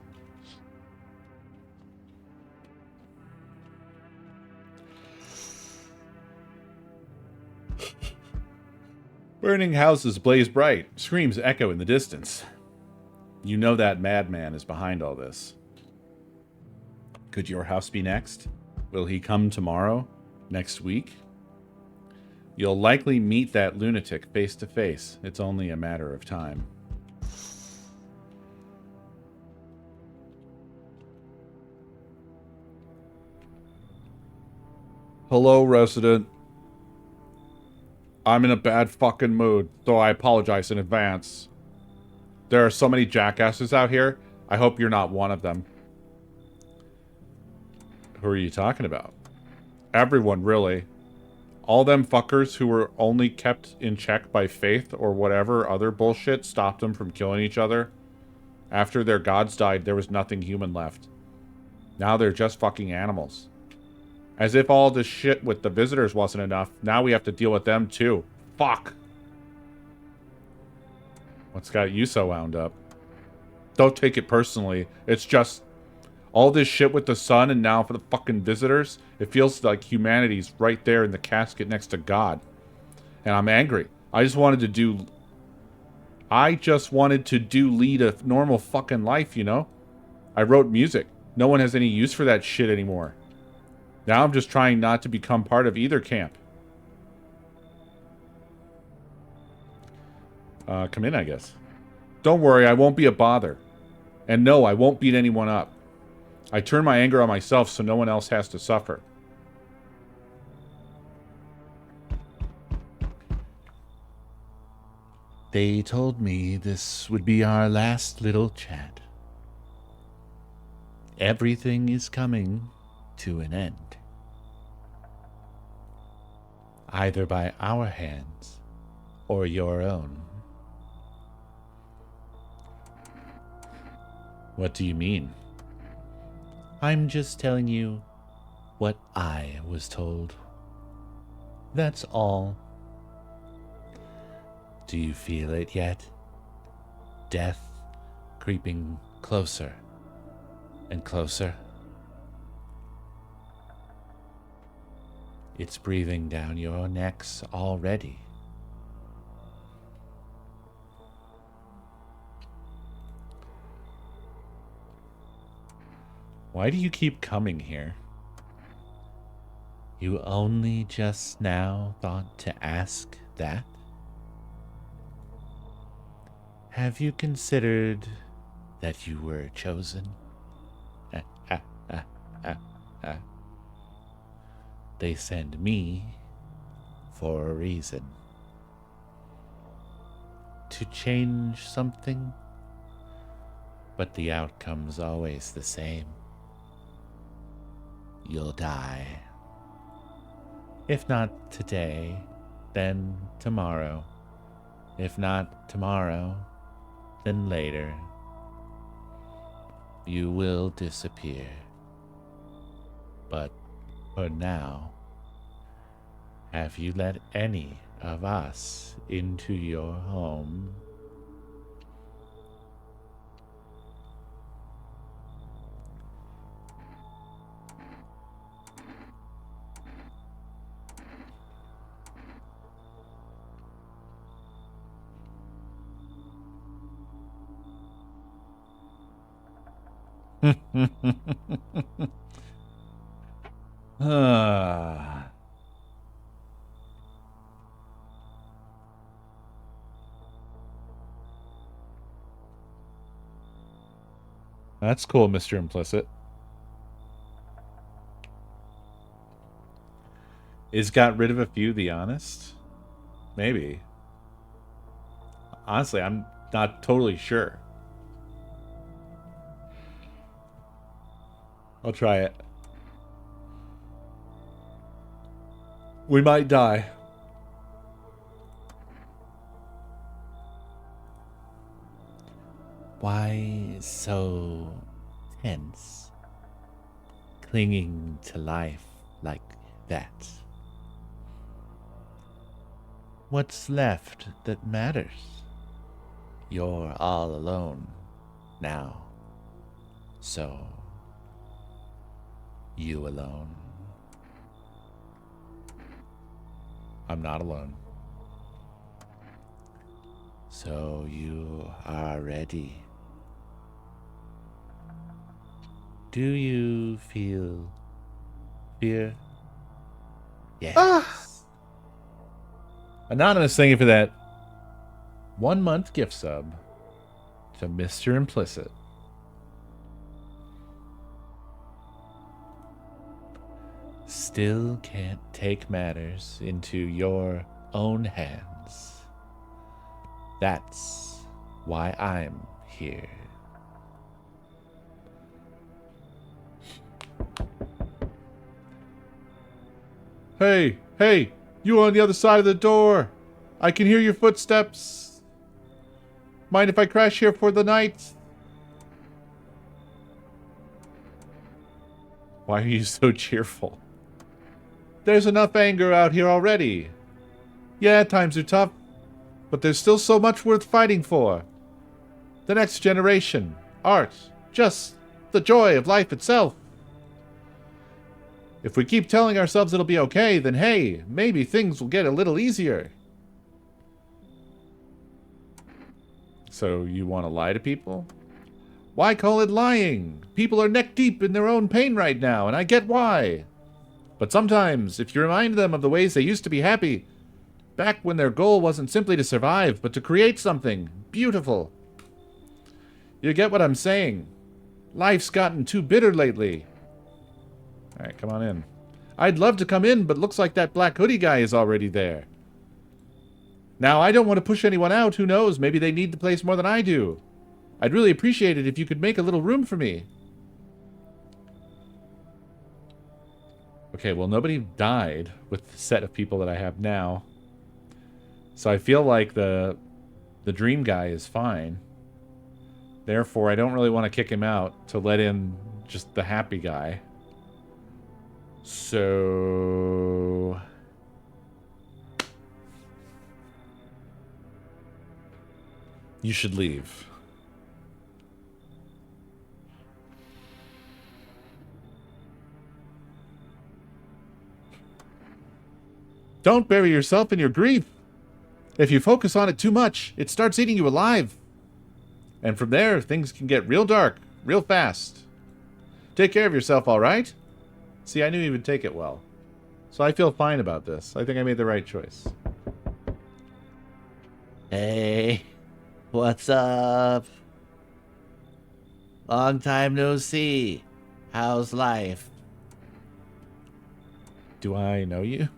Burning houses blaze bright. Screams echo in the distance. You know that madman is behind all this. Could your house be next? Will he come tomorrow? Next week? You'll likely meet that lunatic face to face. It's only a matter of time. Hello, resident. I'm in a bad fucking mood, though I apologize in advance. There are so many jackasses out here. I hope you're not one of them. Who are you talking about? Everyone, really. All them fuckers who were only kept in check by faith or whatever other bullshit stopped them from killing each other. After their gods died, there was nothing human left. Now they're just fucking animals. As if all this shit with the visitors wasn't enough, now we have to deal with them too. Fuck! What's got you so wound up? Don't take it personally. It's just... all this shit with the sun and now for the fucking visitors, it feels like humanity's right there in the casket next to God. And I'm angry. I just wanted to lead a normal fucking life, you know? I wrote music. No one has any use for that shit anymore. Now I'm just trying not to become part of either camp. Come in, I guess. Don't worry, I won't be a bother. And no, I won't beat anyone up. I turn my anger on myself so no one else has to suffer. They told me this would be our last little chat. Everything is coming to an end. Either by our hands or your own. What do you mean? I'm just telling you what I was told. That's all. Do you feel it yet? Death creeping closer and closer. It's breathing down your necks already. Why do you keep coming here? You only just now thought to ask that? Have you considered that you were chosen? They send me for a reason. To change something, but the outcome's always the same. You'll die. If not today, then tomorrow. If not tomorrow, then later. You will disappear. But for now, have you let any of us into your home? Ah. That's cool, Mr. Implicit. Is got rid of a few the honest? Maybe. Honestly, I'm not totally sure. I'll try it. We might die. Why so tense? Clinging to life like that? What's left that matters? You're all alone now. So, you alone? I'm not alone. So you are ready. Do you feel fear? Yes. Anonymous, thank you for that 1 month gift sub to Mr. Implicit. Still can't take matters into your own hands. That's why I'm here. Hey, hey, you on the other side of the door. I can hear your footsteps. Mind if I crash here for the night? Why are you so cheerful? There's enough anger out here already. Yeah, times are tough, but there's still so much worth fighting for. The next generation, art, just the joy of life itself. If we keep telling ourselves it'll be okay, then hey, maybe things will get a little easier. So you want to lie to people? Why call it lying? People are neck deep in their own pain right now, and I get why. But sometimes, if you remind them of the ways they used to be happy, back when their goal wasn't simply to survive, but to create something beautiful. You get what I'm saying? Life's gotten too bitter lately. Alright, come on in. I'd love to come in, but looks like that black hoodie guy is already there. Now, I don't want to push anyone out. Who knows? Maybe they need the place more than I do. I'd really appreciate it if you could make a little room for me. Okay, well, nobody died with the set of people that I have now. So I feel like the dream guy is fine. Therefore, I don't really want to kick him out to let in just the happy guy. So... you should leave. Don't bury yourself in your grief. If you focus on it too much, it starts eating you alive. And from there, things can get real dark, real fast. Take care of yourself, all right? See, I knew he would take it well. So I feel fine about this. I think I made the right choice. Hey, what's up? Long time no see. How's life? Do I know you?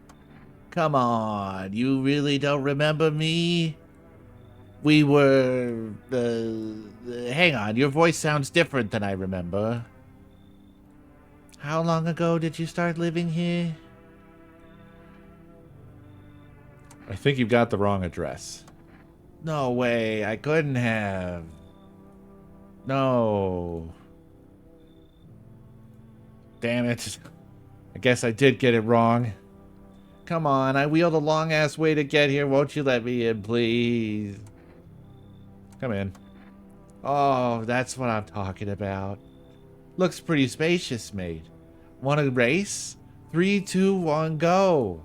Come on, you really don't remember me? We were... hang on, your voice sounds different than I remember. How long ago did you start living here? I think you've got the wrong address. No way, I couldn't have. No. Damn it. I guess I did get it wrong. Come on, I wheeled a long-ass way to get here. Won't you let me in, please? Come in. Oh, that's what I'm talking about. Looks pretty spacious, mate. Want to race? 3, 2, 1, go.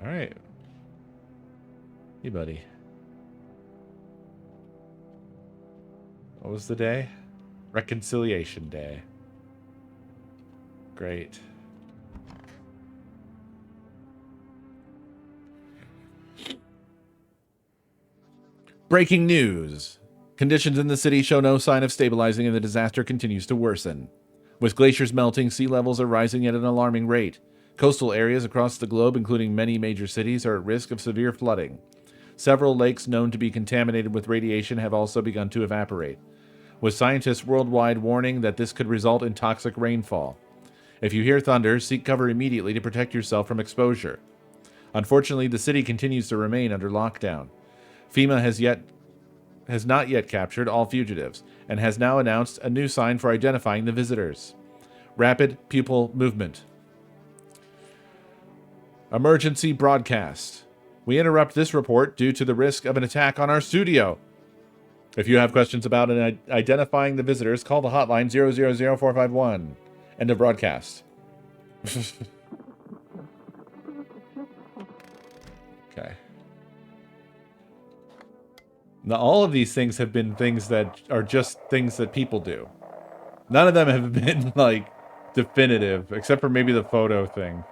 All right. Hey, buddy. What was the day? Reconciliation Day. Great. Breaking news. Conditions in the city show no sign of stabilizing and the disaster continues to worsen. With glaciers melting, sea levels are rising at an alarming rate. Coastal areas across the globe, including many major cities, are at risk of severe flooding. Several lakes known to be contaminated with radiation have also begun to evaporate, with scientists worldwide warning that this could result in toxic rainfall. If you hear thunder, seek cover immediately to protect yourself from exposure. Unfortunately, the city continues to remain under lockdown. FEMA has not yet captured all fugitives, and has now announced a new sign for identifying the visitors. Rapid pupil movement. Emergency broadcast. We interrupt this report due to the risk of an attack on our studio. If you have questions about identifying the visitors, call the hotline 000-451. End of broadcast. Okay. Now, all of these things have been things that are just things that people do. None of them have been, like, definitive, except for maybe the photo thing.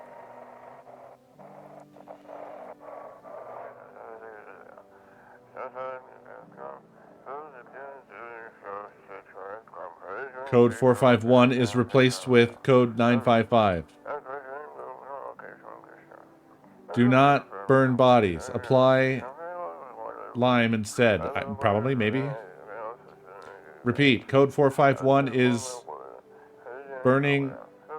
Code 451 is replaced with code 955. Do not burn bodies. Apply lime instead. Probably, maybe. Repeat, code 451 is burning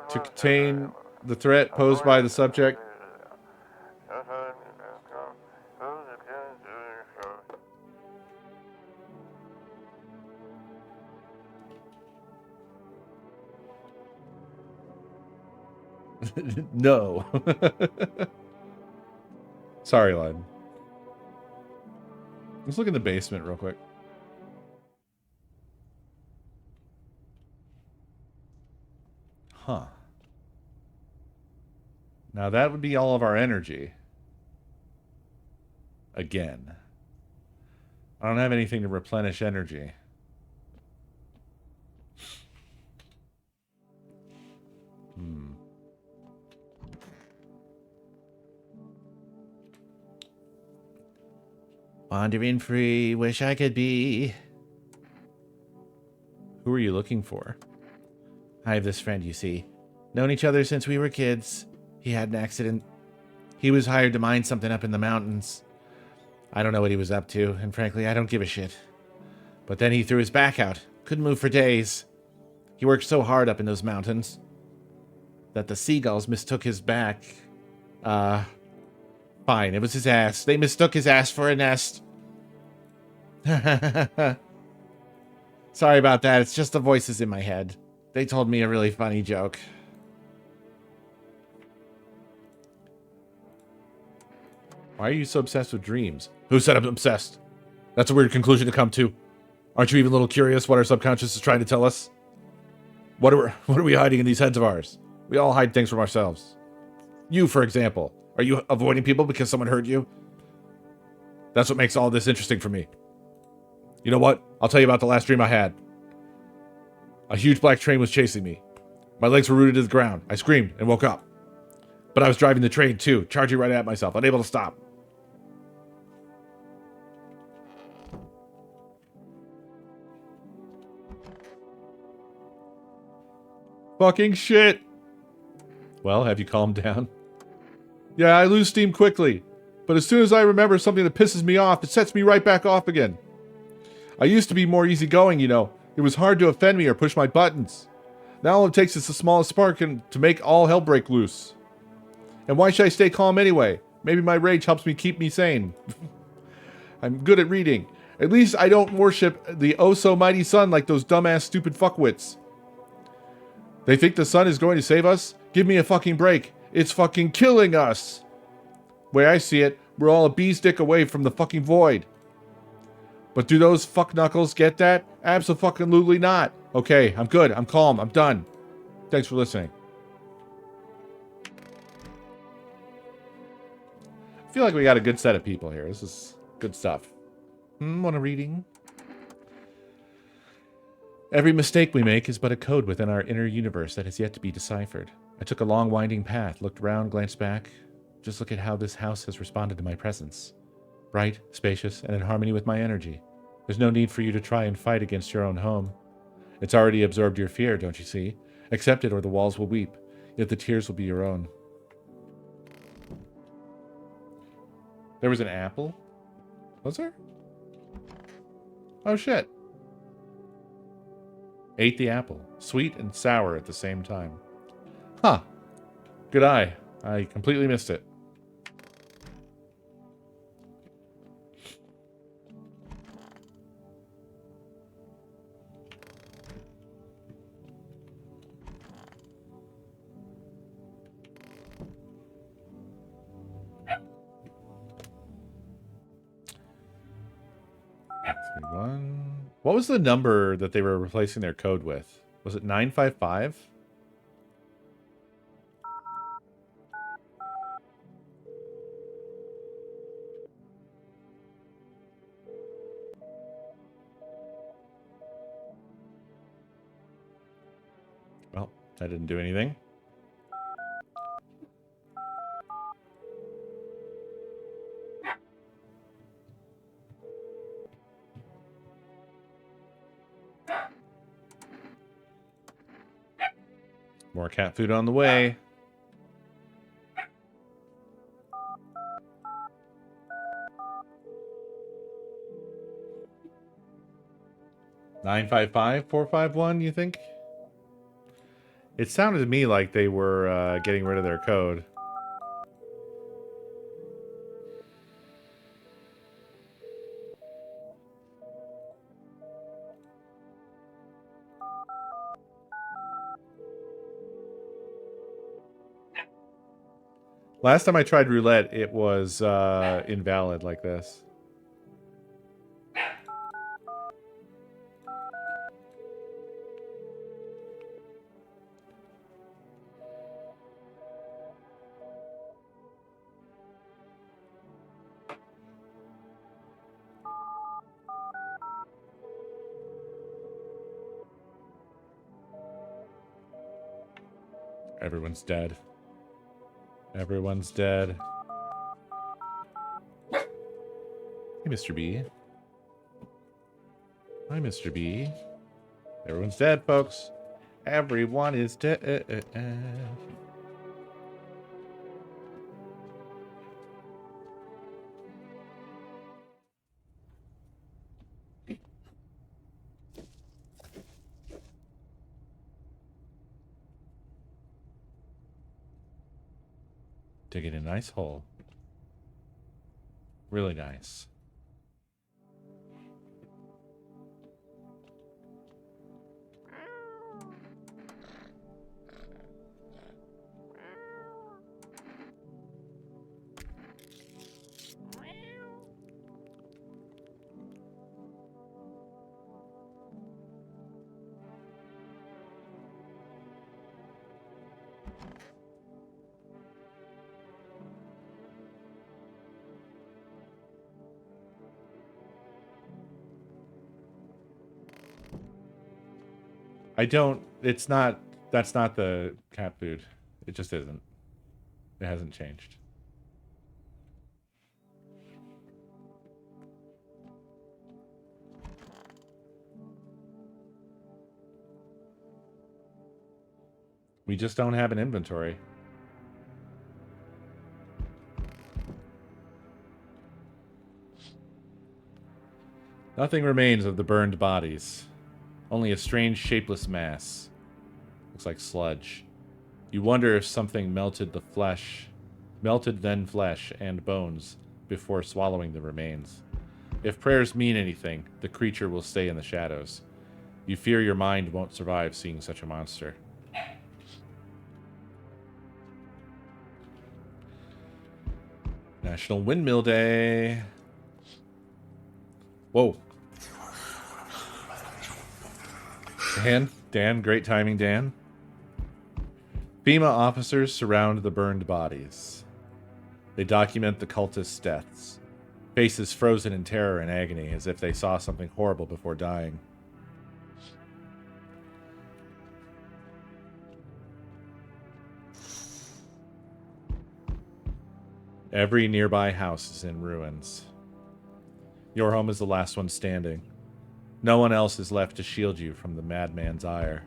to contain the threat posed by the subject. No. Sorry, Lud. Let's look in the basement real quick. Huh. Now that would be all of our energy. Again. I don't have anything to replenish energy. Wandering free, wish I could be. Who are you looking for? I have this friend, you see. Known each other since we were kids. He had an accident. He was hired to mine something up in the mountains. I don't know what he was up to, and frankly, I don't give a shit. But then he threw his back out. Couldn't move for days. He worked so hard up in those mountains that the seagulls mistook his back. Fine, it was his ass. They mistook his ass for a nest. Sorry about that. It's just the voices in my head. They told me a really funny joke. Why are you so obsessed with dreams? Who said I'm obsessed? That's a weird conclusion to come to. Aren't you even a little curious what our subconscious is trying to tell us? What are we hiding in these heads of ours? We all hide things from ourselves. You, for example. Are you avoiding people because someone hurt you? That's what makes all this interesting for me. You know what? I'll tell you about the last dream I had. A huge black train was chasing me. My legs were rooted to the ground. I screamed and woke up. But I was driving the train too, charging right at myself, unable to stop. Fucking shit! Well, have you calmed down? Yeah, I lose steam quickly. But as soon as I remember something that pisses me off, it sets me right back off again. I used to be more easygoing, you know. It was hard to offend me or push my buttons. Now all it takes is the smallest spark to make all hell break loose. And why should I stay calm anyway? Maybe my rage helps me keep me sane. I'm good at reading. At least I don't worship the oh-so-mighty sun like those dumbass stupid fuckwits. They think the sun is going to save us? Give me a fucking break. It's fucking killing us. Way I see it, we're all a bee's dick away from the fucking void. But do those fuck knuckles get that? Abso-fucking-lutely not. Okay, I'm good. I'm calm. I'm done. Thanks for listening. I feel like we got a good set of people here. This is good stuff. Want a reading? Every mistake we make is but a code within our inner universe that has yet to be deciphered. I took a long winding path, looked around, glanced back. Just look at how this house has responded to my presence. Bright, spacious, and in harmony with my energy. There's no need for you to try and fight against your own home. It's already absorbed your fear, don't you see? Accept it or the walls will weep, yet the tears will be your own. There was an apple? Was there? Oh shit. Ate the apple. Sweet and sour at the same time. Huh. Good eye. I completely missed it. What was the number that they were replacing their code with? Was it 955? Well, that didn't do anything. More cat food on the way. $955-451, you think? It sounded to me like they were getting rid of their code. Last time I tried roulette, it was invalid like this. Everyone's dead. Everyone's dead. Hey, Mr. B. Hi, Mr. B. Everyone's dead, folks. Everyone is dead. Digging a nice hole. Really nice. It's not, that's not the cat food. It just isn't. It hasn't changed. We just don't have an inventory. Nothing remains of the burned bodies. Only a strange shapeless mass. Looks like sludge. You wonder if something melted the flesh, melted then flesh and bones before swallowing the remains. If prayers mean anything, the creature will stay in the shadows. You fear your mind won't survive seeing such a monster. National Windmill Day. Whoa. Dan, great timing, Dan. FEMA officers surround the burned bodies. They document the cultists' deaths. Faces frozen in terror and agony as if they saw something horrible before dying. Every nearby house is in ruins. Your home is the last one standing. No one else is left to shield you from the madman's ire.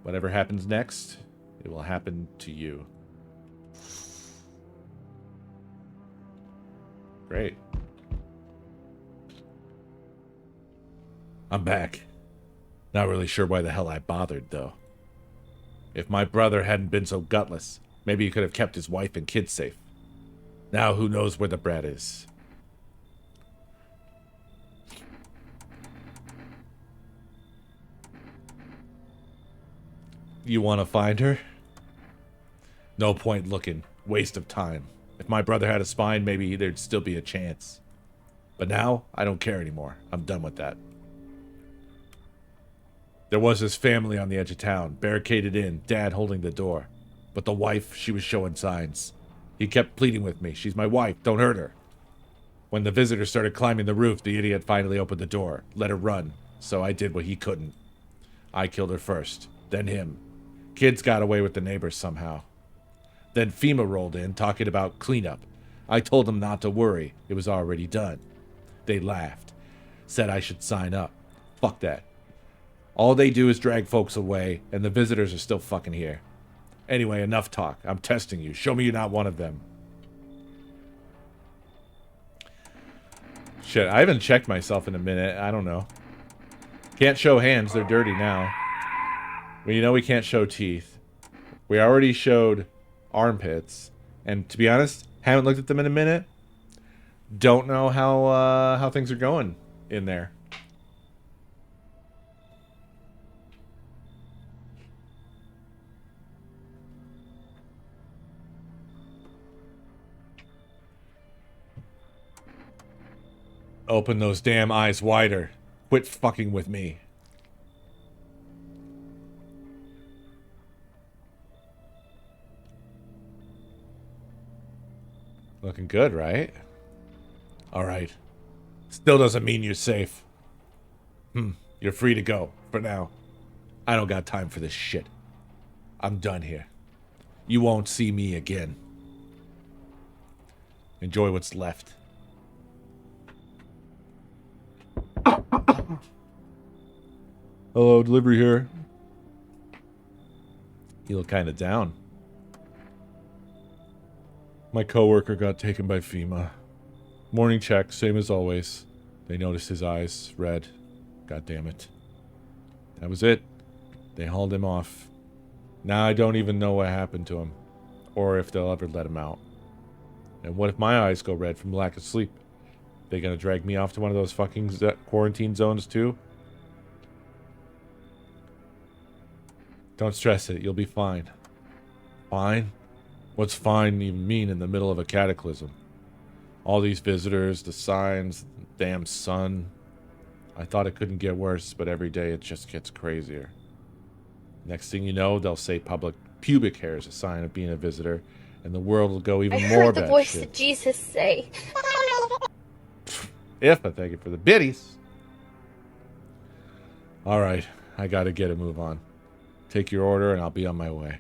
Whatever happens next, it will happen to you. Great. I'm back. Not really sure why the hell I bothered, though. If my brother hadn't been so gutless, maybe he could have kept his wife and kids safe. Now who knows where the brat is? You want to find her? No point looking. Waste of time. If my brother had a spine, maybe there'd still be a chance. But now, I don't care anymore. I'm done with that. There was his family on the edge of town, barricaded in, Dad holding the door. But the wife, she was showing signs. He kept pleading with me. She's my wife. Don't hurt her. When the visitors started climbing the roof, the idiot finally opened the door, let her run. So I did what he couldn't. I killed her first, then him. Kids got away with the neighbors somehow. Then FEMA rolled in, talking about cleanup. I told them not to worry. It was already done. They laughed. Said I should sign up. Fuck that. All they do is drag folks away, and the visitors are still fucking here. Anyway, enough talk. I'm testing you. Show me you're not one of them. Shit, I haven't checked myself in a minute. I don't know. Can't show hands. They're dirty now. Well, you know we can't show teeth. We already showed armpits. And to be honest, haven't looked at them in a minute. Don't know how things are going in there. Open those damn eyes wider. Quit fucking with me. Looking good, right? Alright. Still doesn't mean you're safe. You're free to go, for now. I don't got time for this shit. I'm done here. You won't see me again. Enjoy what's left. Hello, delivery here. You look kind of down. My coworker got taken by FEMA. Morning check, same as always. They noticed his eyes, red. God damn it. That was it. They hauled him off. Now I don't even know what happened to him. Or if they'll ever let him out. And what if my eyes go red from lack of sleep? They gonna drag me off to one of those fucking quarantine zones too? Don't stress it, you'll be fine. Fine? What's fine even mean in the middle of a cataclysm? All these visitors, the signs, the damn sun. I thought it couldn't get worse, but every day it just gets crazier. Next thing you know, they'll say public pubic hair is a sign of being a visitor, and the world will go even more bad. I heard the voice shit. of Jesus say. If I thank you for the biddies. Alright, I gotta get a move on. Take your order and I'll be on my way.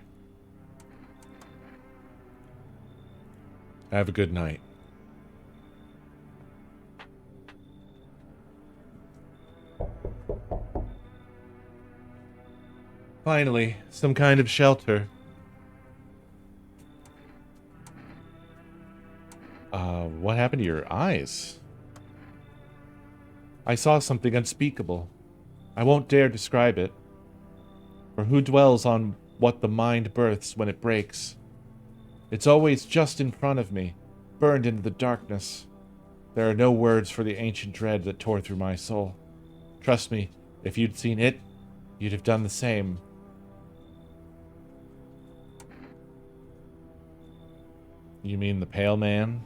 Have a good night. Finally, some kind of shelter. What happened to your eyes? I saw something unspeakable. I won't dare describe it. For who dwells on what the mind births when it breaks? It's always just in front of me, burned into the darkness. There are no words for the ancient dread that tore through my soul. Trust me, if you'd seen it, you'd have done the same. You mean the pale man?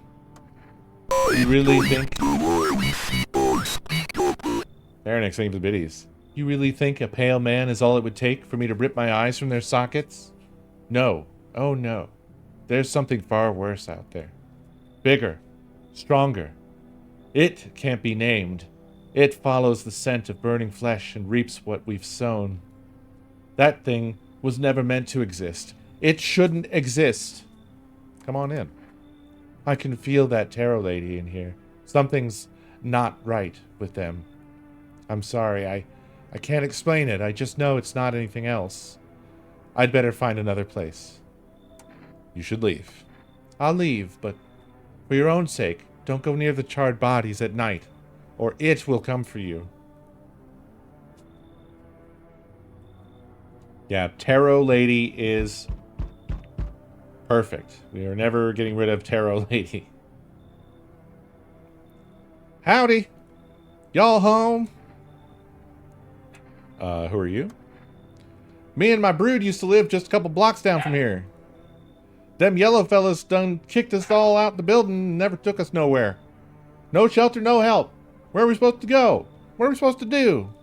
You really think... Baronix names the biddies. You really think a pale man is all it would take for me to rip my eyes from their sockets? No. Oh no. There's something far worse out there. Bigger. Stronger. It can't be named. It follows the scent of burning flesh and reaps what we've sown. That thing was never meant to exist. It shouldn't exist. Come on in. I can feel that tarot lady in here. Something's not right with them. I'm sorry. I can't explain it. I just know it's not anything else. I'd better find another place. You should leave. I'll leave, but for your own sake, don't go near the charred bodies at night, or it will come for you. Yeah, Tarot Lady is perfect. We are never getting rid of Tarot Lady. Howdy. Y'all home? Who are you? Me and my brood used to live just a couple blocks down from here. Them yellow fellas done kicked us all out the building and never took us nowhere. No shelter, no help. Where are we supposed to go? What are we supposed to do?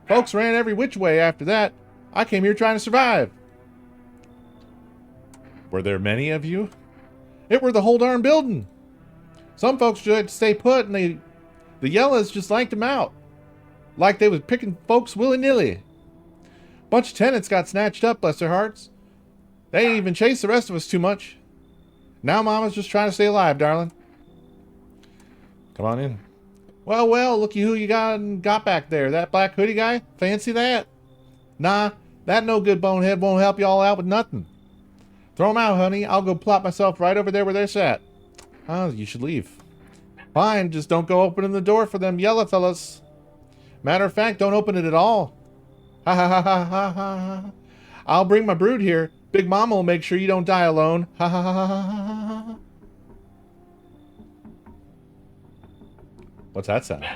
Folks ran every which way after that. I came here trying to survive. Were there many of you? It were the whole darn building. Some folks just had to stay put, and the yellows just lanked them out. Like they was picking folks willy-nilly. Bunch of tenants got snatched up, bless their hearts. They ain't even chased the rest of us too much. Now Mama's just trying to stay alive, darling. Come on in. Well, looky who you got back there. That black hoodie guy? Fancy that? Nah, that no good bonehead won't help y'all out with nothing. Throw 'em out, honey. I'll go plop myself right over there where they're sat. Oh, you should leave. Fine, just don't go opening the door for them yellow fellas. Matter of fact, don't open it at all. Ha ha ha ha ha ha. I'll bring my brood here. Big Mama will make sure you don't die alone. Ha ha ha ha ha ha. What's that sound?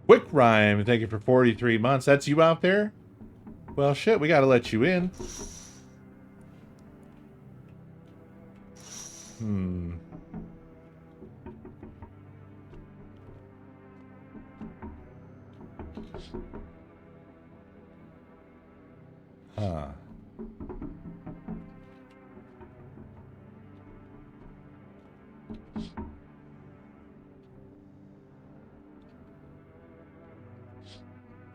Quick Rhyme, thank you for 43 months. That's you out there? Well, shit, we gotta let you in. Huh.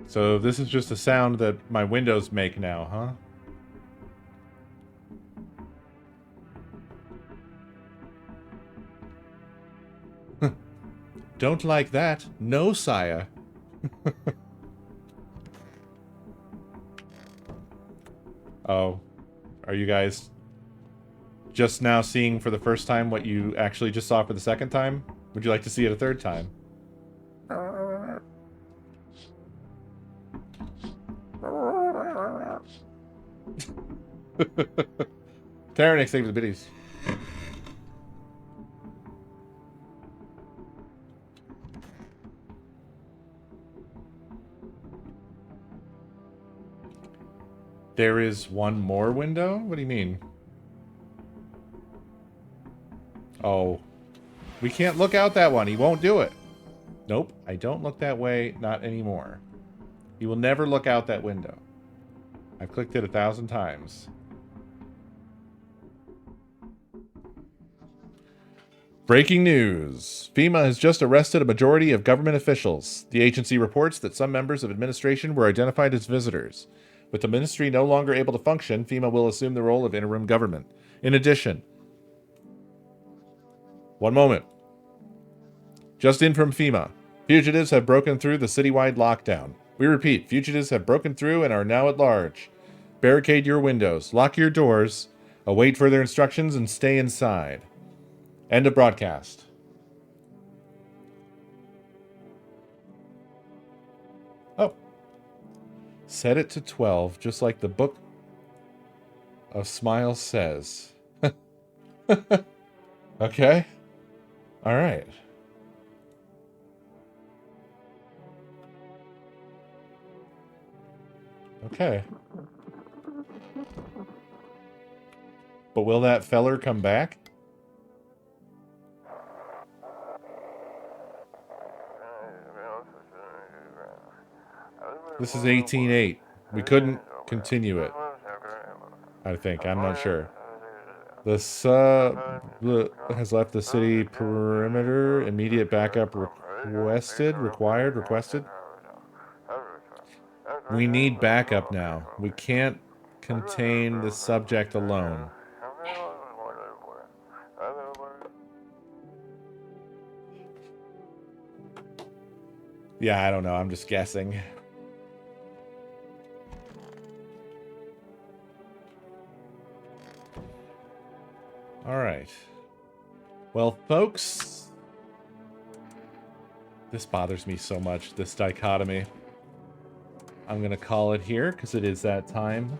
So this is just a sound that my windows make now, huh? Don't like that. No, sire. Oh. Are you guys just now seeing for the first time what you actually just saw for the second time? Would you like to see it a third time? Tyrannix, thank you for the biddies. There is one more window? What do you mean? Oh. We can't look out that one. He won't do it. Nope. I don't look that way. Not anymore. He will never look out that window. I've clicked it 1,000 times. Breaking news. FEMA has just arrested a majority of government officials. The agency reports that some members of administration were identified as visitors. With the ministry no longer able to function, FEMA will assume the role of interim government. In addition, one moment. Just in from FEMA. Fugitives have broken through the citywide lockdown. We repeat, fugitives have broken through and are now at large. Barricade your windows, lock your doors, await further instructions, and stay inside. End of broadcast. Oh. Set it to 12, just like the Book of Smiles says. Okay. All right. Okay. But will that feller come back? This is 18.8. We couldn't continue it. I think. I'm not sure. The sub has left the city perimeter. Immediate backup requested. We need backup now. We can't contain the subject alone. Yeah, I don't know. I'm just guessing. All right. Well, folks, this bothers me so much, this dichotomy. I'm going to call it here because it is that time.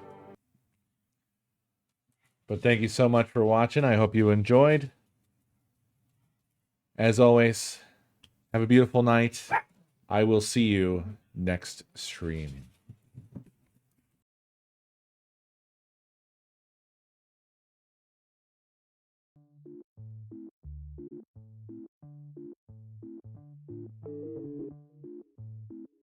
But thank you so much for watching. I hope you enjoyed. As always, have a beautiful night. I will see you next stream.